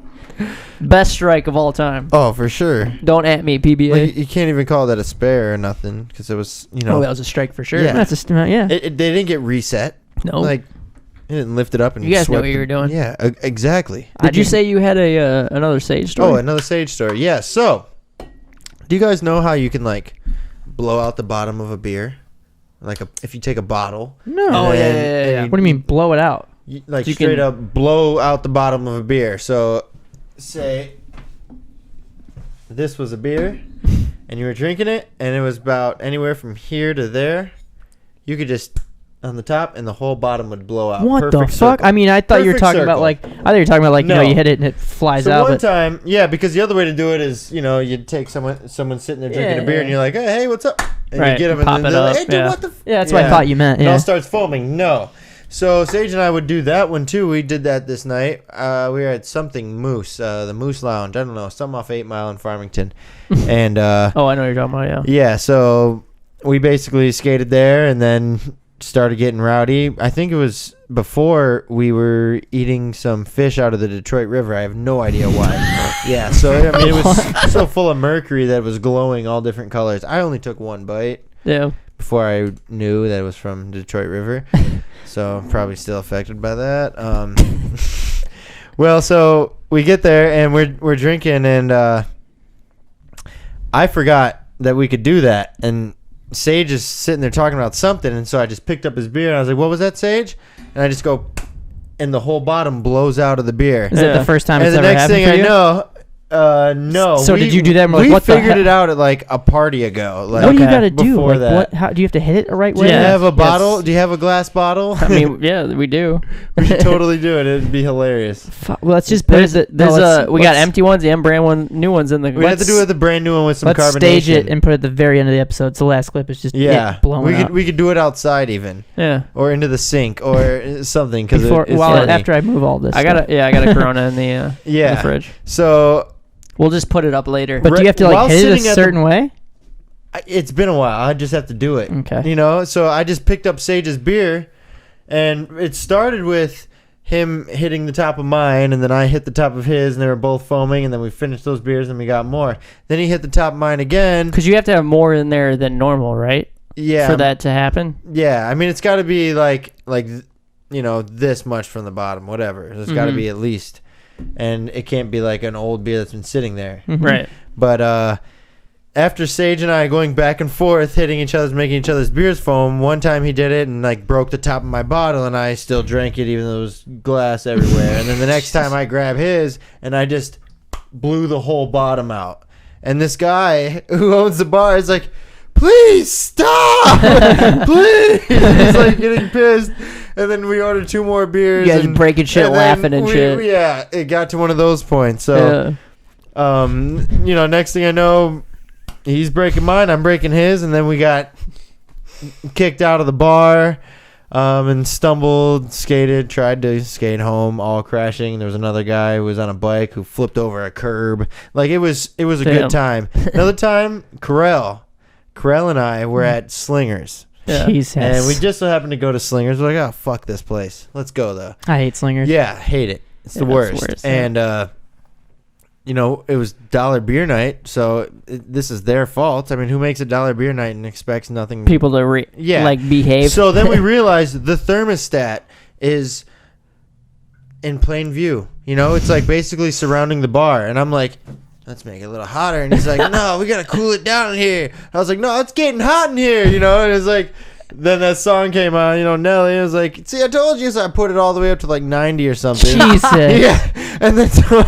[SPEAKER 3] best strike of all time.
[SPEAKER 2] oh, for sure.
[SPEAKER 3] Don't at me, PBA.
[SPEAKER 2] Like, you can't even call that a spare or nothing because it was
[SPEAKER 3] Oh, that was a strike for sure.
[SPEAKER 2] Yeah.
[SPEAKER 1] That's yeah.
[SPEAKER 2] they didn't get reset.
[SPEAKER 3] No.
[SPEAKER 2] Like it didn't lift it up and
[SPEAKER 3] You guys know
[SPEAKER 2] swept
[SPEAKER 3] what you were doing.
[SPEAKER 2] Yeah, exactly.
[SPEAKER 3] Did you say you had a another Sage story?
[SPEAKER 2] Oh, another Sage story. Yeah. So, do you guys know how you can like blow out the bottom of a beer? Like if you take a bottle.
[SPEAKER 1] No.
[SPEAKER 3] Oh,
[SPEAKER 2] and
[SPEAKER 3] yeah,
[SPEAKER 2] then-
[SPEAKER 3] yeah,
[SPEAKER 2] and
[SPEAKER 3] yeah.
[SPEAKER 2] you-
[SPEAKER 1] What do you mean blow it out?
[SPEAKER 2] like
[SPEAKER 3] You
[SPEAKER 2] straight
[SPEAKER 3] can-
[SPEAKER 2] up blow out the bottom of a beer. So, say this was a beer, and you were drinking it, and it was about anywhere from here to there. You could just on the top, and the whole bottom would blow out.
[SPEAKER 1] What the
[SPEAKER 2] Perfect
[SPEAKER 1] fuck?
[SPEAKER 2] circle.
[SPEAKER 1] I mean, I thought you were
[SPEAKER 2] Perfect
[SPEAKER 1] talking about
[SPEAKER 2] circle.
[SPEAKER 1] you know, you hit it and it flies
[SPEAKER 2] So
[SPEAKER 1] out.
[SPEAKER 2] one time, yeah, because the other way to do it is, you know, you'd take someone sitting there drinking a beer, and you're like, hey, what's up? And
[SPEAKER 3] Right,
[SPEAKER 2] you get them,
[SPEAKER 3] pop
[SPEAKER 2] and
[SPEAKER 3] it
[SPEAKER 2] then they're like,
[SPEAKER 3] up,
[SPEAKER 2] hey, dude,
[SPEAKER 3] yeah.
[SPEAKER 2] what the?
[SPEAKER 1] Yeah, that's what I thought you meant.
[SPEAKER 2] It
[SPEAKER 1] Yeah.
[SPEAKER 2] all starts foaming. No. So Sage and I would do that one too. We did that this night. We were at something Moose, the Moose Lounge. I don't know, something off 8 Mile in Farmington, and
[SPEAKER 3] Oh, I know what you're talking about. Yeah.
[SPEAKER 2] yeah. So we basically skated there, and then started getting rowdy. I think it was before we were eating some fish out of the Detroit River. I have no idea why. Yeah. So I mean, it was so full of mercury that it was glowing all different colors. I only took one bite
[SPEAKER 3] Yeah.
[SPEAKER 2] before I knew that it was from Detroit River. So probably still affected by that. Well, so we get there and we're drinking, and I forgot that we could do that. And Sage is sitting there talking about something, and so I just picked up his beer and I was like, "What was that, Sage?" And I just go, and the whole bottom blows out of the beer.
[SPEAKER 1] Is that the first time
[SPEAKER 2] And
[SPEAKER 1] it's
[SPEAKER 2] the
[SPEAKER 1] ever
[SPEAKER 2] next
[SPEAKER 1] happened
[SPEAKER 2] thing
[SPEAKER 1] for
[SPEAKER 2] I
[SPEAKER 1] you?
[SPEAKER 2] know, no.
[SPEAKER 1] So did you do that? And we're
[SPEAKER 2] We
[SPEAKER 1] like, what the
[SPEAKER 2] figured
[SPEAKER 1] hell?
[SPEAKER 2] it out at like a party ago. Like,
[SPEAKER 1] What do you got to do?
[SPEAKER 2] before
[SPEAKER 1] Like,
[SPEAKER 2] that.
[SPEAKER 1] what? How do you have to hit it the right
[SPEAKER 2] Do
[SPEAKER 1] way?
[SPEAKER 2] you have a
[SPEAKER 3] Yes.
[SPEAKER 2] bottle? Do you have a glass bottle?
[SPEAKER 3] I mean, yeah, we do.
[SPEAKER 2] we should totally do it. It'd be hilarious.
[SPEAKER 1] Well, let's just put
[SPEAKER 3] There's
[SPEAKER 1] it.
[SPEAKER 3] we got
[SPEAKER 2] let's-
[SPEAKER 3] empty ones, the M brand one, new ones in the.
[SPEAKER 2] We have to do it the brand new one with some
[SPEAKER 1] Let's
[SPEAKER 2] carbonation.
[SPEAKER 1] stage it and put it at the very end of the episode. So the last clip is just
[SPEAKER 2] yeah,
[SPEAKER 1] it blowing
[SPEAKER 2] we
[SPEAKER 1] up.
[SPEAKER 2] could do it outside even,
[SPEAKER 3] Yeah.
[SPEAKER 2] or into the sink or something because
[SPEAKER 1] Before,
[SPEAKER 2] it's
[SPEAKER 1] while
[SPEAKER 2] funny.
[SPEAKER 1] after I move all this.
[SPEAKER 3] I got a Corona in the in
[SPEAKER 2] Yeah.
[SPEAKER 3] the fridge.
[SPEAKER 2] So
[SPEAKER 3] We'll just put it up later.
[SPEAKER 1] But do you have to
[SPEAKER 2] while
[SPEAKER 1] like hit it
[SPEAKER 2] sitting
[SPEAKER 1] a
[SPEAKER 2] at the-
[SPEAKER 1] certain way?
[SPEAKER 2] it's been a while. I just have to do it.
[SPEAKER 1] Okay.
[SPEAKER 2] You know, so I just picked up Sage's beer, and it started with him hitting the top of mine, and then I hit the top of his, and they were both foaming, and then we finished those beers, and we got more. Then he hit the top of mine again.
[SPEAKER 3] Because you have to have more in there than normal, right?
[SPEAKER 2] Yeah.
[SPEAKER 3] For that to happen.
[SPEAKER 2] Yeah, I mean, it's got to be like you know, this much from the bottom, whatever. There's got to be at least, and it can't be like an old beer that's been sitting there.
[SPEAKER 3] Right.
[SPEAKER 2] But after Sage and I going back and forth, hitting each other's, making each other's beers foam, one time he did it and like broke the top of my bottle, and I still drank it even though there was glass everywhere. And then the next time I grab his, and I just blew the whole bottom out. And this guy who owns the bar is like, "Please stop! Please!" He's like getting pissed. And then we ordered 2 more beers.
[SPEAKER 3] You guys
[SPEAKER 2] and,
[SPEAKER 3] breaking shit,
[SPEAKER 2] then
[SPEAKER 3] laughing and shit.
[SPEAKER 2] Yeah, it got to one of those points. So, you know, next thing I know, he's breaking mine, I'm breaking his, and then we got kicked out of the bar, and stumbled, skated, tried to skate home, all crashing. There was another guy who was on a bike who flipped over a curb. Like it was a
[SPEAKER 3] Damn.
[SPEAKER 2] good time. Another time, Carell and I were at Slingers.
[SPEAKER 3] Yeah.
[SPEAKER 1] Jesus.
[SPEAKER 2] And we just so happened to go to Slingers. We're like, oh, fuck this place. Let's go, though.
[SPEAKER 1] I hate slingers.
[SPEAKER 2] Yeah, hate it. It's the
[SPEAKER 3] Yeah,
[SPEAKER 2] worst.
[SPEAKER 3] it's the worst,
[SPEAKER 2] And, you know, it was dollar beer night, so this is their fault. I mean, who makes a dollar beer night and expects nothing?
[SPEAKER 3] People to behave.
[SPEAKER 2] So then we realized the thermostat is in plain view. You know, it's like basically surrounding the bar. And I'm like, let's make it a little hotter. And he's like, no, we got to cool it down in here. I was like, no, it's getting hot in here, you know? And it's like, then that song came on, you know, Nelly was like, see, I told you. So I put it all the way up to like 90 or something.
[SPEAKER 1] Jesus.
[SPEAKER 2] Yeah. And then so,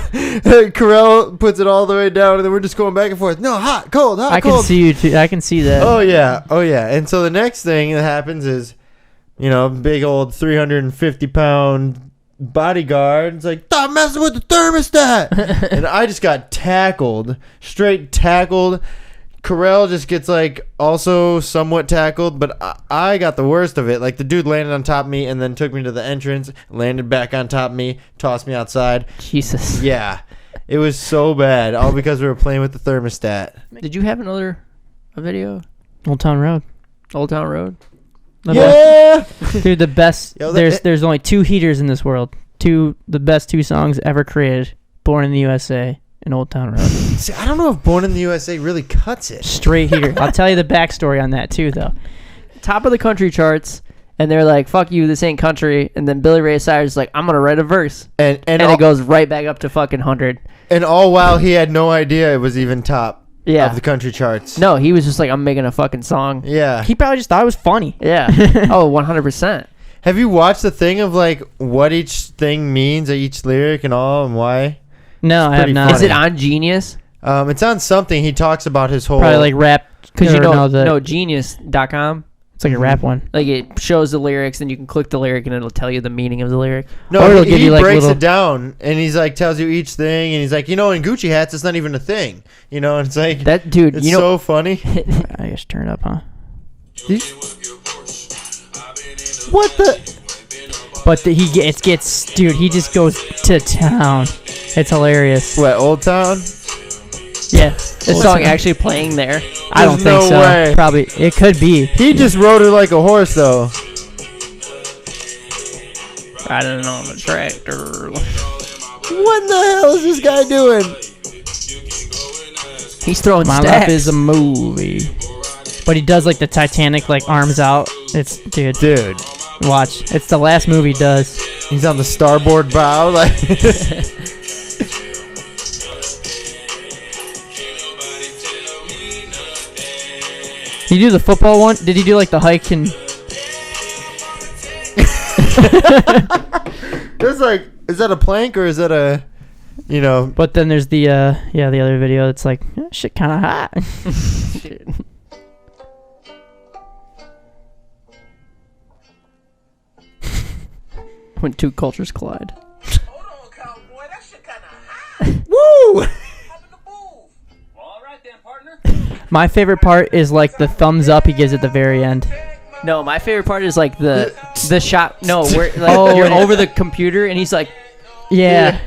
[SPEAKER 2] Carell puts it all the way down, and then we're just going back and forth. No, hot, cold, hot,
[SPEAKER 1] I
[SPEAKER 2] cold.
[SPEAKER 1] can see you too. I can see that.
[SPEAKER 2] Oh, yeah. Oh, yeah. And so the next thing that happens is, you know, big old 350-pound bodyguard. It's like, stop messing with the thermostat. And I just got tackled, straight tackled. Carell just gets like also somewhat tackled, but I got the worst of it. Like the dude landed on top of me and then took me to the entrance, landed back on top of me, tossed me outside.
[SPEAKER 3] Jesus.
[SPEAKER 2] Yeah. It was so bad, all because we were playing with the thermostat.
[SPEAKER 3] Did you have a video?
[SPEAKER 1] Old Town Road.
[SPEAKER 3] Old Town Road?
[SPEAKER 2] Yeah.
[SPEAKER 1] Dude, the best.
[SPEAKER 2] Yo, that-
[SPEAKER 1] there's only 2 heaters in this world. The best 2 songs ever created. Born in the USA and Old Town Road.
[SPEAKER 2] See, I don't know if Born in the USA really cuts it.
[SPEAKER 1] Straight heater. I'll tell you the backstory on that too, though.
[SPEAKER 3] Top of the country charts, and they're like, fuck you, this ain't country. And then Billy Ray Cyrus is like, I'm going to write a verse.
[SPEAKER 2] And
[SPEAKER 3] it goes right back up to fucking 100.
[SPEAKER 2] And all while he had no idea it was even top
[SPEAKER 3] Yeah.
[SPEAKER 2] of the country charts.
[SPEAKER 3] No, he was just like, I'm making a fucking song.
[SPEAKER 2] Yeah.
[SPEAKER 1] He probably just thought it was funny.
[SPEAKER 3] Yeah. Oh, 100%.
[SPEAKER 2] Have you watched the thing of like what each thing means, each lyric and all, and why?
[SPEAKER 1] No, I have
[SPEAKER 2] pretty
[SPEAKER 1] not.
[SPEAKER 2] funny.
[SPEAKER 3] Is it on Genius?
[SPEAKER 2] It's on something. He talks about his whole.
[SPEAKER 1] Probably like rap.
[SPEAKER 3] Because you
[SPEAKER 1] or
[SPEAKER 3] know,
[SPEAKER 1] the,
[SPEAKER 3] no, Genius.com.
[SPEAKER 1] It's like a rap one.
[SPEAKER 3] Like it shows the lyrics, and you can click the lyric, and it'll tell you the meaning of the lyric.
[SPEAKER 2] No,
[SPEAKER 1] Or it'll
[SPEAKER 2] he
[SPEAKER 1] give you, like,
[SPEAKER 2] breaks
[SPEAKER 1] little-
[SPEAKER 2] it down, and he's like tells you each thing, and he's like, in Gucci hats, it's not even a thing. And it's like
[SPEAKER 3] That dude,
[SPEAKER 2] it's so funny.
[SPEAKER 1] I guess turn it up, huh?
[SPEAKER 2] What the?
[SPEAKER 1] But he gets dude. He just goes to town. It's hilarious.
[SPEAKER 2] What, Old Town?
[SPEAKER 1] Yeah,
[SPEAKER 3] this song actually playing there.
[SPEAKER 1] I don't think
[SPEAKER 2] no
[SPEAKER 1] so.
[SPEAKER 2] way.
[SPEAKER 1] Probably it could be.
[SPEAKER 2] He just rode it like a horse, though.
[SPEAKER 3] Riding on a tractor.
[SPEAKER 2] What the hell is this guy doing?
[SPEAKER 3] He's throwing
[SPEAKER 1] My
[SPEAKER 3] stacks.
[SPEAKER 1] Life is a movie. But he does like the Titanic, like arms out. It's dude. Watch. It's the last movie he does.
[SPEAKER 2] He's on the starboard bow, like.
[SPEAKER 1] Did he do the football one? Did he do like the hike and?
[SPEAKER 2] It's like, is that a plank or is that a,
[SPEAKER 1] But then there's the the other video that's like shit kind of hot.
[SPEAKER 3] When two cultures collide.
[SPEAKER 2] Woo!
[SPEAKER 1] My favorite part is like the thumbs up he gives at the very end.
[SPEAKER 3] No, my favorite part is like the shot. No, where like,
[SPEAKER 1] Oh,
[SPEAKER 3] you're
[SPEAKER 1] and
[SPEAKER 3] over the computer, and he's like,
[SPEAKER 1] Yeah.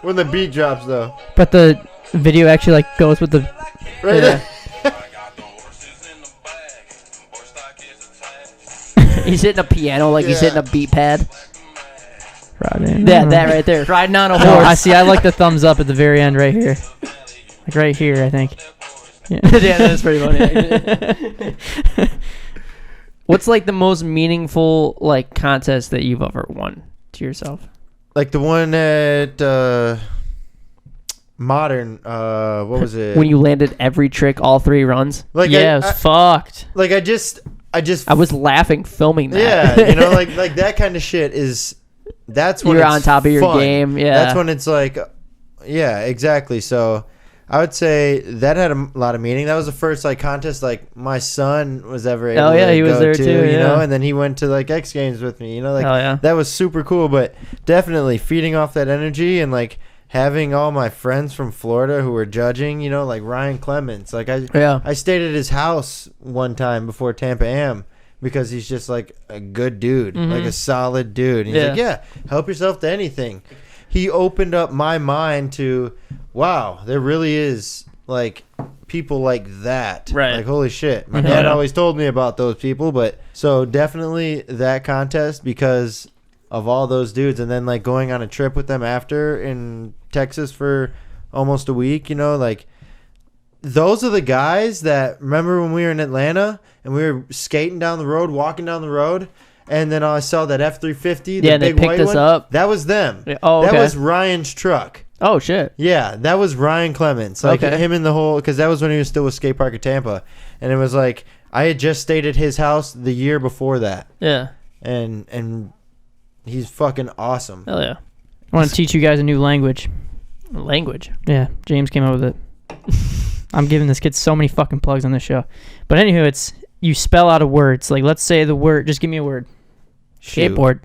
[SPEAKER 2] When the beat drops, though.
[SPEAKER 1] But the video actually like goes with the.
[SPEAKER 2] Right
[SPEAKER 1] Yeah.
[SPEAKER 2] there.
[SPEAKER 3] he's hitting a piano like he's hitting a beat pad.
[SPEAKER 1] Riding
[SPEAKER 3] That right there, riding on a
[SPEAKER 1] No,
[SPEAKER 3] horse.
[SPEAKER 1] I see. I like the thumbs up at the very end right here. Like right here, I think. Yeah,
[SPEAKER 3] Yeah, that's pretty funny. What's like the most meaningful like contest that you've ever won to yourself?
[SPEAKER 2] Like the one at Modern, what was it?
[SPEAKER 3] When you landed every trick, all 3 runs.
[SPEAKER 2] Like
[SPEAKER 1] yeah, it was fucked.
[SPEAKER 2] Like I just
[SPEAKER 3] I was laughing filming that.
[SPEAKER 2] Yeah, like that kind of shit is. That's when
[SPEAKER 3] You're
[SPEAKER 2] it's
[SPEAKER 3] on top of your
[SPEAKER 2] fun.
[SPEAKER 3] game, yeah.
[SPEAKER 2] That's when it's like, yeah, exactly. So I would say that had a lot of meaning. That was the first like contest like my son was ever able
[SPEAKER 3] Oh, yeah,
[SPEAKER 2] to
[SPEAKER 3] he was
[SPEAKER 2] go
[SPEAKER 3] there
[SPEAKER 2] to,
[SPEAKER 3] too,
[SPEAKER 2] you know,
[SPEAKER 3] yeah.
[SPEAKER 2] and then he went to like X Games with me, like
[SPEAKER 3] Hell yeah.
[SPEAKER 2] that was super cool. But definitely feeding off that energy and like having all my friends from Florida who were judging, like Ryan Clements. Like I stayed at his house one time before Tampa Am. Because he's just like a good dude, like a solid dude. And he's like, yeah, help yourself to anything. He opened up my mind to, wow, there really is like people like that.
[SPEAKER 3] Right.
[SPEAKER 2] Like, holy shit. My dad always told me about those people. But so definitely that contest because of all those dudes. And then like going on a trip with them after in Texas for almost a week, like. Those are the guys that remember when we were in Atlanta and we were skating down the road, walking down the road, and then I saw that F-350, the
[SPEAKER 3] Yeah, they
[SPEAKER 2] big
[SPEAKER 3] picked
[SPEAKER 2] white
[SPEAKER 3] us
[SPEAKER 2] one.
[SPEAKER 3] up.
[SPEAKER 2] That was them.
[SPEAKER 3] Yeah, oh,
[SPEAKER 2] That
[SPEAKER 3] okay.
[SPEAKER 2] was Ryan's truck.
[SPEAKER 3] Oh shit.
[SPEAKER 2] Yeah, that was Ryan Clements. Like
[SPEAKER 3] Okay.
[SPEAKER 2] him in the whole, because that was when he was still with Skate Park at Tampa, and it was like I had just stayed at his house the year before that,
[SPEAKER 3] Yeah.
[SPEAKER 2] and he's fucking awesome.
[SPEAKER 3] Hell yeah.
[SPEAKER 1] I want to teach you guys a new language.
[SPEAKER 3] Language.
[SPEAKER 1] Yeah, James came up with it. I'm giving this kid so many fucking plugs on this show. But anywho, it's you spell out a word. So like, let's say the word. Just give me a word.
[SPEAKER 2] Shoe.
[SPEAKER 1] Skateboard.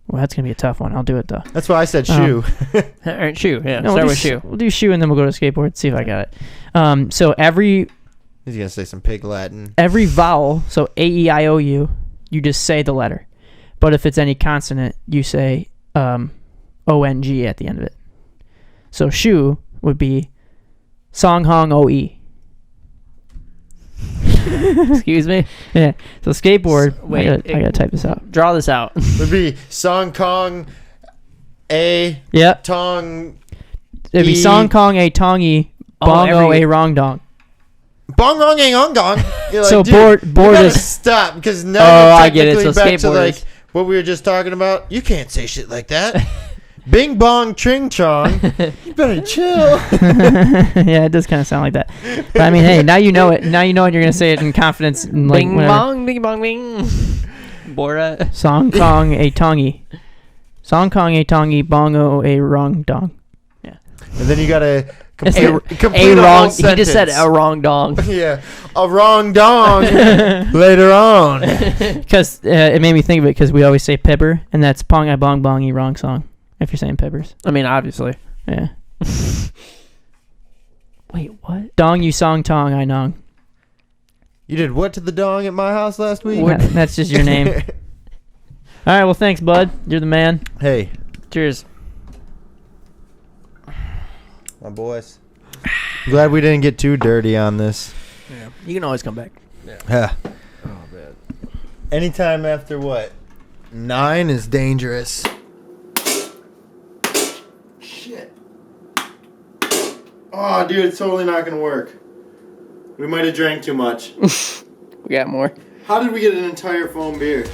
[SPEAKER 1] Well, that's gonna be a tough one. I'll do it though.
[SPEAKER 2] That's why I said shoe.
[SPEAKER 3] All right, shoe. Yeah.
[SPEAKER 1] No,
[SPEAKER 3] Start
[SPEAKER 1] we'll
[SPEAKER 3] with shoe.
[SPEAKER 1] We'll do shoe and then we'll go to skateboard. See if I got it. So every
[SPEAKER 2] He's gonna say some pig Latin.
[SPEAKER 1] vowel. So A-E-I-O-U. You just say the letter. But if it's any consonant, you say O-N-G at the end of it. So shoe would be Song Hong O-E.
[SPEAKER 3] Excuse me.
[SPEAKER 1] Yeah. So skateboard.
[SPEAKER 3] Wait,
[SPEAKER 1] I gotta type this out.
[SPEAKER 3] Draw this out.
[SPEAKER 2] Would be Song Kong A
[SPEAKER 1] Yep.
[SPEAKER 2] Tong
[SPEAKER 1] It'd be
[SPEAKER 2] E-
[SPEAKER 1] Song Kong A Tongi Bong O
[SPEAKER 3] every-
[SPEAKER 1] A Rong Dong.
[SPEAKER 2] Bong Rong Ang Ong Dong. You're like,
[SPEAKER 1] So
[SPEAKER 2] dude,
[SPEAKER 1] board
[SPEAKER 2] you
[SPEAKER 1] is
[SPEAKER 2] gotta stop because now
[SPEAKER 3] Oh,
[SPEAKER 2] we're
[SPEAKER 3] I get it.
[SPEAKER 2] technically
[SPEAKER 3] So
[SPEAKER 2] back to like
[SPEAKER 3] skateboarders.
[SPEAKER 2] what we were just talking about. You can't say shit like that. Bing bong ching chong. You better chill.
[SPEAKER 1] Yeah, it does kind of sound like that. But I mean, hey, now you know it. Now you know it. You're gonna say it in confidence. And like,
[SPEAKER 3] Bing
[SPEAKER 1] whatever.
[SPEAKER 3] bong, bing bong, bing. Bora.
[SPEAKER 1] Song Kong A Tongi. Song Kong A Tongi Bongo A Rong Dong.
[SPEAKER 2] And then you gotta Complete
[SPEAKER 3] A
[SPEAKER 2] a
[SPEAKER 3] wrong.
[SPEAKER 2] whole
[SPEAKER 3] He just said
[SPEAKER 2] sentence.
[SPEAKER 3] a wrong dong.
[SPEAKER 2] Yeah, a wrong dong later on.
[SPEAKER 1] Because it made me think of it because we always say pepper, and that's pong I bong bong wrong song. If you're saying peppers.
[SPEAKER 3] I mean, obviously.
[SPEAKER 1] Yeah. Wait, what? Dong you song tong I nong.
[SPEAKER 2] You did what to the dong at my house last week?
[SPEAKER 1] That's just your name. All right, well, thanks, bud. You're the man.
[SPEAKER 2] Hey,
[SPEAKER 3] Cheers.
[SPEAKER 2] my boys. Glad we didn't get too dirty on this.
[SPEAKER 3] Yeah. You can always come back.
[SPEAKER 2] Yeah. Oh man. Anytime after what? 9 is dangerous. Shit. Oh, dude, it's totally not gonna work. We might have drank too much.
[SPEAKER 3] We got more.
[SPEAKER 2] How did we get an entire foam beer?